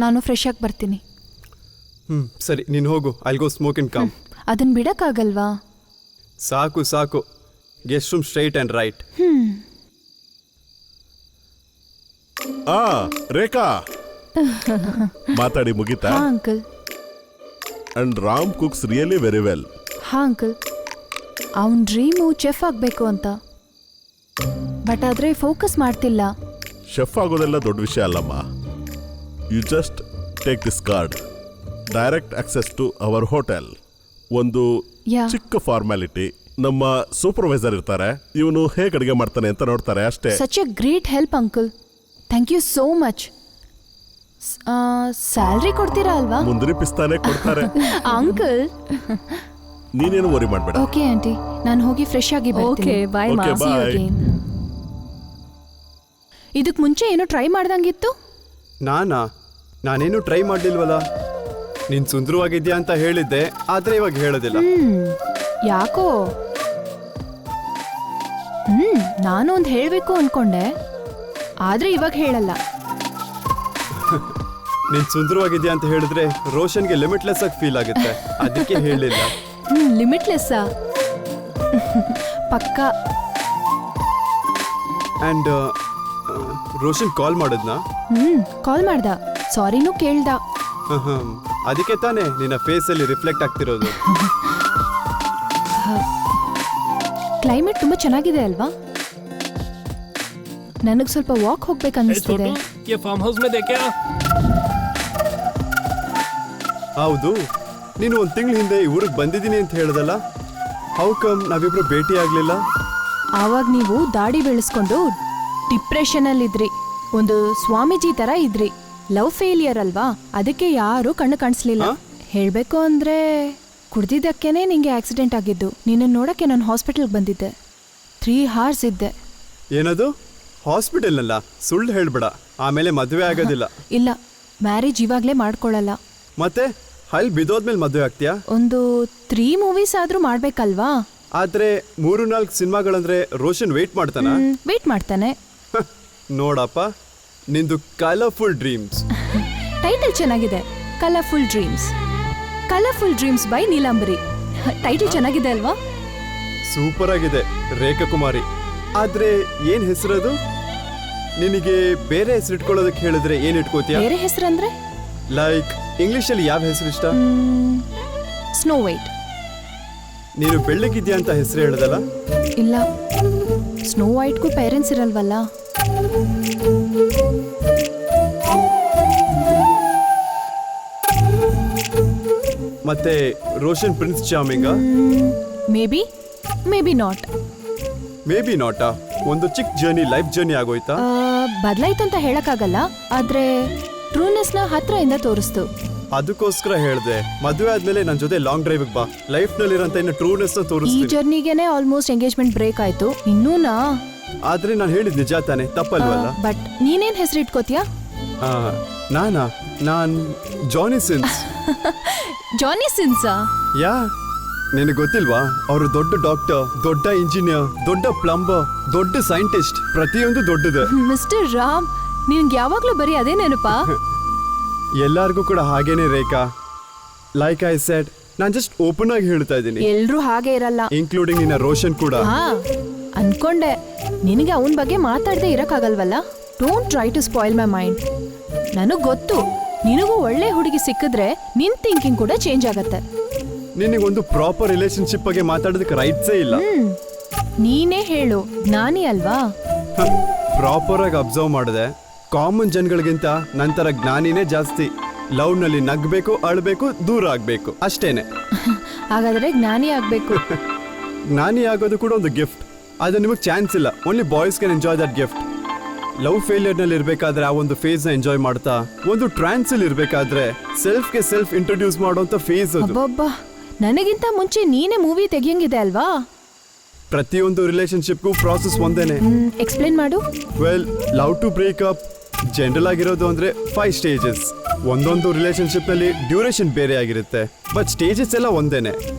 ನಾನು ಫ್ರೆಶ್ ಆಗಿ ಬರ್ತೀನಿ. ಸರಿ, ನೀನು ಹೋಗು. I'll go smoke and come. ಅದನ್ನ ಬಿಡಕ್ಕಾಗಲ್ವಾ? ಸಾಕು ಸಾಕು. Guest room straight and right. ಆ ರೇಖಾ ಮಾತಾಡಿ ಮುಗಿತಾ? ಹಾ uncle. And Ram cooks really very well. ಹಾ ಅಂಕಲ್, ಅವನ ಡ್ರೀಮು ಚೆಫ್ ಆಗಬೇಕು ಅಂತ, ಬಟ್ ಆದರೆ ಫೋಕಸ್ ಮಾಡ್ತಿಲ್ಲ. ಶೆಫ್ ಆಗೋದೆಲ್ಲ ದೊಡ್ಡ ವಿಷಯ ಅಲ್ಲಮ್ಮ. You just take this card, direct access to our hotel. ಒಂದು Yeah. ಚಿಕ್ಕ ಫಾರ್ಮ್ಯಾಲಿಟಿ. ನಮ್ಮ ಸೂಪರ್ವೈಸರ್ ಇರ್ತಾರೆ, ಇವನು ಹೇಗೆ ಅಡುಗೆ ಮಾಡ್ತಾನೆ ಅಂತ ನೋಡ್ತಾರೆ ಅಷ್ಟೇ. Such a great help uncle. Thank you so much. Salary ಕೊಡ್ತೀರಾ ಅಲ್ವಾ? ಮುಂದಿನ ಪಿಸ್ತಾನೆ ಕೊಡ್ತಾರೆ. ಅಂಕಲ್. ನೀನೇನು ವರಿ ಮಾಡಬೇಡ. ಓಕೆ ಆಂಟಿ, ನಾನು ಹೋಗಿ ಫ್ರೆಶ್ ಆಗಿ ಬರ್ತೀನಿ. ಓಕೆ ಬಾಯ್ ಮಾ. Okay, bye. ಇದಕ್ಕೆ ಮುಂಚೆ ಏನೋ ಟ್ರೈ ಮಾಡ್ದಂಗಿತ್ತು. ನಾನೇನು ಟ್ರೈ ಮಾಡಲಿಲ್ವಲ್ಲ. ನೀನು ಸುಂದರವಾಗಿದ್ಯಾ ಅಂತ ಹೇಳಿದ್ದೆ, ಆದರೆ ಇವಾಗ ಹೇಳೋದಿಲ್ಲ. ಯಾಕೋ? ನಾನು ಒಂದು ಹೇಳಬೇಕು ಅನ್ಕೊಂಡೆ, ಆದ್ರೆ ಇವಾಗ ಹೇಳಲ್ಲ. ನೀನು ಸುಂದರವಾಗಿದ್ಯಾ ಅಂತ ಹೇಳಿದ್ರೆ ರೋಷನ್ಗೆ ಲಿಮಿಟ್ಲೆಸ್ ಆಗಿ ಫೀಲ್ ಆಗುತ್ತೆ, ಅದಕ್ಕೆ ಹೇಳಿಲ್ಲ. ಲಿಮಿಟ್ಲೆಸ್ಸಾ? ಪಕ್ಕ. ಆ್ಯಂಡ್ ರೋಷನ್ ಕಾಲ್ ಮಾಡಿದ್ನಾ? ಕಾಲ್ ಮಾಡ್ದ, ಸಾರಿನೂ ಕೇಳ್ದ. ಅದಕ್ಕೆ ತಾನೇ ನಿನ್ನ ಫೇಸಲ್ಲಿ ರಿಫ್ಲೆಕ್ಟ್ ಆಗ್ತಿರೋದು. ಕ್ಲೈಮೇಟ್ ತುಂಬಾ ಚೆನ್ನಾಗಿದೆ ಅಲ್ವಾ? ನನಗೆ ಸ್ವಲ್ಪ ವಾಕ್ ಹೋಗ್ಬೇಕು ಅನ್ನಿಸ್ತಿದೆ. ಹೌದು, ನೀನು ಒಂದು ತಿಂಗಳ ಹಿಂದೆ ಈ ಊರಿಗೆ ಬಂದಿದ್ದೀನಿ ಅಂತ ಹೇಳ್ದಲ್ಲ, ಹೌ ಕಮ್ ನಾವಿಬ್ರು ಭೇಟಿ ಆಗ್ಲಿಲ್ಲ? ಆವಾಗ ನೀವು ದಾಡಿ ಬೆಳೆಸ್ಕೊಂಡು ಡಿಪ್ರೆಷನ್ ಅಲ್ಲಿದ್ರಿ, ಒಂದು ಸ್ವಾಮೀಜಿ ತರ ಇದ್ರಿ. ಲವ್ ಫೇಲಿಯರ್ ಅಲ್ವಾ, ಅದಕ್ಕೆ ಯಾರು ಕಣ್ಣು ಕಾಣಿಸ್ಲಿಲ್ಲ. ಹೇಳ್ಬೇಕು ಅಂದ್ರೆ ಕುಡ್ದಿದ್ದಕ್ಕೇನೆ ನಿಂಗೆ ಆಕ್ಸಿಡೆಂಟ್ ಆಗಿದ್ದು. ನಿನ್ನ ನೋಡಕ್ಕೆ ನಾನು ಹಾಸ್ಪಿಟಲ್ಗೆ ಬಂದಿದ್ದೆ. 3 hours ಇದ್ದೆ. ಏನದು ಹಾಸ್ಪಿಟಲ್ನಲ್ಲ? ಸುಳ್ಳು ಹೇಳ್ಬೇಡ, ಆಮೇಲೆ ಮದುವೆ ಆಗೋದಿಲ್ಲ. ಇಲ್ಲ, ಮ್ಯಾರೇಜ್ ಇವಾಗ್ಲೇ ಮಾಡ್ಕೊಳ್ಳಲ್ಲ. ಮತ್ತೆ ಅಲ್ಲಿ ಬಿದ್ದೋದ್ಮೇಲೆ ಮದುವೆ ಆಗ್ತೀಯಾ? ಒಂದು 3 movies ಆದ್ರೂ ಮಾಡ್ಬೇಕಲ್ವಾ? ಆದ್ರೆ 3-4 ಸಿನಿಮಾಗಳಂದ್ರೆ ರೋಷನ್ ವೇಟ್ ಮಾಡ್ತಾನ? ವೇಟ್ ಮಾಡ್ತಾನೆ. ನೋಡಪ್ಪ, ನಿಂದು ಕಲರ್ಫುಲ್ ಡ್ರೀಮ್ಸ್. ಟೈಟಲ್ ಚೆನ್ನಾಗಿದೆ, colourful dreams. Colourful dreams by Neelambari. Title ಚೆನ್ನಾಗಿದೆ ಅಲ್ವಾ? ಸೂಪರ್ ಆಗಿದೆ, ರೇಖಾ ಕುಮಾರಿ. ಆದ್ರೆ ಏನ್ ಹೆಸರದು? ನಿನಗೆ ಬೇರೆ ಹೆಸರು ಇಟ್ಕೊಳ್ಳೋದಕ್ಕೆ ಹೇಳಿದ್ರೆ ಏನ್ ಇಟ್ಕೋತೀಯ? ಬೇರೆ ಹೆಸರಂದ್ರೆ ಲೈಕ್ ಇಂಗ್ಲಿಷಲ್ಲಿ ಯಾವ ಹೆಸರು ಇಷ್ಟ? Snow white. ನೀನು ಬೆಳ್ಳಗಿದ್ಯಾ ಅಂತ ಹೆಸರು ಹೇಳದಲ್ಲ? ಇಲ್ಲ, ಸ್ನೋ ವೈಟ್ಗೂ ಪೇರೆಂಟ್ಸ್ ಇರಲ್ವಲ್ಲ. ಮತ್ತೆ ರೋಷನ್ ಪ್ರಿನ್ಸ್ ಚಾರ್ಮಿಂಗ? May be not. May be ನಾಟಾ? ಒಂದು ಚಿಕ್ಕ ಜರ್ನಿ, ಲೈಫ್ ಜರ್ನಿ ಆಗೋಯ್ತಾ? ಬದಲಾಯ್ತು ಅಂತ ಹೇಳಕ್ಕಾಗಲ್ಲ, ಆದ್ರೆ ಟ್ರೂನೆಸ್ನ ಹತ್ರದಿಂದ ತೋರಿಸ್ತು. ಅದಕ್ಕೋಸ್ಕರ ಹೇಳ್ದೆ, ಮದುವೆ ಆದ್ಮೇಲೆ ನನ್ನ ಜೊತೆ ಲಾಂಗ್ ಡ್ರೈವ್ ಬಾ, ಲೈಫ್ ನಲ್ಲಿರಂತ ಇನ್ನು ಟ್ರೂನೆಸ್ ನ ಈ ತೋರಿಸ್ತೀನಿ. ಜರ್ನಿಗೆನೆ ಆಲ್ಮೋಸ್ಟ್ ಎಂಗೇಜ್ಮೆಂಟ್ ಬ್ರೇಕ್ ಆಯ್ತು, ಇನ್ನೂನಾ? ಆದ್ರೆ ನಾನು ಹೇಳಿದ್ ನಿಜ ತಾನೆ, ತಪ್ಪಲ್ವಲ್ಲ? ಬಟ್ ನೀನೇನ್ ಹೆಸರು ಇಟ್ಕೋತೀಯಾ? ನಾನ್ ಜಾನಿ ಸಿನ್ಸ್. ಜಾನಿ ಸಿನ್ಸಾ? ಯಾ, ನಿನಗೆ ಗೊತ್ತಿಲ್ವಾ? ಅವರು ದೊಡ್ಡ ಡಾಕ್ಟರ್, ದೊಡ್ಡ ಇಂಜಿನಿಯರ್, ದೊಡ್ಡ ಪ್ಲಂಬರ್, ದೊಡ್ಡ ಸೈಂಟಿಸ್ಟ್, ಪ್ರತಿಯೊಂದು ದೊಡ್ಡದು. ಮಿಸ್ಟರ್ ರಾಮ್, ನಿನ್ಗೆ ಯಾವಾಗ್ಲೂ ಬರೀ ಅದೇ ನೆನಪಾ? ಎಲ್ಲಾರ್ಗೂ ಕೂಡ ಹಾಗೇನೆ ರೇಖಾ. ಲೈಕ್ ಐ ಸೆಡ್, ನಾನ್ ಜಸ್ಟ್ ಓಪನ್ ಆಗಿ ಹೇಳ್ತಾ ಇದ್ದೀನಿ. ಎಲ್ರೂ ಹಾಗೆ ಇರಲ್ಲ, ಇನ್ಕ್ಲೂಡಿಂಗ್ ನಿನ್ನ ರೋಷನ್ ಕೂಡ. ಹಾ ಅನ್ಕೊಂಡೆ. ನಿನಗೆ ಅವನ ಬಗ್ಗೆ ಮಾತಾಡದೆ ಇರಕ್ಕಾಗಲ್ವಲ್ಲ? Don't try to spoil my mind. ನನಗ್ ಗೊತ್ತು, ನಿನಗೂ ಒಳ್ಳೆ ಹುಡುಗಿ ಸಿಕ್ಕಿದ್ರೆ ನಿನ್ ಥಿಂಕಿಂಗ್ ಕೂಡ ಚೇಂಜ್ ಆಗತ್ತೆ. ನಿನಗೊಂದು ಪ್ರಾಪರ್ ರಿಲೇಶನ್ಶಿಪ್ ಬಗ್ಗೆ ಮಾತಾಡೋದಕ್ಕೆ ರೈಟ್ಸೇ ಇಲ್ಲ. ನೀನೇ ಹೇಳು, ಜ್ಞಾನಿ ಅಲ್ವಾ? ಪ್ರಾಪರ್ ಆಗಿ ಅಬ್ಸರ್ವ್ ಮಾಡಿದೆ, ಕಾಮನ್ ಜನಗಳಿಗಿಂತ ನಂತರ ಜ್ಞಾನಿನೇ ಜಾಸ್ತಿ. ಲವ್ ನಲ್ಲಿ ನಗ್ಬೇಕು, ಅಳ್ಬೇಕು, ದೂರ ಆಗ್ಬೇಕು, ಅಷ್ಟೇನೆ. ಹಾಗಾದ್ರೆ ಜ್ಞಾನಿ ಆಗ್ಬೇಕು. ಜ್ಞಾನಿ ಆಗೋದು ಕೂಡ ಒಂದು ಗಿಫ್ಟ್. ಅದು ನಿಮಗೆ ಚಾನ್ಸ್ ಇಲ್ಲ. Only boys can enjoy that gift. Love failure ನಲ್ಲಿ ಇರ್ಬೇಕಾದ್ರೆ ಆ ಒಂದು ಫೇಸ್ ನ ಎಂಜಾಯ್ ಮಾಡ್ತಾ, ಒಂದು ಟ್ರಾನ್ಸ್ ಅಲ್ಲಿ ಇರ್ಬೇಕಾದ್ರೆ ಸೆಲ್ಫ್ ಗೆ ಸೆಲ್ಫ್ ಇಂಟ್ರೊಡ್ಯೂಸ್ ಮಾಡುವಂತ ಫೇಸ್ ಅದು. ಅಬ್ಬಬ್ಬಾ, ನನಗಿಂತ ಮುಂಚೆ ನೀನೇ ಮೂವಿ ತೆಗಿಯಂಗಿದೆ ಅಲ್ವಾ? ಪ್ರತಿಯೊಂದು ರಿಲೇಶನ್ಶಿಪ್ಗೂ ಪ್ರಾಸೆಸ್ ಒಂದೇನೆ. ಎಕ್ಸ್ಪ್ಲೇನ್ ಮಾಡು. Well, love to breakup general ಆಗಿರೋದು ಅಂದ್ರೆ 5 ಸ್ಟೇಜಸ್. ಒಂದೊಂದು ರಿಲೇಶನ್ಶಿಪ್ ನಲ್ಲಿ ಡ್ಯೂರೇಷನ್ ಬೇರೆ ಆಗಿರುತ್ತೆ, ಬಟ್ ಸ್ಟೇಜಸ್ ಎಲ್ಲ ಒಂದೇನೆ.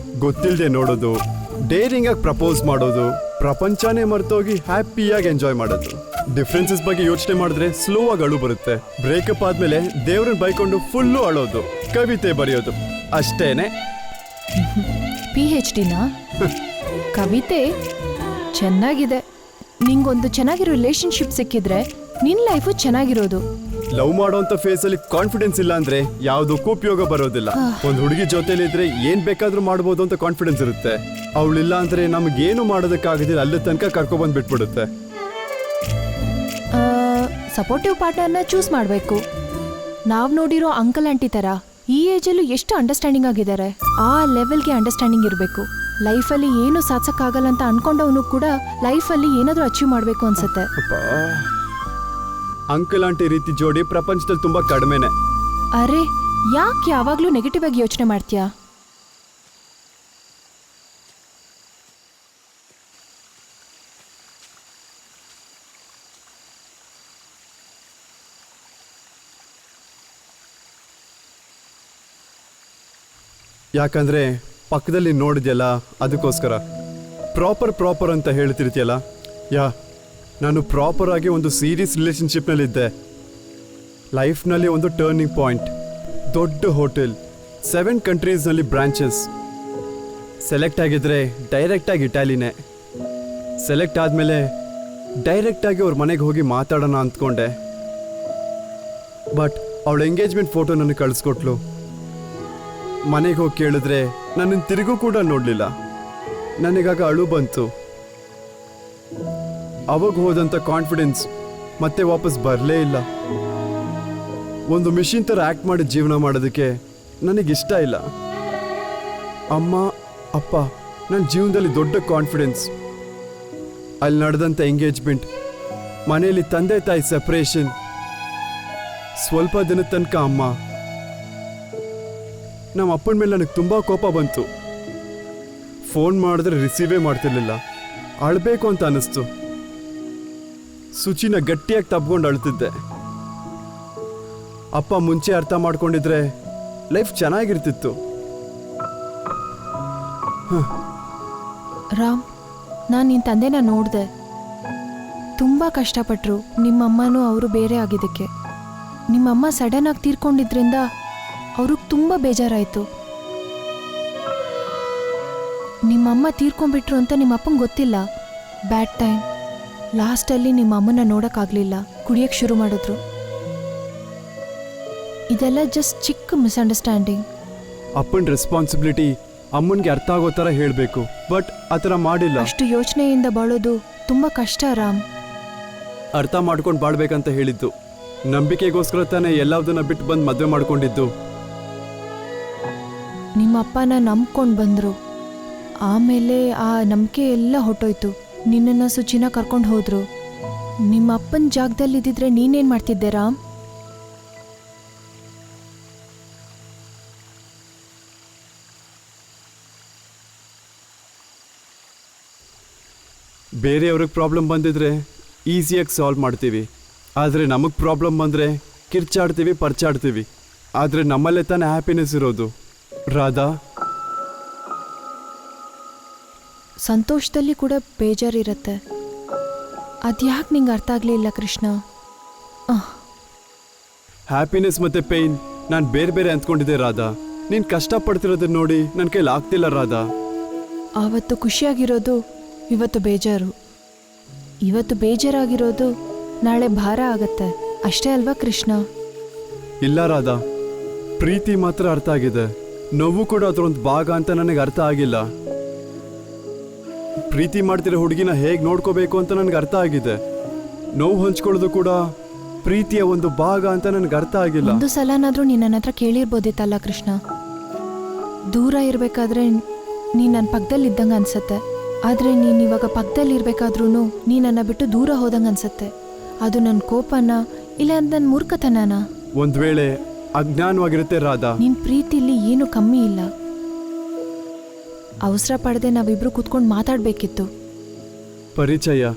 ಗೊತ್ತಿಲ್ಲದೆ ನೋಡೋದು, ಡೇರಿಂಗ್ ಆಗಿ ಪ್ರಪೋಸ್ ಮಾಡೋದು, ಪ್ರಪಂಚನೇ ಮರ್ತೋಗಿ ಹ್ಯಾಪಿಯಾಗಿ ಎಂಜಾಯ್ ಮಾಡೋದು. ಡಿಫ್ರೆನ್ಸಸ್ ಬಗ್ಗೆ ಯೋಚನೆ ಮಾಡಿದ್ರೆ ಸ್ಲೋ ಆಗಿ ಅಳು ಬರುತ್ತೆ. ಬ್ರೇಕಪ್ ಆದ್ಮೇಲೆ ದೇವ್ರನ್ನ ಬೈಕೊಂಡು ಫುಲ್ಲು ಅಳೋದು, ಕವಿತೆ ಬರೆಯೋದು, ಅಷ್ಟೇನೆ. PhD ನಾ? ಕವಿತೆ ಚೆನ್ನಾಗಿದೆ. ನಿಂಗೊಂದು ಚೆನ್ನಾಗಿರೋ ರಿಲೇಶನ್ಶಿಪ್ ಸಿಕ್ಕಿದ್ರೆ ನಿನ್ ಲೈಫು ಚೆನ್ನಾಗಿರೋದು. ಲವ್ ಮಾಡೋಂಥ ಫೇಸ್ ಅಲ್ಲಿ ಕಾನ್ಫಿಡೆನ್ಸ್ ಇಲ್ಲ ಅಂದ್ರೆ ಯಾವ್ದಕ್ಕೂ ಉಪಯೋಗ ಬರೋದಿಲ್ಲ. ಒಂದ್ ಹುಡುಗಿ ಜೊತೆಲಿ ಇದ್ರೆ ಏನ್ ಬೇಕಾದ್ರೂ ಮಾಡ್ಬೋದು ಅಂತ ಕಾನ್ಫಿಡೆನ್ಸ್ ಇರುತ್ತೆ. ಅವಳಿಲ್ಲ ಅಂದ್ರೆ ನಮ್ಗೇನು ಮಾಡೋದಕ್ಕಾಗೋದಿಲ್ಲ, ಅಲ್ಲಿ ತನಕ ಕರ್ಕೊಬಂದ್ ಬಿಟ್ಬಿಡುತ್ತೆ. ಸಪೋರ್ಟಿವ್ ಪಾರ್ಟ್ನರ್ನ ಚೂಸ್ ಮಾಡಬೇಕು. ನಾವು ನೋಡಿರೋ ಅಂಕಲ್ ಆಂಟಿ ಥರ ಈ ಏಜಲ್ಲೂ ಎಷ್ಟು ಅಂಡರ್ಸ್ಟ್ಯಾಂಡಿಂಗ್ ಆಗಿದ್ದಾರೆ. ಆ ಲೆವೆಲ್ಗೆ ಅಂಡರ್ಸ್ಟ್ಯಾಂಡಿಂಗ್ ಇರಬೇಕು. ಲೈಫಲ್ಲಿ ಏನು ಸಾಧಿಸಕ್ಕಾಗಲ್ಲ ಅಂತ ಅನ್ಕೊಂಡವನು ಕೂಡ ಲೈಫಲ್ಲಿ ಏನಾದರೂ ಅಚೀವ್ ಮಾಡಬೇಕು ಅನ್ಸುತ್ತೆ. ಅಂಕಲ್ ಆಂಟಿ ರೀತಿ ಜೋಡಿ ಪ್ರಪಂಚದಲ್ಲಿ ತುಂಬಾ ಕಡಿಮೆನೆ. ಅರೆ, ಯಾಕೆ ಯಾವಾಗಲೂ ನೆಗೆಟಿವ್ ಆಗಿ ಯೋಚನೆ ಮಾಡ್ತೀಯಾ? ಯಾಕಂದ್ರೆ ಪಕ್ಕದಲ್ಲಿ ನೋಡಿದ್ಯಲ್ಲ, ಅದಕ್ಕೋಸ್ಕರ ಪ್ರಾಪರ್ ಅಂತ ಹೇಳ್ತಿರ್ತೀಯಲ್ಲ. ನಾನು ಪ್ರಾಪರ್ ಆಗಿ ಒಂದು ಸೀರಿಯಸ್ ರಿಲೇಶನ್ಶಿಪ್ನಲ್ಲಿದ್ದೆ. ಲೈಫ್ನಲ್ಲಿ ಒಂದು ಟರ್ನಿಂಗ್ ಪಾಯಿಂಟ್, ದೊಡ್ಡ ಹೋಟೆಲ್, 7 ಕಂಟ್ರೀಸ್ನಲ್ಲಿ ಬ್ರಾಂಚಸ್. ಸೆಲೆಕ್ಟ್ ಆಗಿದ್ರೆ ಡೈರೆಕ್ಟಾಗಿ ಇಟಾಲಿನೇ. ಸೆಲೆಕ್ಟ್ ಆದಮೇಲೆ ಡೈರೆಕ್ಟಾಗಿ ಅವ್ರ ಮನೆಗೆ ಹೋಗಿ ಮಾತಾಡೋಣ ಅಂದ್ಕೊಂಡೆ. ಬಟ್ ಅವಳ ಎಂಗೇಜ್ಮೆಂಟ್ ಫೋಟೋ ನನಗೆ ಕಳಿಸ್ಕೊಟ್ಲು. ಮನೆಗೆ ಹೋಗಿ ಕೇಳಿದ್ರೆ ನನ್ನನ್ನು ತಿರುಗೂ ಕೂಡ ನೋಡಲಿಲ್ಲ. ನನಗಾಗ ಅಳು ಬಂತು. ಅವಾಗ ಹೋದಂಥ ಕಾನ್ಫಿಡೆನ್ಸ್ ಮತ್ತೆ ವಾಪಸ್ ಬರಲೇ ಇಲ್ಲ. ಒಂದು ಮಿಷಿನ್ ಥರ ಆ್ಯಕ್ಟ್ ಮಾಡಿ ಜೀವನ ಮಾಡೋದಕ್ಕೆ ನನಗಿಷ್ಟ ಇಲ್ಲ. ಅಮ್ಮ ಅಪ್ಪ ನನ್ನ ಜೀವನದಲ್ಲಿ ದೊಡ್ಡ ಕಾನ್ಫಿಡೆನ್ಸ್. ಅಲ್ಲಿ ನಡೆದಂಥ ಎಂಗೇಜ್ಮೆಂಟ್, ಮನೆಯಲ್ಲಿ ತಂದೆ ತಾಯಿ ಸೆಪ್ರೇಷನ್, ಸ್ವಲ್ಪ ದಿನದ ತನಕ ಅಮ್ಮ. ನಮ್ಮ ಅಪ್ಪನ ಮೇಲೆ ನನಗೆ ತುಂಬ ಕೋಪ ಬಂತು. ಫೋನ್ ಮಾಡಿದ್ರೆ ರಿಸೀವೇ ಮಾಡ್ತಿರ್ಲಿಲ್ಲ. ಅಳಬೇಕು ಅಂತ ಅನ್ನಿಸ್ತು. ಸುಚಿನ ಗಟ್ಟಿಯಾಗಿ ತಬ್ಕೊಂಡು ಅಳ್ತಿದ್ದೆ. ಅಪ್ಪ ಮುಂಚೆ ಅರ್ಥ ಮಾಡ್ಕೊಂಡಿದ್ರೆ ಲೈಫ್ ಚೆನ್ನಾಗಿರ್ತಿತ್ತು. ರಾಮ್, ನಾನು ನಿನ್ನ ತಂದೆನ ನೋಡಿದೆ. ತುಂಬ ಕಷ್ಟಪಟ್ಟರು ನಿಮ್ಮಮ್ಮನೂ ಅವರು ಬೇರೆ ಆಗಿದ್ದಕ್ಕೆ. ನಿಮ್ಮಮ್ಮ ಸಡನ್ ಆಗಿ ತೀರ್ಕೊಂಡಿದ್ರಿಂದ ಅವ್ರಿಗೆ ತುಂಬ ಬೇಜಾರಾಯಿತು. ನಿಮ್ಮಮ್ಮ ತೀರ್ಕೊಂಡ್ಬಿಟ್ರು ಅಂತ ನಿಮ್ಮಪ್ಪಂಗೆ ಗೊತ್ತಿಲ್ಲ. Bad time. ಲಾಸ್ಟಲ್ಲಿ ನಿಮ್ಮ ಅಮ್ಮನ ನೋಡೋಕ್ಕಾಗಲಿಲ್ಲ, ಕುಡಿಯೋಕ್ಕೆ ಶುರು ಮಾಡಿದ್ರು. ಇದೆಲ್ಲ ಜಸ್ಟ್ ಚಿಕ್ಕ ಮಿಸ್ಅಂಡರ್ಸ್ಟ್ಯಾಂಡಿಂಗ್. ಅಪ್ಪನ ರೆಸ್ಪಾನ್ಸಿಬಿಲಿಟಿ ಅಮ್ಮನಿಗೆ ಅರ್ಥ ಆಗೋ ಥರ ಹೇಳಬೇಕು, ಬಟ್ ಆ ಥರ ಮಾಡಿಲ್ಲ. ಅಷ್ಟು ಯೋಚನೆಯಿಂದ ಬಾಳೋದು ತುಂಬ ಕಷ್ಟ ರಾಮ್. ಅರ್ಥ ಮಾಡ್ಕೊಂಡು ಬಾಳ್ಬೇಕಂತ ಹೇಳಿದ್ದು. ನಂಬಿಕೆಗೋಸ್ಕರ ತಾನೇ ಎಲ್ಲದನ್ನ ಬಿಟ್ಟು ಬಂದು ಮದುವೆ ಮಾಡ್ಕೊಂಡಿದ್ದು. ನಿಮ್ಮ ಅಪ್ಪನ ನಂಬ್ಕೊಂಡು ಬಂದರು. ಆಮೇಲೆ ಆ ನಂಬಿಕೆ ಎಲ್ಲ ಹೊಟ್ಟೋಯ್ತು. ನಿನ್ನನ್ನು ಸುಚಿನ ಕರ್ಕೊಂಡು ಹೋದ್ರು. ನಿಮ್ಮ ಅಪ್ಪನ ಜಾಗದಲ್ಲಿ ಇದ್ದಿದ್ರೆ ನೀನೇನು ಮಾಡ್ತಿದ್ದೆ ರಾಮ್? ಬೇರೆಯವ್ರಿಗೆ ಪ್ರಾಬ್ಲಮ್ ಬಂದಿದ್ರೆ ಈಸಿಯಾಗಿ ಸಾಲ್ವ್ ಮಾಡ್ತೀವಿ. ಆದರೆ ನಮಗೆ ಪ್ರಾಬ್ಲಮ್ ಬಂದರೆ ಕಿರ್ಚಾಡ್ತೀವಿ, ಪರ್ಚಾಡ್ತೀವಿ. ಆದರೆ ನಮ್ಮಲ್ಲೇ ತಾನೇ ಹ್ಯಾಪಿನೆಸ್ ಇರೋದು. ರಾಧಾ, ಸಂತೋಷದಲ್ಲಿ ಕೂಡ ಬೇಜಾರಿರುತ್ತೆ. ಅದ್ಯಾಕೆ ನಿಂಗೆ ಅರ್ಥ ಆಗಲಿಲ್ಲ ಕೃಷ್ಣ? ಹ್ಯಾಪಿನೆಸ್ ಮತ್ತು ಪೇಯ್ನ್ ನಾನು ಬೇರೆ ಬೇರೆ ಅಂದ್ಕೊಂಡಿದ್ದೆ ರಾಧಾ. ನೀನು ಕಷ್ಟಪಡ್ತಿರೋದನ್ನ ನೋಡಿ ನನ್ನ ಕೈಲಿ ಆಗ್ತಿಲ್ಲ ರಾಧಾ. ಆವತ್ತು ಖುಷಿಯಾಗಿರೋದು ಇವತ್ತು ಬೇಜಾರು, ಇವತ್ತು ಬೇಜಾರಾಗಿರೋದು ನಾಳೆ ಭಾರ ಆಗತ್ತೆ. ಅಷ್ಟೇ ಅಲ್ವಾ ಕೃಷ್ಣ? ಇಲ್ಲ ರಾಧಾ, ಪ್ರೀತಿ ಮಾತ್ರ ಅರ್ಥ ಆಗಿದೆ. ನೋವು ಕೂಡ ಅದರೊಂದು ಭಾಗ ಅಂತ ನನಗೆ ಅರ್ಥ ಆಗಿಲ್ಲ. ಪ್ರೀತಿ ಮಾಡ್ತಿರೋ ಹುಡುಗಿನ ಹೇಗೆ ನೋಡ್ಕೋಬೇಕು ಅಂತ ನನಗೆ ಅರ್ಥ ಆಗಿದೆ. ನೋವು ಹಂಚ್ಕೊಳ್ಳೋದು ಕೂಡ ಪ್ರೀತಿಯ ಒಂದು ಭಾಗ ಅಂತ ನನಗೆ ಅರ್ಥ ಆಗಿಲ್ಲ. ಒಂದು ಸಲನಾದ್ರೂ ನೀನು ನನ್ನ ಹತ್ರ ಕೇಳಿರ್ಬೋದಿತ್ತಲ್ಲ ಕೃಷ್ಣ. ದೂರ ಇರಬೇಕಾದ್ರೆ ನೀನು ನನ್ನ ಪಕ್ಕದಲ್ಲಿ ಇದ್ದಂಗೆ ಅನ್ಸತ್ತೆ. ಆದರೆ ನೀನು ಇವಾಗ ಪಕ್ಕದಲ್ಲಿ ಇರಬೇಕಾದ್ರೂ ನೀ ನನ್ನ ಬಿಟ್ಟು ದೂರ ಹೋದಂಗೆ ಅನ್ಸತ್ತೆ. ಅದು ನನ್ನ ಕೋಪನ ಇಲ್ಲ ನನ್ನ ಮೂರ್ಖತನನ? ಒಂದು ವೇಳೆ ಅಜ್ಞಾನವಾಗಿರುತ್ತೆ ರಾಧಾ. ನಿನ್ನ ಪ್ರೀತಿಲಿ ಏನು ಕಮ್ಮಿ ಇಲ್ಲ. ಅವಸರ ಪಡದೆ ನಾವಿಬ್ರು ಕೂತ್ಕೊಂಡು ಮಾತಾಡ್ಬೇಕಿತ್ತು. ಪರಿಚಯ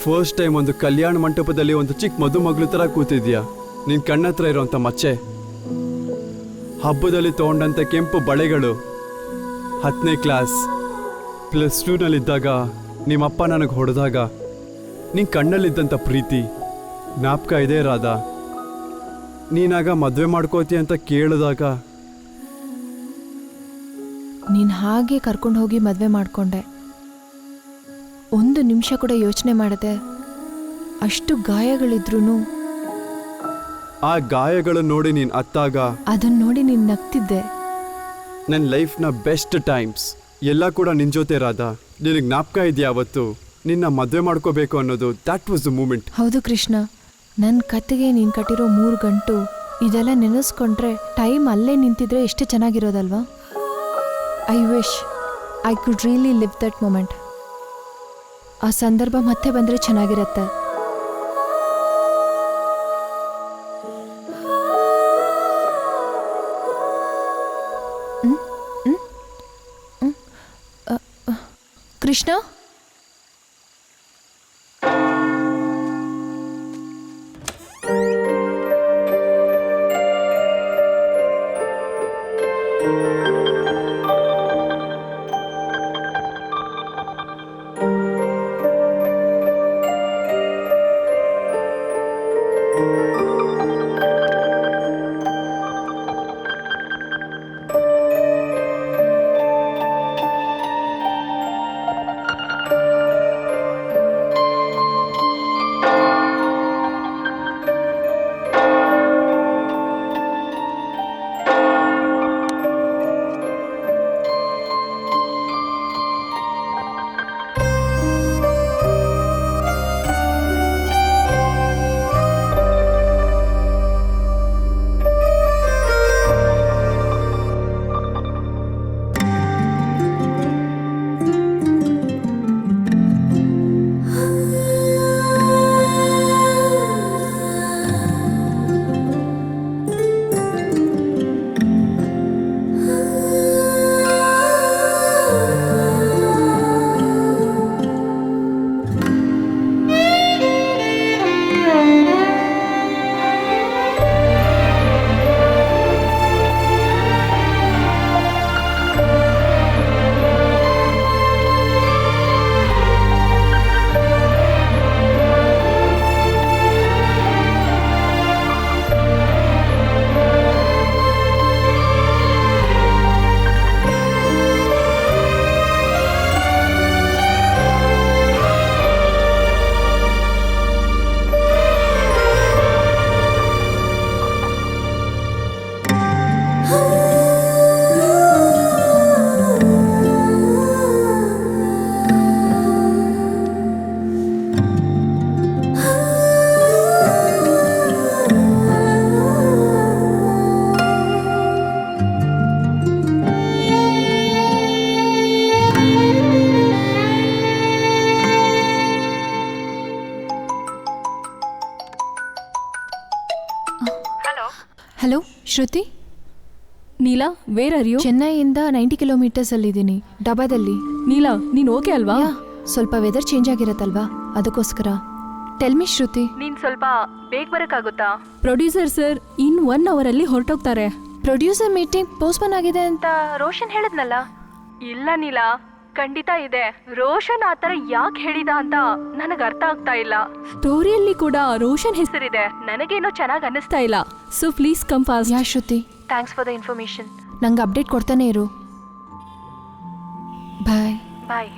ಫಸ್ಟ್ ಟೈಮ್ ಒಂದು ಕಲ್ಯಾಣ ಮಂಟಪದಲ್ಲಿ ಒಂದು ಚಿಕ್ಕ ಮದುಮಗಳು ಥರ ಕೂತಿದ್ಯಾ. ನಿನ್ ಕಣ್ಣತ್ರ ಇರೋಂಥ ಮಚ್ಚೆ, ಹಬ್ಬದಲ್ಲಿ ತಗೊಂಡಂಥ ಕೆಂಪು ಬಳೆಗಳು, 10ನೇ ಕ್ಲಾಸ್ +2ನಲ್ಲಿದ್ದಾಗ ನಿಮ್ಮಪ್ಪ ನನಗೆ ಹೊಡೆದಾಗ ನಿನ್ ಕಣ್ಣಲ್ಲಿದ್ದಂಥ ಪ್ರೀತಿ ಜ್ಞಾಪಕ ಇದೆ ರಾಧಾ. ನೀನಾಗ ಮದುವೆ ಮಾಡ್ಕೋತಿ ಅಂತ ಕೇಳಿದಾಗ ನೀನು ಹಾಗೆ ಕರ್ಕೊಂಡು ಹೋಗಿ ಮದುವೆ ಮಾಡಿಕೊಂಡೆ. ಒಂದು ನಿಮಿಷ ಕೂಡ ಯೋಚನೆ ಮಾಡದೆ ಅಷ್ಟು ಗಾಯಗಳಿದ್ರೂ ಆ ಗಾಯಗಳು ನೋಡಿ ನೀನು ಅತ್ತಾಗ ಅದನ್ನ ನೋಡಿ ನೀನು ನಗ್ತಿದ್ದೆ. ನನ್ನ ಲೈಫ್ನ ಬೆಸ್ಟ್ ಟೈಮ್ಸ್ ಎಲ್ಲ ಕೂಡ ನಿನ್ನ ಜೊತೆ ರಾಧಾ. ನಿನಗೆ ಜ್ಞಾಪಕ ಇದೆಯಾ ಅವತ್ತು ನಿನ್ನ ಮದುವೆ ಮಾಡ್ಕೋಬೇಕು ಅನ್ನೋದು? That was the moment. ಹೌದು ಕೃಷ್ಣ, ನನ್ನ ಕತ್ತಿಗೆ ನೀನು ಕಟ್ಟಿರೋ 3 ಗಂಟು ಇದೆಲ್ಲ ನೆನೆಸ್ಕೊಂಡ್ರೆ ಟೈಮ್ ಅಲ್ಲೇ ನಿಂತಿದ್ರೆ ಎಷ್ಟು ಚೆನ್ನಾಗಿರೋದಲ್ವಾ? I wish I could really live that moment. ಆ ಸಂದರ್ಭ ಮತ್ತೆ ಬಂದರೆ ಚೆನ್ನಾಗಿರತ್ತೆ. Krishna, hello Shruti. Neela, where are you? ಚೆನ್ನೈಯಿಂದ 90 ಕಿಲೋಮೀಟರ್ಸ್ ಅಲ್ಲಿದ್ದೀನಿ, ಡಬಾದಲ್ಲಿ. ನೀಲಾ, ನೀನ್ ಓಕೆ ಅಲ್ವಾ? ಸ್ವಲ್ಪ ವೆದರ್ ಚೇಂಜ್ ಆಗಿರತ್ತಲ್ವಾ, ಅದಕ್ಕೋಸ್ಕರ. Tell me Shruti. ನೀನ್ ಸ್ವಲ್ಪ ಬೇಗ ಬರಕ್ಕಾಗುತ್ತಾ? ಪ್ರೊಡ್ಯೂಸರ್ ಸರ್ ಇನ್ 1 hour ಅಲ್ಲಿ ಹೊರಟೋಗ್ತಾರೆ. ಪ್ರೊಡ್ಯೂಸರ್ ಮೀಟಿಂಗ್ ಪೋಸ್ಟ್ಪೋನ್ ಆಗಿದೆ ಅಂತ ರೋಷನ್ ಹೇಳಿದ್ನಲ್ಲ. ಇಲ್ಲ ನೀಲಾ, ಖಂಡಿತ ಇದೆ. ರೋಷನ್ ಆತರ ಯಾಕೆ ಹೇಳಿದ ಅಂತ ನನಗೆ ಅರ್ಥ ಆಗ್ತಾ ಇಲ್ಲ. ಸ್ಟೋರಿಯಲ್ಲಿ ಕೂಡ ರೋಷನ್ ಹೆಸರಿದೆ, ನನಗೇನೋ ಚೆನ್ನಾಗಿ ಅನ್ನಿಸ್ತಾ ಇಲ್ಲ. So please come fast. Yeah Shruti, thanks for the information. ನಂಗೆ ಅಪ್ಡೇಟ್ ಕೊಡ್ತಾನೆ ಇರು. ಬಾಯ್ ಬಾಯ್.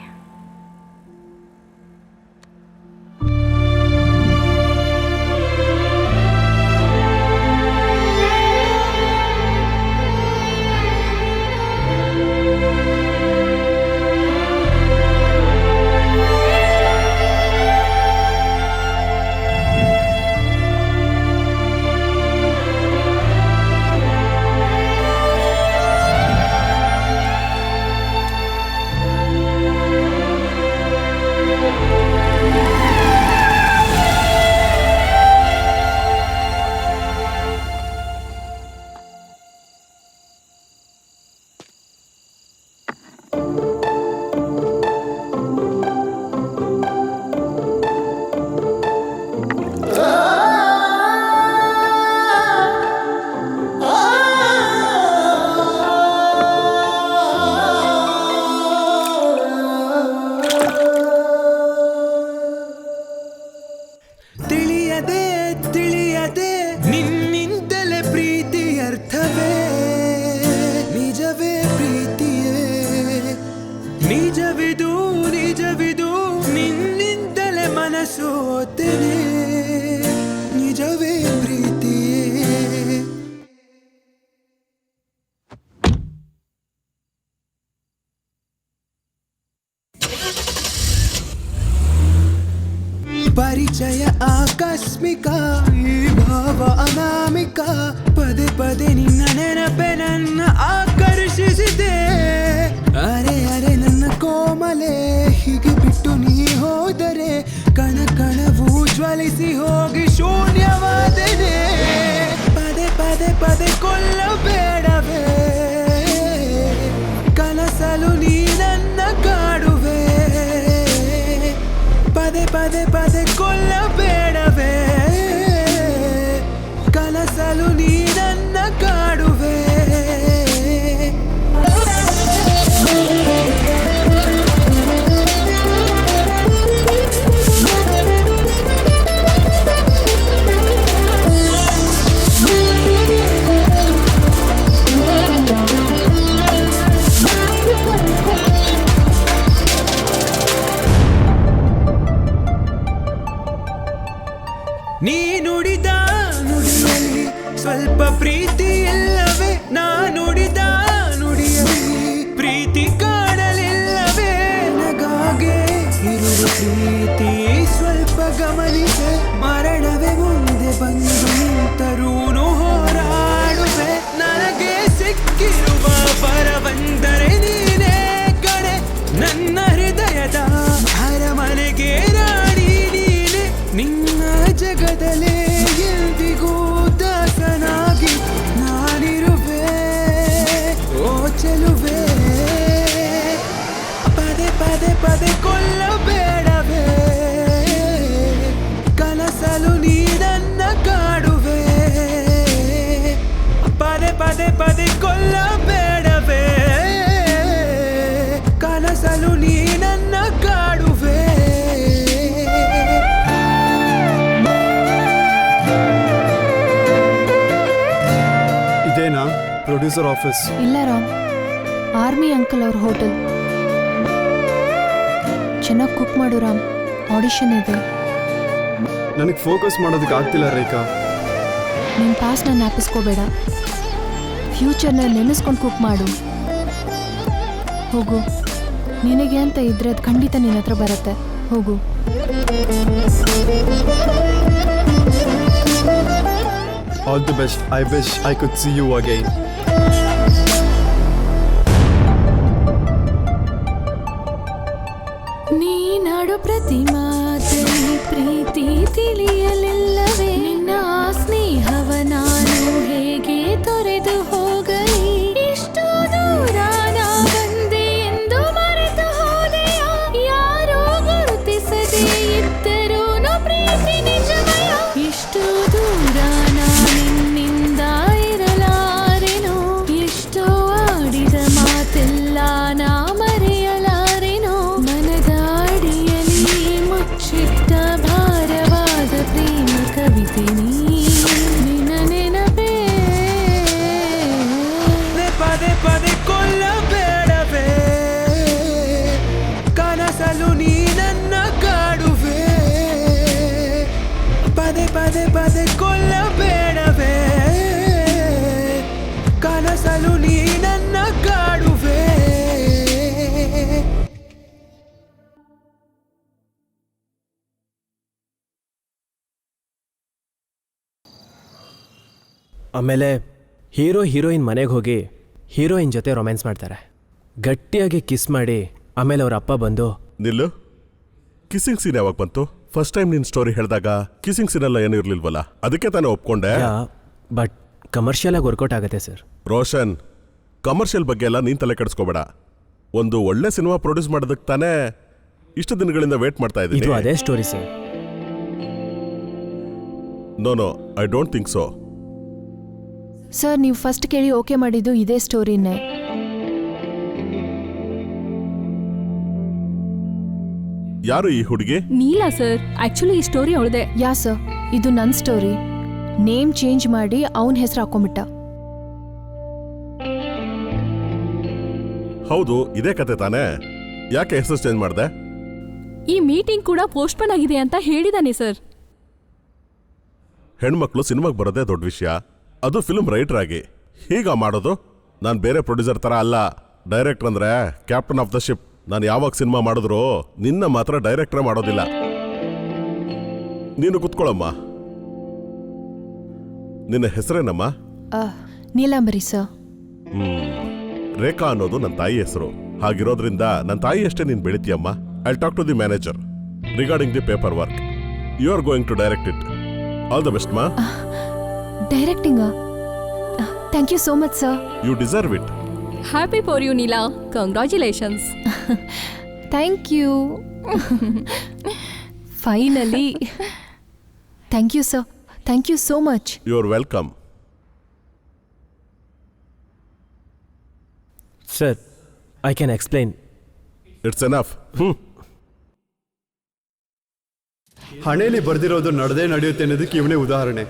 ಪರಿಚಯ ಆಕಸ್ಮಿಕ ಈ ಭಾವ ಅನಾಮಿಕ ಪದೇ ಪದೇ ನಿನ್ನ ನೆನಪೆ ನನ್ನ ಆಕರ್ಷಿಸಿದೆ ಅರೆ ಅರೆ ನನ್ನ ಕೋಮಲೆ ಹೀಗೆ ಬಿಟ್ಟು ನೀ ಹೋದರೆ ಕಣ ಕಣವು ಜ್ವಲಿಸಿ ಹೋಗಿ ಶೂನ್ಯವಾದನೆ ಪದೇ ಪದೇ ಪದೇ ಕೊಲ್ಲಬೇಡವೇ ಕನಸಲು ನೀ ನನ್ನ ಕಾಡುವೆ ಪದೇ ಪದೇ ಪದೇ ಕೊಲ್ಲಬೇಡವೇ ಕನಸಲು ನೀ ನನ್ನ ಕಾಡುವೆ ನೀ ನುಡಿದ ನುಡಿಯಲ್ಲಿ ಸ್ವಲ್ಪ ಪ್ರೀತಿ ಇಲ್ಲವೇ ನಾ ನುಡಿದ ನುಡಿಯಲ್ಲಿ ಪ್ರೀತಿ ಕಾಣಲಿಲ್ಲವೇ ನಗಾಗೆ ಇರುವ ಪ್ರೀತಿ ಸ್ವಲ್ಪ ಗಮನಿಸೆ ಮರಣವೇ ಮುಂದೆ ಬಂದು ನಿಂತರೂನು ಹೋರಾಡುವೆ ನನಗೆ ಸಿಕ್ಕಿರುವ ಬರವಂದರೆ ನೀನೇ ಕಣೆ ನನ್ನ ಹೃದಯದ ಅರಮನೆಗೆ ರಾಣಿ ನೀನೆ ನಿನ್ನ ಜಗದಲ್ಲೇ ಎಂದಿಗೂ ದಾಸನಾಗಿ ನಾನಿರುವೆ ಓ ಚೆಲುವೆ ಪದೇ ಪದೇ ಪದೇ ಕೊಲ್ಲಬೇಡವೇ ಕನಸಲು ನೀ ನನ್ನ ಕಾಡುವೆ ಪದೇ ಪದೇ ಪದೇ ಕೊಲ್ಲಬೇಡವೇ ಕನಸಲು ನೀ ನನ್ನ ಕಾಡುವೆ ಇದೇನಾ ಪ್ರೊಡ್ಯೂಸರ್ ಆಫೀಸ್? ಇಲ್ಲ ರಾಮ್, ಆರ್ಮಿ ಅಂಕಲ್ ಅವ್ರ ಹೋಟೆಲ್. ಚೆನ್ನಾಗಿ ಕುಕ್ ಮಾಡು ರಾಮ್, ಆಡಿಷನ್ ಇದೆ. ನನಗೆ ಫೋಕಸ್ ಮಾಡೋದಕ್ಕೆ ಆಗ್ತಿಲ್ಲ ರೇಖಾ. ನಿನ್ನ ಪಾಸ್ನ ಜ್ಞಾಪಿಸ್ಕೋಬೇಡ, ಫ್ಯೂಚರ್ನ ನೆನೆಸ್ಕೊಂಡು ಕುಕ್ ಮಾಡು. ಹೋಗು, ನಿನಗೆ ಅಂತ ಇದ್ರೆ ಅದು ಖಂಡಿತ ನಿನ್ನ ಹತ್ರ ಬರುತ್ತೆ. ಹೋಗು. All the best. I wish I could see you again. ನೀನಾಡು ಪ್ರತಿ ಮಾತಲ್ಲಿ ಪ್ರೀತಿ ತಿಳಿಯಲಿಲ್ಲವೇ ನಿನ್ನ ಸ್ನೇಹವ ನಾನು ಹೇಗೆ ತೊರೆದು ಹೋಗಲಿ ಇಷ್ಟು ದೂರ ನಾ ಬಂದೆ ಎಂದು ಮರೆತು ಹೋದೆಯ ಯಾರೋ ಗುರುತಿಸದೆ ಇದ್ದರೂನು ಪ್ರೀತಿ ನಿಜಮಯ ಇಷ್ಟು ದೂರ ನಿನ್ನಿಂದ ಇರಲಾರೆನೋ ಎಷ್ಟೋ ಆಡಿದ ಮಾತೆಲ್ಲ ನಾ ಮರೆಯಲಾರೆನೋ ಮನದಾಡಿಯಲಿ ಮುಚ್ಚಿಟ್ಟ ಭಾರವಾದ ಪ್ರೇಮ ಕವಿತೆ ನಿನ್ನ ನೆನಪೇ ಪದೇ ಪದೇ ಕೊಲ್ಲಬೇಡವೇ ಕನಸಲು ನೀ ನನ್ನ ಕಾಡುವೆ ಪದೇ ಪದೇ ಪದೇ ಕೊಲ್ಲಬೇಡವೇ ಕನಸಲು ನೀ ನನ್ನ ಕಾಡುವೆ ಆಮೇಲೆ ಹೀರೋ ಹೀರೋಯಿನ್ ಮನೆಗೆ ಹೋಗಿ ಹೀರೋಯಿನ್ ಜೊತೆ ರೊಮ್ಯಾನ್ಸ್ ಮಾಡ್ತಾರೆ. ಗಟ್ಟಿಯಾಗಿ ಕಿಸ್ ಮಾಡಿ ಆಮೇಲೆ ಅವ್ರ ಅಪ್ಪ ಬಂದು ನಿಲ್ಲು. ಕಿಸ್ಸಿಂಗ್ ಸೀನ್ ಯಾವಾಗ ಬಂತು? ಫಸ್ಟ್ ಟೈಮ್ ನಿನ್ ಸ್ಟೋರಿ ಹೇಳಿದಾಗ ಕಿಸ್ಸಿಂಗ್ ಸೀನ್ ಎಲ್ಲ ಏನೂ ಇರ್ಲಿಲ್ವಲ್ಲ, ಅದಕ್ಕೆ ತಾನೇ ಒಪ್ಕೊಂಡೆ. ಬಟ್ ಕಮರ್ಷಿಯಲ್ ಆಗಿ ವರ್ಕೌಟ್ ಆಗುತ್ತೆ ಸರ್. ರೋಷನ್, ಕಮರ್ಷಿಯಲ್ ಬಗ್ಗೆ ಎಲ್ಲ ನೀನ್ ತಲೆ ಕೆಡಿಸ್ಕೋಬೇಡ. ಒಂದು ಒಳ್ಳೆ ಸಿನಿಮಾ ಪ್ರೊಡ್ಯೂಸ್ ಮಾಡೋದಕ್ಕೆ ತಾನೇ ಇಷ್ಟು ದಿನಗಳಿಂದ ವೇಟ್ ಮಾಡ್ತಾ ಇದು ಇದ್ದೀನಿ. ಅದೇ story sir. No I don't think so. Sir, ನೀವು ಫಸ್ಟ್ ಕೇಳಿ ಓಕೆ ಮಾಡಿದ್ದು ಇದೇ ಸ್ಟೋರಿನೇ. ಯಾರು ಈ ಹುಡುಗಿ? ನೀಲಾ ಸರ್, ಆಕ್ಚುಲಿ ಈ ಸ್ಟೋರಿ ಅವಳದೆ. ಯಾ ಸರ್, ಇದು ನನ್ನ ಸ್ಟೋರಿ. ನೇಮ್ ಚೇಂಜ್ ಮಾಡಿ ಅವನ ಹೆಸರು ಹಾಕೊಂಬಿಟ್ಟ. ಹೌದು, ಇದೇ ಕತೆ ತಾನೇ. ಯಾಕೆ ಹೆಸರು ಚೇಂಜ್ ಮಾಡಿದೆ? ಈ ಮೀಟಿಂಗ್ ಕೂಡ ಪೋಸ್ಟ್ಪೋನ್ ಆಗಿದೆ ಅಂತ ಹೇಳಿದಾನೆ ಸರ್. ಹೆಣ್ಮಕ್ಳು ಸಿನಿಮಾಗೆ ಬರೋದೇ ದೊಡ್ಡ ವಿಷಯ, ಅದು ಫಿಲ್ಮ್ ರೈಟರ್ ಆಗಿ. ಹೀಗ ಮಾಡೋದು? ನಾನು ಬೇರೆ ಪ್ರೊಡ್ಯೂಸರ್ ಥರ ಅಲ್ಲ. ಡೈರೆಕ್ಟರ್ ಅಂದರೆ ಕ್ಯಾಪ್ಟನ್ ಆಫ್ ದ ಶಿಪ್. ನಾನು ಯಾವಾಗ ಸಿನಿಮಾ ಮಾಡಿದ್ರು ನಿನ್ನ ಮಾತ್ರ ಡೈರೆಕ್ಟ್ರೇ ಮಾಡೋದಿಲ್ಲ. ನೀನು ಕುತ್ಕೊಳ್ಳಮ್ಮ. ನಿನ್ನ ಹೆಸರೇನಮ್ಮ? ನೀಲಾಂಬರಿ ಸರ್. ರೇಖಾ ಅನ್ನೋದು ನನ್ನ ತಾಯಿ ಹೆಸರು. ಹಾಗಿರೋದ್ರಿಂದ ನನ್ನ ತಾಯಿ ಅಷ್ಟೇ ನೀನು ಬೆಳಿತೀಯಮ್ಮ. I talk to the manager regarding the paper work. You are going to direct it. All the best ಮಾ. Directing? Thank you so much sir. You deserve it. Happy for you Neela. Congratulations. Thank you. Finally. Thank you sir. Thank you so much. You are welcome. Sir, I can explain. It's enough. ಹಣೆಯಲ್ಲಿ ಬರ್ದಿರೋದು ನಡೆದೇ ನಡೆಯುತ್ತೆ ಅನ್ನೋದಕ್ಕೆ ಇವನೇ ಉದಾಹರಣೆ.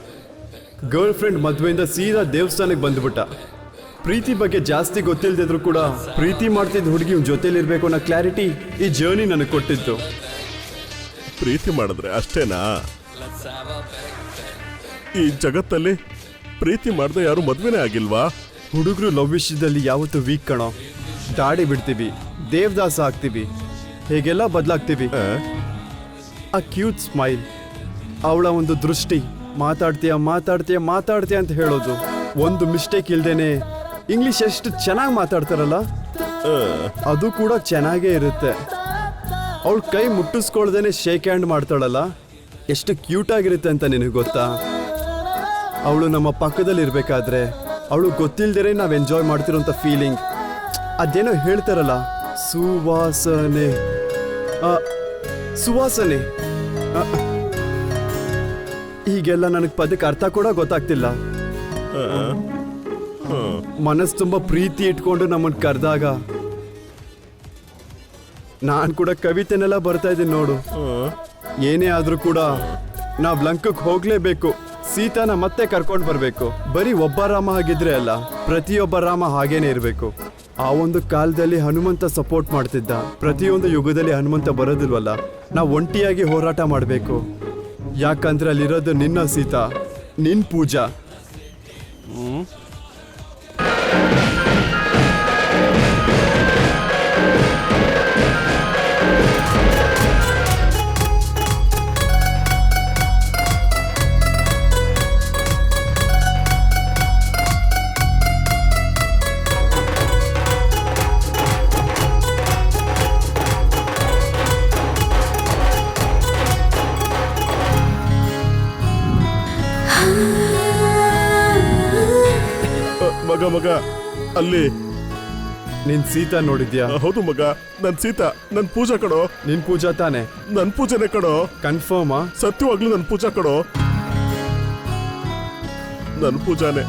ಗರ್ಲ್ ಫ್ರೆಂಡ್ ಮದುವೆಯಿಂದ ಸೀದಾ ದೇವಸ್ಥಾನಕ್ಕೆ ಬಂದ್ಬಿಟ್ಟ. ಪ್ರೀತಿ ಬಗ್ಗೆ ಜಾಸ್ತಿ ಗೊತ್ತಿಲ್ಲದಿದ್ರು ಕೂಡ ಪ್ರೀತಿ ಮಾಡ್ತಿದ್ದ ಹುಡುಗಿ ಇವ್ನ ಜೊತೆಲಿರ್ಬೇಕು ಅನ್ನೋ ಕ್ಲಾರಿಟಿ ಈ ಜರ್ನಿ ನನಗೆ ಕೊಟ್ಟಿತ್ತು. ಪ್ರೀತಿ ಮಾಡಿದ್ರೆ ಅಷ್ಟೇನಾ? ಈ ಜಗತ್ತಲ್ಲಿ ಪ್ರೀತಿ ಮಾಡದೆ ಯಾರು ಮದ್ವೆನೇ ಆಗಿಲ್ವಾ? ಹುಡುಗರು ಲವ್ ವಿಷಯದಲ್ಲಿ ಯಾವತ್ತೂ ವೀಕ್ ಕಣೋ. ದಾಡಿ ಬಿಡ್ತೀವಿ, ದೇವದಾಸ ಆಗ್ತೀವಿ, ಹೇಗೆಲ್ಲ ಬದಲಾಗ್ತೀವಿ. ಆ ಕ್ಯೂಟ್ ಸ್ಮೈಲ್, ಅವಳ ಒಂದು ದೃಷ್ಟಿ, ಮಾತಾಡ್ತೀಯ ಮಾತಾಡ್ತೀಯ ಮಾತಾಡ್ತೀಯ ಅಂತ ಹೇಳೋದು, ಒಂದು ಮಿಸ್ಟೇಕ್ ಇಲ್ದೇನೆ ಇಂಗ್ಲಿಷ್ ಎಷ್ಟು ಚೆನ್ನಾಗಿ ಮಾತಾಡ್ತಾರಲ್ಲ, ಅದು ಕೂಡ ಚೆನ್ನಾಗೇ ಇರುತ್ತೆ. ಅವಳ ಕೈ ಮುಟ್ಟಿಸ್ಕೊಳ್ದೇನೆ ಶೇಕ್ ಹ್ಯಾಂಡ್ ಮಾಡ್ತಾಳಲ್ಲ, ಎಷ್ಟು ಕ್ಯೂಟ್ ಆಗಿರುತ್ತೆ ಅಂತ ನಿನಗೆ ಗೊತ್ತಾ? ಅವಳು ನಮ್ಮ ಪಕ್ಕದಲ್ಲಿ ಇರಬೇಕಾದ್ರೆ ಅವಳು ಗೊತ್ತಿಲ್ದೇನೆ ನಾವು ಎಂಜಾಯ್ ಮಾಡ್ತಿರೋಂಥ ಫೀಲಿಂಗ್, ಅದೇನೋ ಹೇಳ್ತಾರಲ್ಲ, ಸುವಾಸನೆ. ಸುವಾಸನೆ ಹೀಗೆಲ್ಲ ನನಗೆ ಪದಕ್ಕೆ ಅರ್ಥ ಕೂಡ ಗೊತ್ತಾಗ್ತಿಲ್ಲ. ಮನಸ್ಸು ತುಂಬ ಪ್ರೀತಿ ಇಟ್ಕೊಂಡು ನಮ್ಮನ್ನು ಕರೆದಾಗ ನಾನು ಕೂಡ ಕವಿತೆನೆಲ್ಲ ಬರ್ತಾ ಇದ್ದೀನಿ ನೋಡು. ಏನೇ ಆದ್ರೂ ಕೂಡ ನಾವು ಲಂಕಕ್ಕೆ ಹೋಗ್ಲೇಬೇಕು, ಸೀತಾನ ಮತ್ತೆ ಕರ್ಕೊಂಡು ಬರಬೇಕು. ಬರೀ ಒಬ್ಬ ರಾಮ ಆಗಿದ್ರೆ ಅಲ್ಲ, ಪ್ರತಿಯೊಬ್ಬ ರಾಮ ಹಾಗೇನೆ ಇರಬೇಕು. ಆ ಒಂದು ಕಾಲದಲ್ಲಿ ಹನುಮಂತ ಸಪೋರ್ಟ್ ಮಾಡ್ತಿದ್ದ, ಪ್ರತಿಯೊಂದು ಯುಗದಲ್ಲಿ ಹನುಮಂತ ಬರೋದಿಲ್ವಲ್ಲ. ನಾವು ಒಂಟಿಯಾಗಿ ಹೋರಾಟ ಮಾಡಬೇಕು. ಯಾಕಂದ್ರೆ ಅಲ್ಲಿರೋದು ನಿನ್ನ ಸೀತಾ, ನಿನ್ ಪೂಜಾ. ಮಗ ಮಗ ಅಲ್ಲಿ ನಿನ್ ಸೀತಾ ನೋಡಿದ್ಯಾ? ಹೌದು ಮಗ, ನನ್ ಸೀತಾ, ನನ್ ಪೂಜಾ ಕಡೋ. ನಿನ್ ಪೂಜಾ ತಾನೆ? ನನ್ ಪೂಜಾನೆ ಕಡೋ. ಕನ್ಫರ್ಮಾ? ಸತ್ಯವಾಗ್ಲೂ ನನ್ ಪೂಜಾ ಕಡೋ, ನನ್ ಪೂಜಾನೆ.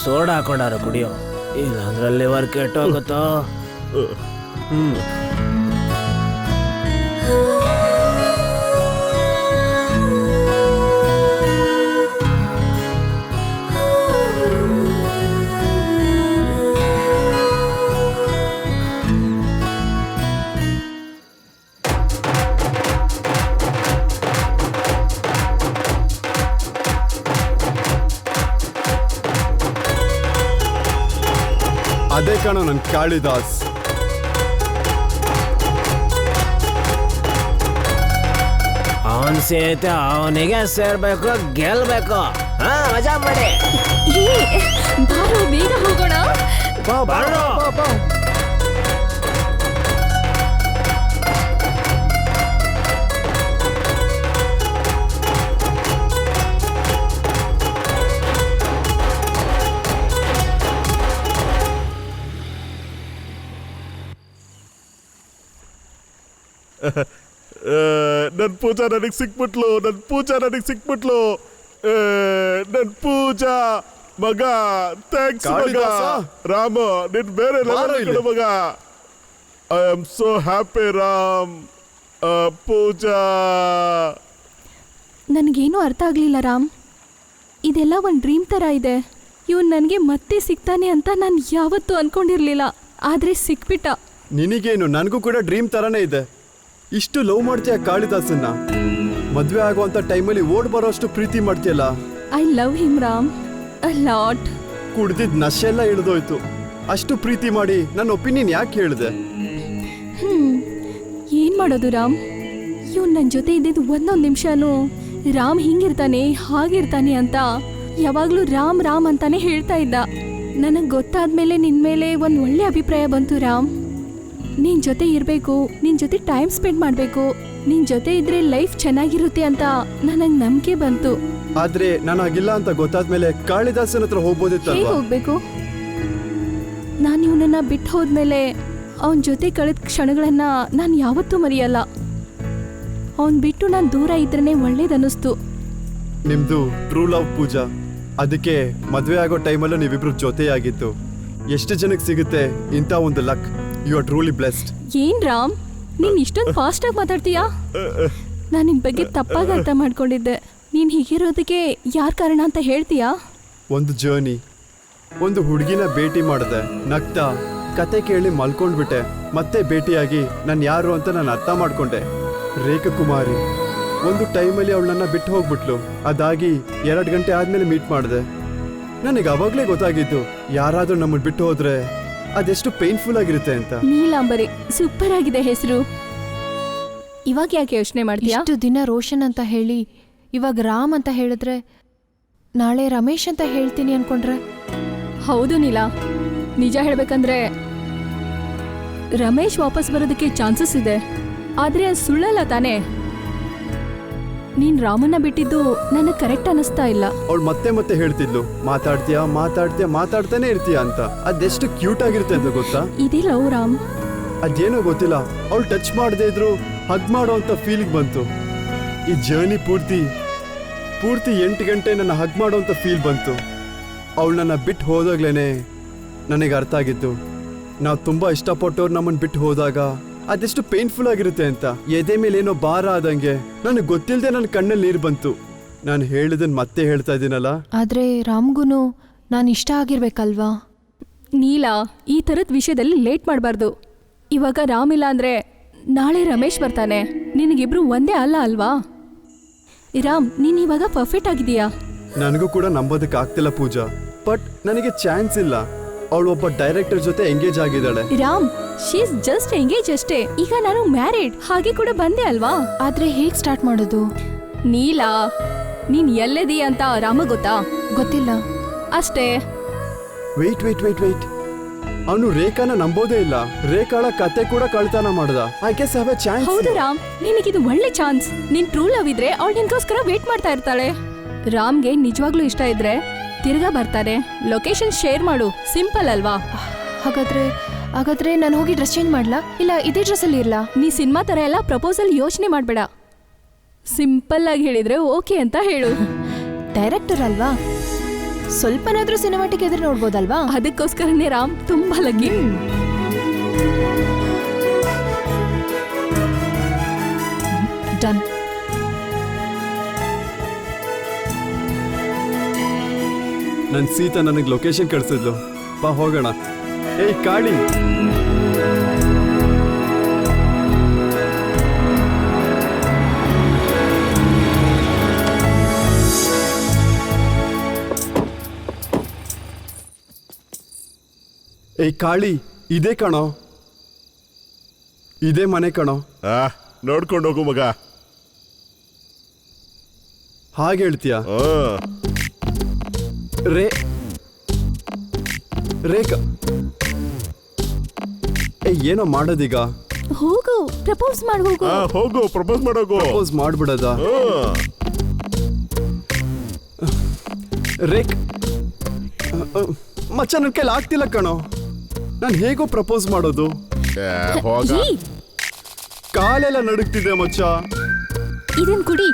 ಸೋಡಾ ಹಾಕೊಂಡಾರ ಕುಡಿಯೋ, ಇಲ್ಲ ಅಂದ್ರಲ್ಲಿ ವರ್ಕ್ ಕೆಟ್ಟೋಗುತ್ತೋ. ಅದೇ ಕಣೋ ನನ್ ಕಾಳಿದಾಸ್. ಅವನ್ ಸೇತೆ ಅವನಿಗೆ ಸೇರ್ಬೇಕು, ಗೆಲ್ಬೇಕು. ಮಜಾ ಮಾಡಿ. ಬಾರೋ ಬೇಗ ಹೋಗೋಣ. ಬಾರೋ. ನನ್ ಪೂಜಾ ನನಗ್ ಸಿಕ್ಬಿಟ್ಲು, ನನ್ ಪೂಜಾ ನನಗ್ ಸಿಕ್ಬಿಟ್ಲು. ನನ್ ಪೂಜಾ ಮಗ, ಥ್ಯಾಂಕ್ಸ್ ಮಗ. ಕಾಳಿದಾಸ? ರಾಮ, ನಿನ್ ಬೇರೆ ಬಾರೋ ಇಲ್ಲಿ. ಮಗ. I am so happy Ram. Pooja, ನನಗೇನು ಅರ್ಥ ಆಗ್ಲಿಲ್ಲ ರಾಮ್. ಇದೆಲ್ಲ ಒಂದು ಡ್ರೀಮ್ ಥರ ಇದೆ. ಇವನು ನನಗೆ ಮತ್ತೆ ಸಿಗ್ತಾನೆ ಅಂತ ನಾನು ಯಾವತ್ತೂ ಅನ್ಕೊಂಡಿರ್ಲಿಲ್ಲ, ಆದರೆ ಸಿಕ್ಬಿಟ್ಟ. ನಿನಗೇನು, ನನಗೂ ಕೂಡ ಡ್ರೀಮ್ ತರಾನೇ ಇದೆ. ಇಷ್ಟು ಲವ್ ಮಾಡ್ತೀಯ ಕಾಳಿದಾಸನ್ನ, ಮದ್ವೆ ಆಗುವಂತ ಟೈಮಲ್ಲಿ ಓಡ್ ಬರೋಷ್ಟು ಪ್ರೀತಿ ಮಾಡ್ತೀಯಲ್ಲ. I love him Ram a lot. ಕುಡ್ದಿದ್ ನಶೆ ಎಲ್ಲ ಇಳಿದೋಯ್ತು. ಅಷ್ಟು ಪ್ರೀತಿ ಮಾಡಿ ನನ್ನ ಒಪಿನಿಯನ್ ಯಾಕೆ ಹೇಳಿದೆ? ಏನ್ ಮಾಡೋದು ರಾಮ್, ಇವ್ನು ನನ್ನ ಜೊತೆ ಇದ್ದಿದ್ದು ಒಂದೊಂದು ನಿಮಿಷನೂ ರಾಮ್ ಹಿಂಗಿರ್ತಾನೆ ಹಾಗಿರ್ತಾನೆ ಅಂತ ಯಾವಾಗ್ಲೂ ರಾಮ್ ರಾಮ್ ಅಂತಾನೆ ಹೇಳ್ತಾ ಇದ್ದ. ನನಗೆ ಗೊತ್ತಾದ್ಮೇಲೆ ನಿನ್ ಮೇಲೆ ಒಂದು ಒಳ್ಳೆ ಅಭಿಪ್ರಾಯ ಬಂತು ರಾಮ್. ನಿನ್ ಜೊತೆ ಇರಬೇಕು, ನಿನ್ ಜೊತೆ ಟೈಮ್ ಸ್ಪೆಂಡ್ ಮಾಡಬೇಕು, ನಿನ್ ಜೊತೆ ಇದ್ರೆ ಲೈಫ್ ಚೆನ್ನಾಗಿರುತ್ತೆ ಅಂತ ನನಗೆ ನಂಬಿಕೆ ಬಂತು. ಆದ್ರೆ ನಾನು ಆಗಿಲ್ಲ ಅಂತ ಗೊತ್ತಾದ್ಮೇಲೆ ಕಾಳಿದಾಸನ ಹತ್ರ ಹೇಗೆ ಹೋಗ್ಬೋದಿತ್ತಲ್ವಾ? ಹೋಗ್ಬೇಕು? ನಾನು ಇವನನ್ನ ಬಿಟ್ಟು ಹೋದ್ಮೇಲೆ ಅವನ ಜೊತೆ ಕಳೆದ ಕ್ಷಣಗಳನ್ನ ನಾನು ಯಾವತ್ತೂ ಮರೆಯಲ್ಲ. ಅವನ್ ಬಿಟ್ಟು ನಾನು ದೂರ ಇದ್ರೇನೆ ಒಳ್ಳೇದನ್ನಿಸ್ತು. ನಿಮ್ದು ಟ್ರೂ ಲವ್ ಪೂಜಾ. ಅದಕ್ಕೆ ಮದ್ವೆ ಆಗೋ ಟೈಮಲ್ಲೂ ನೀವಿಬ್ರು ಜೊತೆಯಾಗಿತ್ತು. ಎಷ್ಟು ಜನಕ್ಕೆ ಸಿಗುತ್ತೆ ಇಂಥ ಒಂದು luck. You are truly blessed. ಏನ್ ರಾಮ್, ನೀನ್ ಇಷ್ಟೊಂದು ಫಾಸ್ಟ್ ಆಗಿ ಮಾತಾಡ್ತೀಯಾ? ನಾನು ನಿನ್ ಬಗ್ಗೆ ತಪ್ಪಾಗಿ ಅರ್ಥ ಮಾಡ್ಕೊಂಡಿದ್ದೆ. ನೀನ್ ಹೀಗಿರೋದಕ್ಕೆ ಯಾರ್ ಕಾರಣ ಅಂತ ಹೇಳ್ತೀಯಾ? ಒಂದು ಜರ್ನಿ, ಒಂದು ಹುಡುಗಿನ ಭೇಟಿ ಮಾಡಿದೆ, ನಗ್ತಾ ಕತೆ ಕೇಳಿ ಮಲ್ಕೊಂಡ್ಬಿಟ್ಟೆ. ಮತ್ತೆ ಭೇಟಿಯಾಗಿ ನಾನು ಯಾರು ಅಂತ ನಾನು ಅರ್ಥ ಮಾಡ್ಕೊಂಡೆ. ರೇಖಕುಮಾರಿ. ಒಂದು ಟೈಮಲ್ಲಿ ಅವಳನ್ನ ಬಿಟ್ಟು ಹೋಗ್ಬಿಟ್ಲು. ಅದಾಗಿ 2 ಗಂಟೆ ಆದ್ಮೇಲೆ ಮೀಟ್ ಮಾಡಿದೆ. ನನಗೆ ಅವಾಗಲೇ ಗೊತ್ತಾಗಿದ್ದು ಯಾರಾದ್ರೂ ನಮ್ಮನ್ನು ಬಿಟ್ಟು ಹೋದ್ರೆ ಅದೆಷ್ಟು ಪೇನ್ಫುಲ್ ಆಗಿರುತ್ತೆ ಅಂತ. ನೀಲಾಂಬರಿ, ಸೂಪರ್ ಆಗಿದೆ ಹೆಸರು. ಇವಾಗ ಯಾಕೆ ಯೋಚನೆ ಮಾಡ್ತೀಯಾ? ಇಷ್ಟು ದಿನ ರೋಷನ್ ಅಂತ ಹೇಳಿ ಇವಾಗ ರಾಮ್ ಅಂತ ಹೇಳಿದ್ರೆ ನಾಳೆ ರಮೇಶ್ ಅಂತ ಹೇಳ್ತೀನಿ ಅನ್ಕೊಂಡ್ರೆ? ಹೌದು ನೀಲಾ, ನಿಜ ಹೇಳ್ಬೇಕಂದ್ರೆ ರಮೇಶ್ ವಾಪಸ್ ಬರೋದಕ್ಕೆ ಚಾನ್ಸಸ್ ಇದೆ. ಆದ್ರೆ ಅದು ಸುಳ್ಳಲ್ಲ ತಾನೇ? ನೀನ್ ರಾಮನ್ನ ಬಿಟ್ಟಿದ್ದು ನನಗೆ ಕರೆಕ್ಟ್ ಅನಿಸ್ತಾ ಇಲ್ಲ. ಅವಳು ಮತ್ತೆ ಮತ್ತೆ ಹೇಳ್ತಿದ್ಲು, ಮಾತಾಡ್ತೀಯಾ ಮಾತಾಡ್ತೀಯಾ ಮಾತಾಡ್ತಾನೆ ಇರ್ತೀಯ ಅಂತ. ಅದೆಷ್ಟು ಕ್ಯೂಟ್ ಆಗಿರುತ್ತೆ ಅಂತ ಗೊತ್ತಾ? ಇದೇ ಲವ್ ರಾಮ್. ಅದೇನೋ ಗೊತ್ತಿಲ್ಲ, ಅವಳು ಟಚ್ ಮಾಡದೇ ಇದ್ರು ಹಗ್ ಮಾಡೋ ಅಂತ ಫೀಲಿಂಗ್ ಬಂತು. ಈ ಜರ್ನಿ ಪೂರ್ತಿ 8 ಗಂಟೆ ನನ್ನ ಹಗ್ ಮಾಡೋ ಅಂತ ಫೀಲ್ ಬಂತು. ಅವಳು ನನ್ನ ಬಿಟ್ಟು ಹೋದಾಗ್ಲೇನೆ ನನಗೆ ಅರ್ಥ ಆಗಿದ್ದು, ನಾವು ತುಂಬಾ ಇಷ್ಟಪಟ್ಟವ್ರು ನಮ್ಮನ್ನು ಬಿಟ್ಟು ಹೋದಾಗ ಅದೆಷ್ಟು ಪೇನ್ಫುಲ್ ಆಗಿರುತ್ತೆ ಅಂತ. ಎದೆ ಮೇಲೆ ಏನೋ ಭಾರ ಆದಂಗೆ ನನಗೆ ಗೊತ್ತಿಲ್ಲದೆ ನನ್ನ ಕಣ್ಣಲ್ಲಿ ನೀರು ಬಂತು. ನಾನು ಹೇಳಿದನ್ ಮತ್ತೆ ಹೇಳ್ತಾ ಇದ್ದೀನಲ್ಲ. ಆದ್ರೆ ರಾಮ್ಗುನು ನಾನು ಇಷ್ಟ ಆಗಿರ್ಬೇಕಲ್ವಾ? ನೀಲಾ, ಈ ಥರದ ವಿಷಯದಲ್ಲಿ ಲೇಟ್ ಮಾಡಬಾರ್ದು. ಇವಾಗ ರಾಮ್ ಇಲ್ಲ ಅಂದ್ರೆ ನಾಳೆ ರಮೇಶ್ ಬರ್ತಾನೆ. ನಿನಗಿಬ್ರು ಒಂದೇ ಅಲ್ಲ ಅಲ್ವಾ? ರಾಮ್, ನೀನ್ ಇವಾಗ ಪರ್ಫೆಕ್ಟ್ ಆಗಿದೀಯಾ? ನನಗೂ ಕೂಡ ನಂಬೋದಕ್ಕೆ ಆಗ್ತಿಲ್ಲ ಪೂಜಾ, ಬಟ್ ನನಗೆ ಚಾನ್ಸ್ ಇಲ್ಲ. ಅವಳು ಒಬ್ಬ ಡೈರೆಕ್ಟರ್ ಜೊತೆ ಎಂಗೇಜ್ ಆಗಿದ್ದಾಳೆ. ರಾಮ್, ಶೀಸ್ ಜಸ್ಟ್ ಎಂಗೇಜ್ ಅಷ್ಟೇ. ಈಗ ನಾನು ಮ್ಯಾರಿಡ್, ಹಾಗೆ ಕೂಡ ಬಂದೆ ಅಲ್ವಾ? ಆದ್ರೆ ಹೇಗ್ ಸ್ಟಾರ್ಟ್ ಮಾಡೋದು? ನೀಲಾ, ನೀನ್ ಎಲ್ಲದಿ ಅಂತ ರಾಮ ಗೊತ್ತಾ? ಗೊತ್ತಿಲ್ಲ. ಅಷ್ಟೇ. ವೆಯ್ಟ್ ಅವನು ರೇಖಾನ ನಂಬೋದೇ ಇಲ್ಲ. ರೇಖಾಳ ಕತೆ ಕೂಡ ಕಳ್ತನ ಮಾಡ್ದ. I guess have A chance. ಹೌದು ರಾಮ್, ನಿನಗಿದು ಒಳ್ಳೆ ಚಾನ್ಸ್. ನಿನ್ ಟ್ರೂ ಲವ್ ಇದ್ರೆ ಅವಳು ನಿನ್ಗೋಸ್ಕರ ವೇಟ್ ಮಾಡ್ತಾ ಇರ್ತಾಳೆ. ರಾಮ್ಗೆ ನಿಜವಾಗ್ಲೂ ಇಷ್ಟ ಇದ್ರೆ ತಿರ್ಗಾ ಬರ್ತಾರೆ. ಲೊಕೇಶನ್ ಶೇರ್ ಮಾಡು, ಸಿಂಪಲ್ ಅಲ್ವಾ? ಹಾಗಾದ್ರೆ ನಾನು ಹೋಗಿ ಡ್ರೆಸ್ ಚೇಂಜ್ ಮಾಡ್ಲಾ? ಇಲ್ಲ ಇದೇ ಡ್ರೆಸ್ಸಲ್ಲಿ ಇರ್ಲಾ? ನೀ ಸಿನಿಮಾ ತರ ಎಲ್ಲ ಪ್ರಪೋಸಲ್ ಯೋಚನೆ ಮಾಡ್ಬೇಡ. ಸಿಂಪಲ್ ಆಗಿ ಹೇಳಿದ್ರೆ ಓಕೆ ಅಂತ ಹೇಳು. ಡೈರೆಕ್ಟರ್ ಅಲ್ವಾ, ಸ್ವಲ್ಪನಾದ್ರೂ ಸಿನಿಮಾಟಿಕ್ ಎದುರು ನೋಡ್ಬೋದಲ್ವಾ? ಅದಕ್ಕೋಸ್ಕರನೇ ರಾಮ್ ತುಂಬಾ ಲಗ್ಗಿ. ಡನ್. ನನ್ ಸೀತಾ ನನಗೆ ಲೊಕೇಶನ್ ಕಳ್ಸಿದ್ಲು. ಬಾ ಹೋಗೋಣ. ಏಯ್ ಕಾಳಿ, ಏಯ್ ಕಾಳಿ, ಇದೇ ಕಣೋ, ಇದೇ ಮನೆ ಕಣೋ. ನೋಡ್ಕೊಂಡು ಹೋಗು ಮಗ. ಹಾಗೆ ಹೇಳ್ತೀಯ? ರೇಖಾ, ಏನೋ ಮಾಡೋದೀಗ? ಹೋಗು, ಪ್ರಪೋಸ್ ಮಾಡಿ ಹೋಗು. ಹೋಗು, ಪ್ರಪೋಸ್ ಮಾಡೋಗು. ಪ್ರಪೋಸ್ ಮಾಡ್ಬಿಡದ? ರೇಕ್ ಮಚ್ಚ, ನನ್ನ ಕೈಲಿ ಆಗ್ತಿಲ್ಲ ಕಣೋ. ನಾನು ಹೇಗೋ ಪ್ರಪೋಸ್ ಮಾಡೋದು? ಹೋಗ. ಕಾಲೆಲ್ಲ ನಡುಗ್ತಿದೆ ಮಚ್ಚ. ಇದನ್ ಕುಡಿ.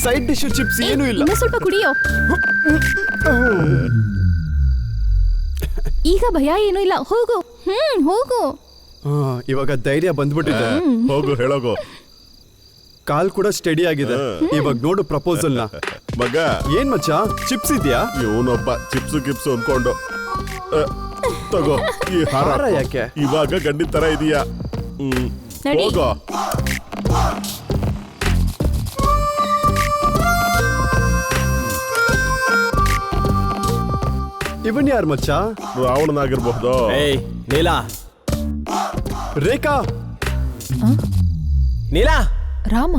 ಸೈಡ್ ಡಿಶ್ ಚಿಪ್ಸ್ ಏನೂ ಇಲ್ಲ. ಇನ್ನು ಸ್ವಲ್ಪ ಕುಡಿಯೋ. ಈಗ ಭಯ ಏನೂ ಇಲ್ಲ, ಹೋಗು. ಹೋಗು. ಇವಾಗ ಧೈರ್ಯ ಬಂದ್ಬಿಟ್ಟಿದೆ. ಹೋಗು, ಹೇಳೋಗು. ಕಾಲ್ ಕೂಡ ಸ್ಟಡಿ ಆಗಿದೆ. ಇವಾಗ ನೋಡು ಪ್ರಪೋಸಲ್ ನ. ಮಗ, ಏನ್ ಮಚ್ಚ, ಚಿಪ್ಸ್ ಇದೆಯಾ? ಇವನೊಬ್ಬ ಚಿಪ್ಸು ಗಿಪ್ಸು ಅನ್ಕೊಂಡು ತಗೋ ಈ ಹಾರ. ಯಾಕೆ? ಇವಾಗ ಗಂಡಿನ ತರ ಇದೀಯಾ? ನಡಿ. ಹೋಗೋ. ಇವನ್ ಯಾರು ಮಚ್ಚ? ರಾವಣನಾಗಿರ್ಬಹುದು. ಏಯ್ ನೀಲಾ, ರೇಖಾ ನೀಲಾ ರಾಮ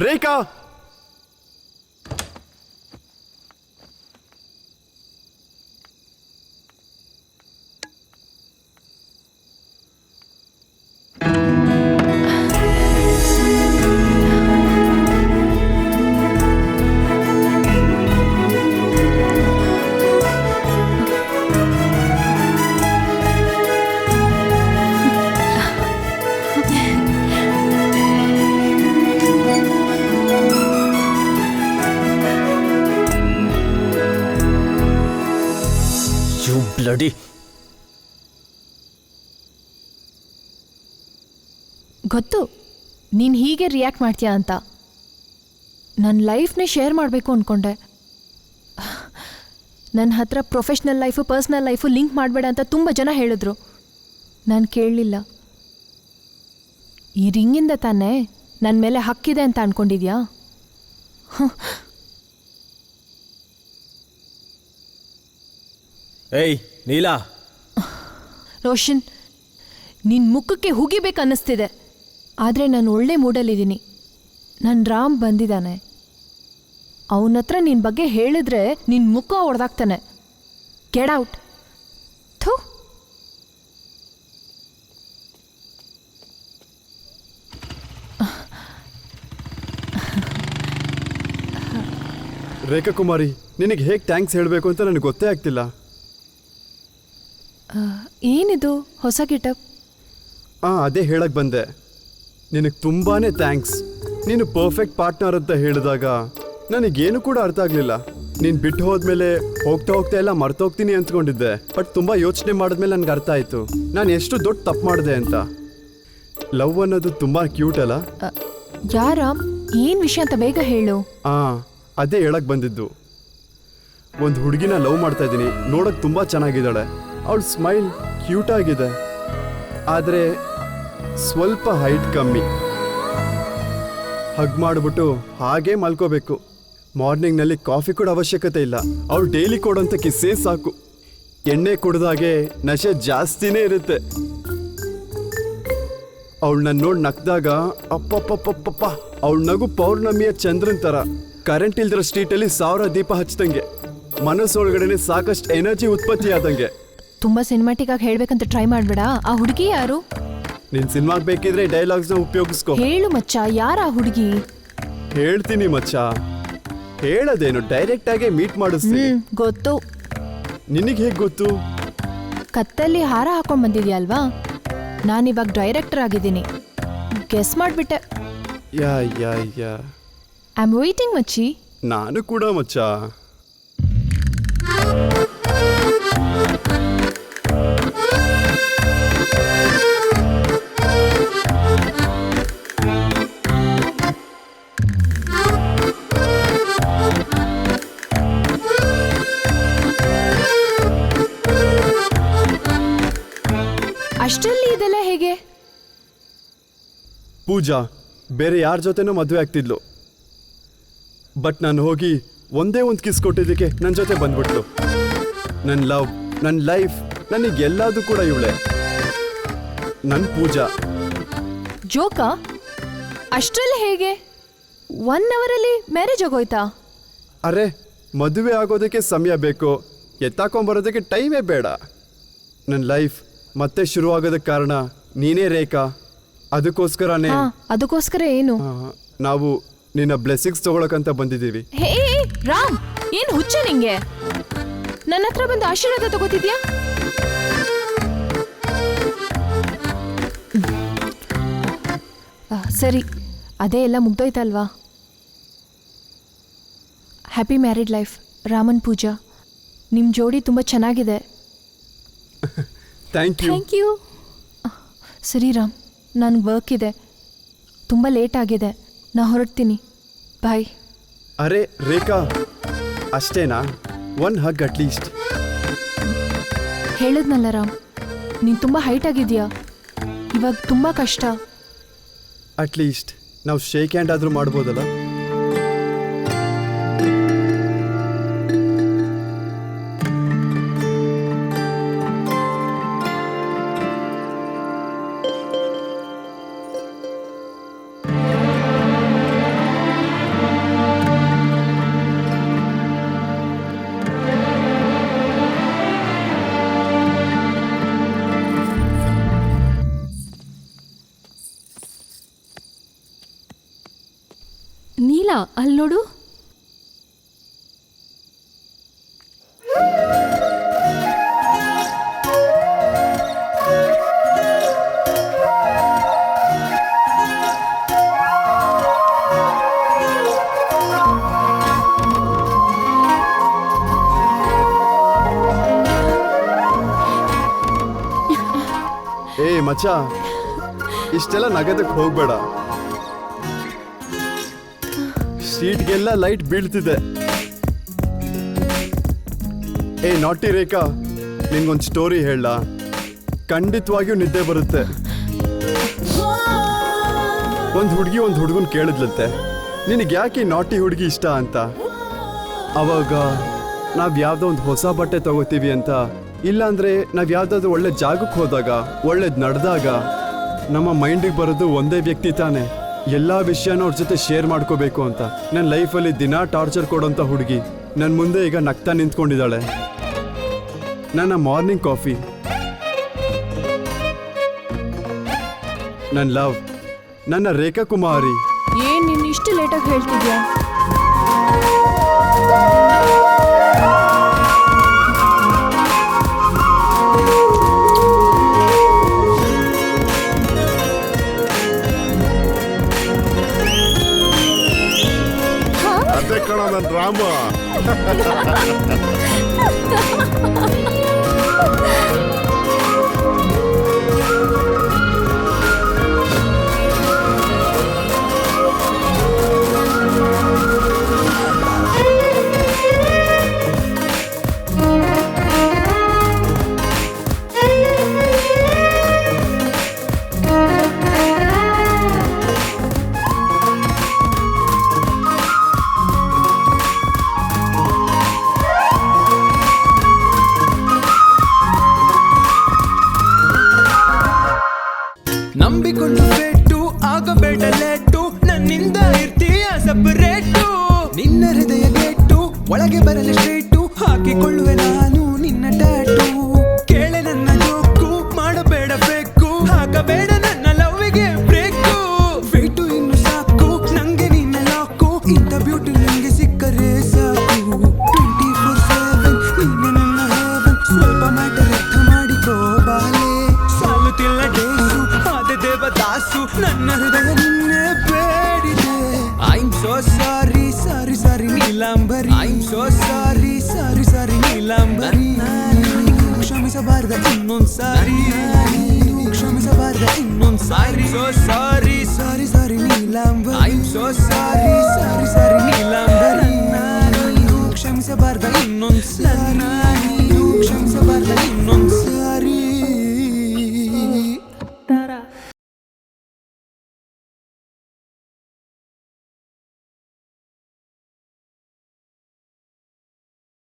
ರೇಖಾ ಯು ಬ್ಲಡಿ. ಗೊತ್ತು ನೀನು ಹೀಗೆ ರಿಯಾಕ್ಟ್ ಮಾಡ್ತೀಯಾ ಅಂತ. ನನ್ನ ಲೈಫ್ನೇ ಶೇರ್ ಮಾಡಬೇಕು ಅಂದ್ಕೊಂಡೆ. ನನ್ನ ಹತ್ರ professional life personal life link ಮಾಡಬೇಡ ಅಂತ ತುಂಬ ಜನ ಹೇಳಿದ್ರು. ನಾನು ಕೇಳಲಿಲ್ಲ. ಈ ರಿಂಗಿಂದ ತಾನೇ ನನ್ನ ಮೇಲೆ ಹಕ್ಕಿದೆ ಅಂತ ಅಂದ್ಕೊಂಡಿದ್ಯಾ? ಏಯ್ ನೀಲಾ, ರೋಷನ್, ನಿನ್ನ ಮುಖಕ್ಕೆ ಹುಗಿಬೇಕು ಅನ್ನಿಸ್ತಿದೆ. ಆದರೆ ನಾನು ಒಳ್ಳೆ ಮೂಡಲ್ಲಿದ್ದೀನಿ. ನನ್ನ ರಾಮ್ ಬಂದಿದ್ದಾನೆ. ಅವನ ಹತ್ರ ನಿನ್ನ ಬಗ್ಗೆ ಹೇಳಿದ್ರೆ ನಿನ್ನ ಮುಖ ಹೊಡೆದಾಕ್ತಾನೆ. Get out. ಥೂ. ರೇಖಾ ಕುಮಾರಿ, ನಿನಗೆ ಹೇಗೆ ಥ್ಯಾಂಕ್ಸ್ ಹೇಳಬೇಕು ಅಂತ ನನಗೆ ಗೊತ್ತೇ ಆಗ್ತಿಲ್ಲ. ಏನಿದು ಹೊಸ ಗೆಟಪ್? ಅದೇ ಹೇಳಕ್ಕೆ ಬಂದೆ. ನಿನಗೆ ತುಂಬಾ ಥ್ಯಾಂಕ್ಸ್. ನೀನು ಪರ್ಫೆಕ್ಟ್ ಪಾರ್ಟ್ನರ್ ಅಂತ ಹೇಳಿದಾಗ ನನಗೇನು ಕೂಡ ಅರ್ಥ ಆಗಲಿಲ್ಲ. ನೀನು ಬಿಟ್ಟು ಹೋದ್ಮೇಲೆ ಹೋಗ್ತಾ ಹೋಗ್ತಾ ಎಲ್ಲ ಮರ್ತೋಗ್ತೀನಿ ಅಂದ್ಕೊಂಡಿದ್ದೆ. ಬಟ್ ತುಂಬ ಯೋಚನೆ ಮಾಡಿದ್ಮೇಲೆ ನನಗೆ ಅರ್ಥ ಆಯಿತು ನಾನು ಎಷ್ಟು ದೊಡ್ಡ ತಪ್ಪು ಮಾಡಿದೆ ಅಂತ. ಲವ್ ಅನ್ನೋದು ತುಂಬ ಕ್ಯೂಟ್ ಅಲ್ಲ? ಯಾರಾಮ್, ಏನು ವಿಷಯ ಅಂತ ಬೇಗ ಹೇಳು. ಅದೇ ಹೇಳಕ್ಕೆ ಬಂದಿದ್ದು. ಒಂದು ಹುಡುಗಿನ ಲವ್ ಮಾಡ್ತಾ ಇದ್ದೀನಿ. ನೋಡೋಕೆ ತುಂಬ ಚೆನ್ನಾಗಿದ್ದಾಳೆ. ಅವಳ ಸ್ಮೈಲ್ ಕ್ಯೂಟ್ ಆಗಿದೆ. ಆದರೆ ಸ್ವಲ್ಪ ಹೈಟ್ ಕಮ್ಮಿ. ಹಗ್ ಮಾಡಿಬಿಟ್ಟು ಹಾಗೇ ಮಲ್ಕೋಬೇಕು. ಮಾರ್ನಿಂಗ್ನಲ್ಲಿ ಕಾಫಿ ಕೂಡ ಅವಶ್ಯಕತೆ ಇಲ್ಲ. ಅವಳು ಡೈಲಿ ಕೊಡೋಂಥ ಕಿಸ್ಸೇ ಸಾಕು. ಎಣ್ಣೆ ಕುಡ್ದಾಗೆ ನಶೆ ಜಾಸ್ತಿನೇ ಇರುತ್ತೆ. ಅವಳನ್ನ ನೋಡಿ ನಕ್ದಾಗ ಅಪ್ಪಪ್ಪಪ್ಪಪ್ಪ, ಅವಳ ನಗು ಪೌರ್ಣಮಿಯ ಚಂದ್ರನ್ ಥರ. ಕರೆಂಟ್ ಇಲ್ದಿರೋ ಸ್ಟ್ರೀಟಲ್ಲಿ 1000 ದೀಪ ಹಚ್ಚಿದಂಗೆ. ಮನಸ್ಸೊಳಗಡೆ ಸಾಕಷ್ಟು ಎನರ್ಜಿ ಉತ್ಪತ್ತಿ ಆದಂಗೆ. ತುಂಬ ಸಿನಿಮ್ಯಾಟಿಕ್ ಆಗಿ ಹೇಳ್ಬೇಕಂತ ಟ್ರೈ ಮಾಡಬೇಡ. ಆ ಹುಡುಗಿ ಯಾರು? ನಿನ್ ಸಿನಿಮಾಗೆ ಬೇಕಿದ್ರೆ ಡೈಲಾಗ್ಸ್ನ ಉಪಯೋಗಿಸ್ಕೊ. ಹೇಳು ಮಚ್ಚ, ಯಾರ ಆ ಹುಡುಗಿ? ಹೇಳ್ತೀನಿ ಮಚ್ಚ. ಹೇಳೋದೇನು, ಡೈರೆಕ್ಟ್ ಆಗೇ ಮೀಟ್ ಮಾಡಿಸ್ತೀನಿ. ಗೊತ್ತು. ನಿನಗೆ ಹೇಗೆ ಗೊತ್ತು? ಕತ್ತಲ್ಲಿ ಹಾರ ಹಾಕೊಂಡ್ ಬಂದಿದ್ಯಾ ಅಲ್ವಾ? ನಾನಿವಾಗ ಡೈರೆಕ್ಟರ್ ಆಗಿದ್ದೀನಿ. ಗೆಸ್ ಮಾಡಿಬಿಟ್ಟೆ. ಯಾ ಯಾ ಯಾ ಐ ಆಮ್ ವೇಟಿಂಗ್ ಮಚ್ಚಿ. ನಾನು ಕೂಡ ಮಚ್ಚ. ಅಷ್ಟರಲ್ಲಿ ಇದೆಲ್ಲ ಹೇಗೆ? ಪೂಜಾ ಬೇರೆ ಯಾರ ಜೊತೆನೂ ಮದುವೆ ಆಗ್ತಿದ್ಲು. ಬಟ್ ನಾನು ಹೋಗಿ ಒಂದೇ ಒಂದು ಕಿಸ್ ಕೊಟ್ಟಿದ್ದಕ್ಕೆ ನನ್ನ ಜೊತೆ ಬಂದ್ಬಿಟ್ಲು. ನನ್ನ ಲವ್, ನನ್ನ ಲೈಫ್, ನನಗೆಲ್ಲದೂ ಕೂಡ ಇವಳೆ, ನನ್ನ ಪೂಜಾ. ಜೋಕಾ? ಅಷ್ಟರಲ್ಲಿ ಹೇಗೆ? 1 ಅವರಲ್ಲಿ ಮ್ಯಾರೇಜ್ ಆಗೋಯ್ತಾ? ಅರೆ, ಮದುವೆ ಆಗೋದಕ್ಕೆ ಸಮಯ ಬೇಕು, ಎತ್ತಾಕೊಂಬರೋದಕ್ಕೆ ಟೈಮೇ ಬೇಡ. ನನ್ನ ಲೈಫ್ ಮತ್ತೆ ಶುರುವಾಗೋದಕ್ಕೆ ಕಾರಣ ನೀನೇ ರೇಖಾ. ಅದಕ್ಕೋಸ್ಕರನೇ ಅದಕ್ಕೋಸ್ಕರ ಏನು? ನಾವು ನಿನ್ನ ಬ್ಲೆಸ್ಸಿಂಗ್ಸ್ ತಗೊಳಕಂತ ಬಂದಿದ್ದೀವಿ. ಹೇ ರಾಮ್, ಏನು ಹುಚ್ಚ ನಿಂಗೆ? ನನ್ನ ಹತ್ರ ಬಂದು ಆಶೀರ್ವಾದ ತಗೋತಿದ್ಯಾ? ಸರಿ, ಅದೇ ಎಲ್ಲ ಮುಗ್ದೋಯ್ತಲ್ವಾ? Happy married life Raman Pooja. ನಿಮ್ಮ ಜೋಡಿ ತುಂಬ ಚೆನ್ನಾಗಿದೆ. Thank you. Thank you. ಸರಿ ರಾಮ್, ನನಗೆ ವರ್ಕ್ ಇದೆ, ತುಂಬ ಲೇಟ್ ಆಗಿದೆ, ನಾ ಹೊರಡ್ತೀನಿ. ಬಾಯ್. ಅರೆ ರೇಖಾ, ಅಷ್ಟೇನಾ? 1 ಹಗ್ ಅಟ್ಲೀಸ್ಟ್. ಹೇಳಿದ್ನಲ್ಲ ರಾಮ್, ನೀನು ತುಂಬ ಹೈಟ್ ಆಗಿದೆಯಾ, ಇವಾಗ ತುಂಬ ಕಷ್ಟ. ಅಟ್ಲೀಸ್ಟ್ ನಾವು ಶೇಕ್ ಹ್ಯಾಂಡ್ ಆದರೂ ಮಾಡ್ಬೋದಲ್ಲ? ಅಲ್ಲಿ ನೋಡು. ಏ ಮಚ್ಚ, ಇಷ್ಟೆಲ್ಲ ನಗದಕ್ಕೆ ಹೋಗ್ಬೇಡ. ಸೀಟ್ಗೆಲ್ಲ ಲೈಟ್ ಬೀಳ್ತಿದೆ. ಏ ನಾಟಿ ರೇಖಾ, ನಿನ್ಗೊಂದು ಸ್ಟೋರಿ ಹೇಳ. ಖಂಡಿತವಾಗಿಯೂ ನಿದ್ದೆ ಬರುತ್ತೆ. ಒಂದು ಹುಡುಗಿ ಒಂದು ಹುಡುಗನ್ ಕೇಳಿದ್ಲಂತೆ, ನಿನಗೆ ಯಾಕೆ ನಾಟಿ ಹುಡುಗಿ ಇಷ್ಟ ಅಂತ. ಅವಾಗ ನಾವ್ ಯಾವ್ದೋ ಒಂದು ಹೊಸ ಬಟ್ಟೆ ತಗೋತೀವಿ ಅಂತ, ಇಲ್ಲಾಂದ್ರೆ ನಾವ್ ಯಾವ್ದಾದ್ರು ಒಳ್ಳೆ ಜಾಗಕ್ಕೆ ಹೋದಾಗ, ಒಳ್ಳೇದ್ ನಡೆದಾಗ ನಮ್ಮ ಮೈಂಡಿಗೆ ಬರೋದು ಒಂದೇ ವ್ಯಕ್ತಿ ತಾನೆ. ಎಲ್ಲಾ ವಿಷಯನೂ ಅವ್ರ ಜೊತೆ ಶೇರ್ ಮಾಡ್ಕೋಬೇಕು ಅಂತ. ನನ್ನ ಲೈಫಲ್ಲಿ ದಿನ ಟಾರ್ಚರ್ ಕೊಡೋಂಥ ಹುಡುಗಿ ನನ್ನ ಮುಂದೆ ಈಗ ನಗ್ತಾ ನಿಂತ್ಕೊಂಡಿದ್ದಾಳೆ. ನನ್ನ ಮಾರ್ನಿಂಗ್ ಕಾಫಿ, ನನ್ನ ಲವ್, ನನ್ನ ರೇಖಾ ಕುಮಾರಿ. ಏನ್ ನೀನ್ ಇಷ್ಟು ಲೇಟಾಗಿ ಹೇಳ್ತಿದ್ಯಾ? ಅದೇ ಕಣ ನನ್ನ ರಾಮ. ನಂಬಿಕೊಂಡು ಬೆಟ್ಟು ಆಗಬೇಡ ಲೇಟು, ನನ್ನಿಂದ ಇರ್ತೀಯ ಸಪರೇಟು. ನಿನ್ನ ಹೃದಯ ಗೆಟ್ಟು ಒಳಗೆ ಬರಲಿ ಸ್ಟ್ರೇಟು, ಹಾಕಿಕೊಳ್ಳುವೆ ನಾನು ನಿನ್ನ ಟ್ಯಾಟು. ಕೇಳೆ ನನ್ನ ಜೋಕು, ಮಾಡಬೇಡ ಬೇಕು, ಹಾಕಬೇಡ ನನ್ನ ಲವ್ವಿಗೆ ಬ್ರೇಕು. ವೇಟು ಇನ್ನು ಸಾಕು, ನಂಗೆ ನಿನ್ನ ಲಾಕು, ಇಂಥ ಬ್ಯೂಟಿ ನಂಗೆ ಸಿಕ್ಕರೆ ಸಾಕು. 24/7 ನೀನೆ ನನ್ನ heaven, ಸ್ವಲ್ಪ ಮ್ಯಾಟರ್ ಅರ್ಥ ಮಾಡಿಕೋ ಬಾಲೆ. ಸಾಲುತ್ತಿಲ್ಲ ಡೇಸು, ಆದ ದೇವದಾಸು, ನನ್ನ ಹೃದಯ ನಿನ್ನೆ ಬೇಡಿದೆ. I'm so sorry, sorry sorry Neelambari. I'm so sorry, sorry sorry Neelambari. ಕ್ಷಮಿಸಬಾರ್ದ ಇನ್ನೊಂದ್ ಸಾರಿ, ಕ್ಷಮಿಸಬಾರ್ದ ಇನ್ನೊಂದ್ ಸಾರಿ. So sorry, sorry sorry Neelambari. I'm so sorry, sorry sorry Neelambari. ಕ್ಷಮಿಸಬಾರ್ದ ಇನ್ನೊಂದ್ ಸಾರಿ, ಕ್ಷಮಿಸಬಾರ್ದ ಇನ್ನೊಂದ್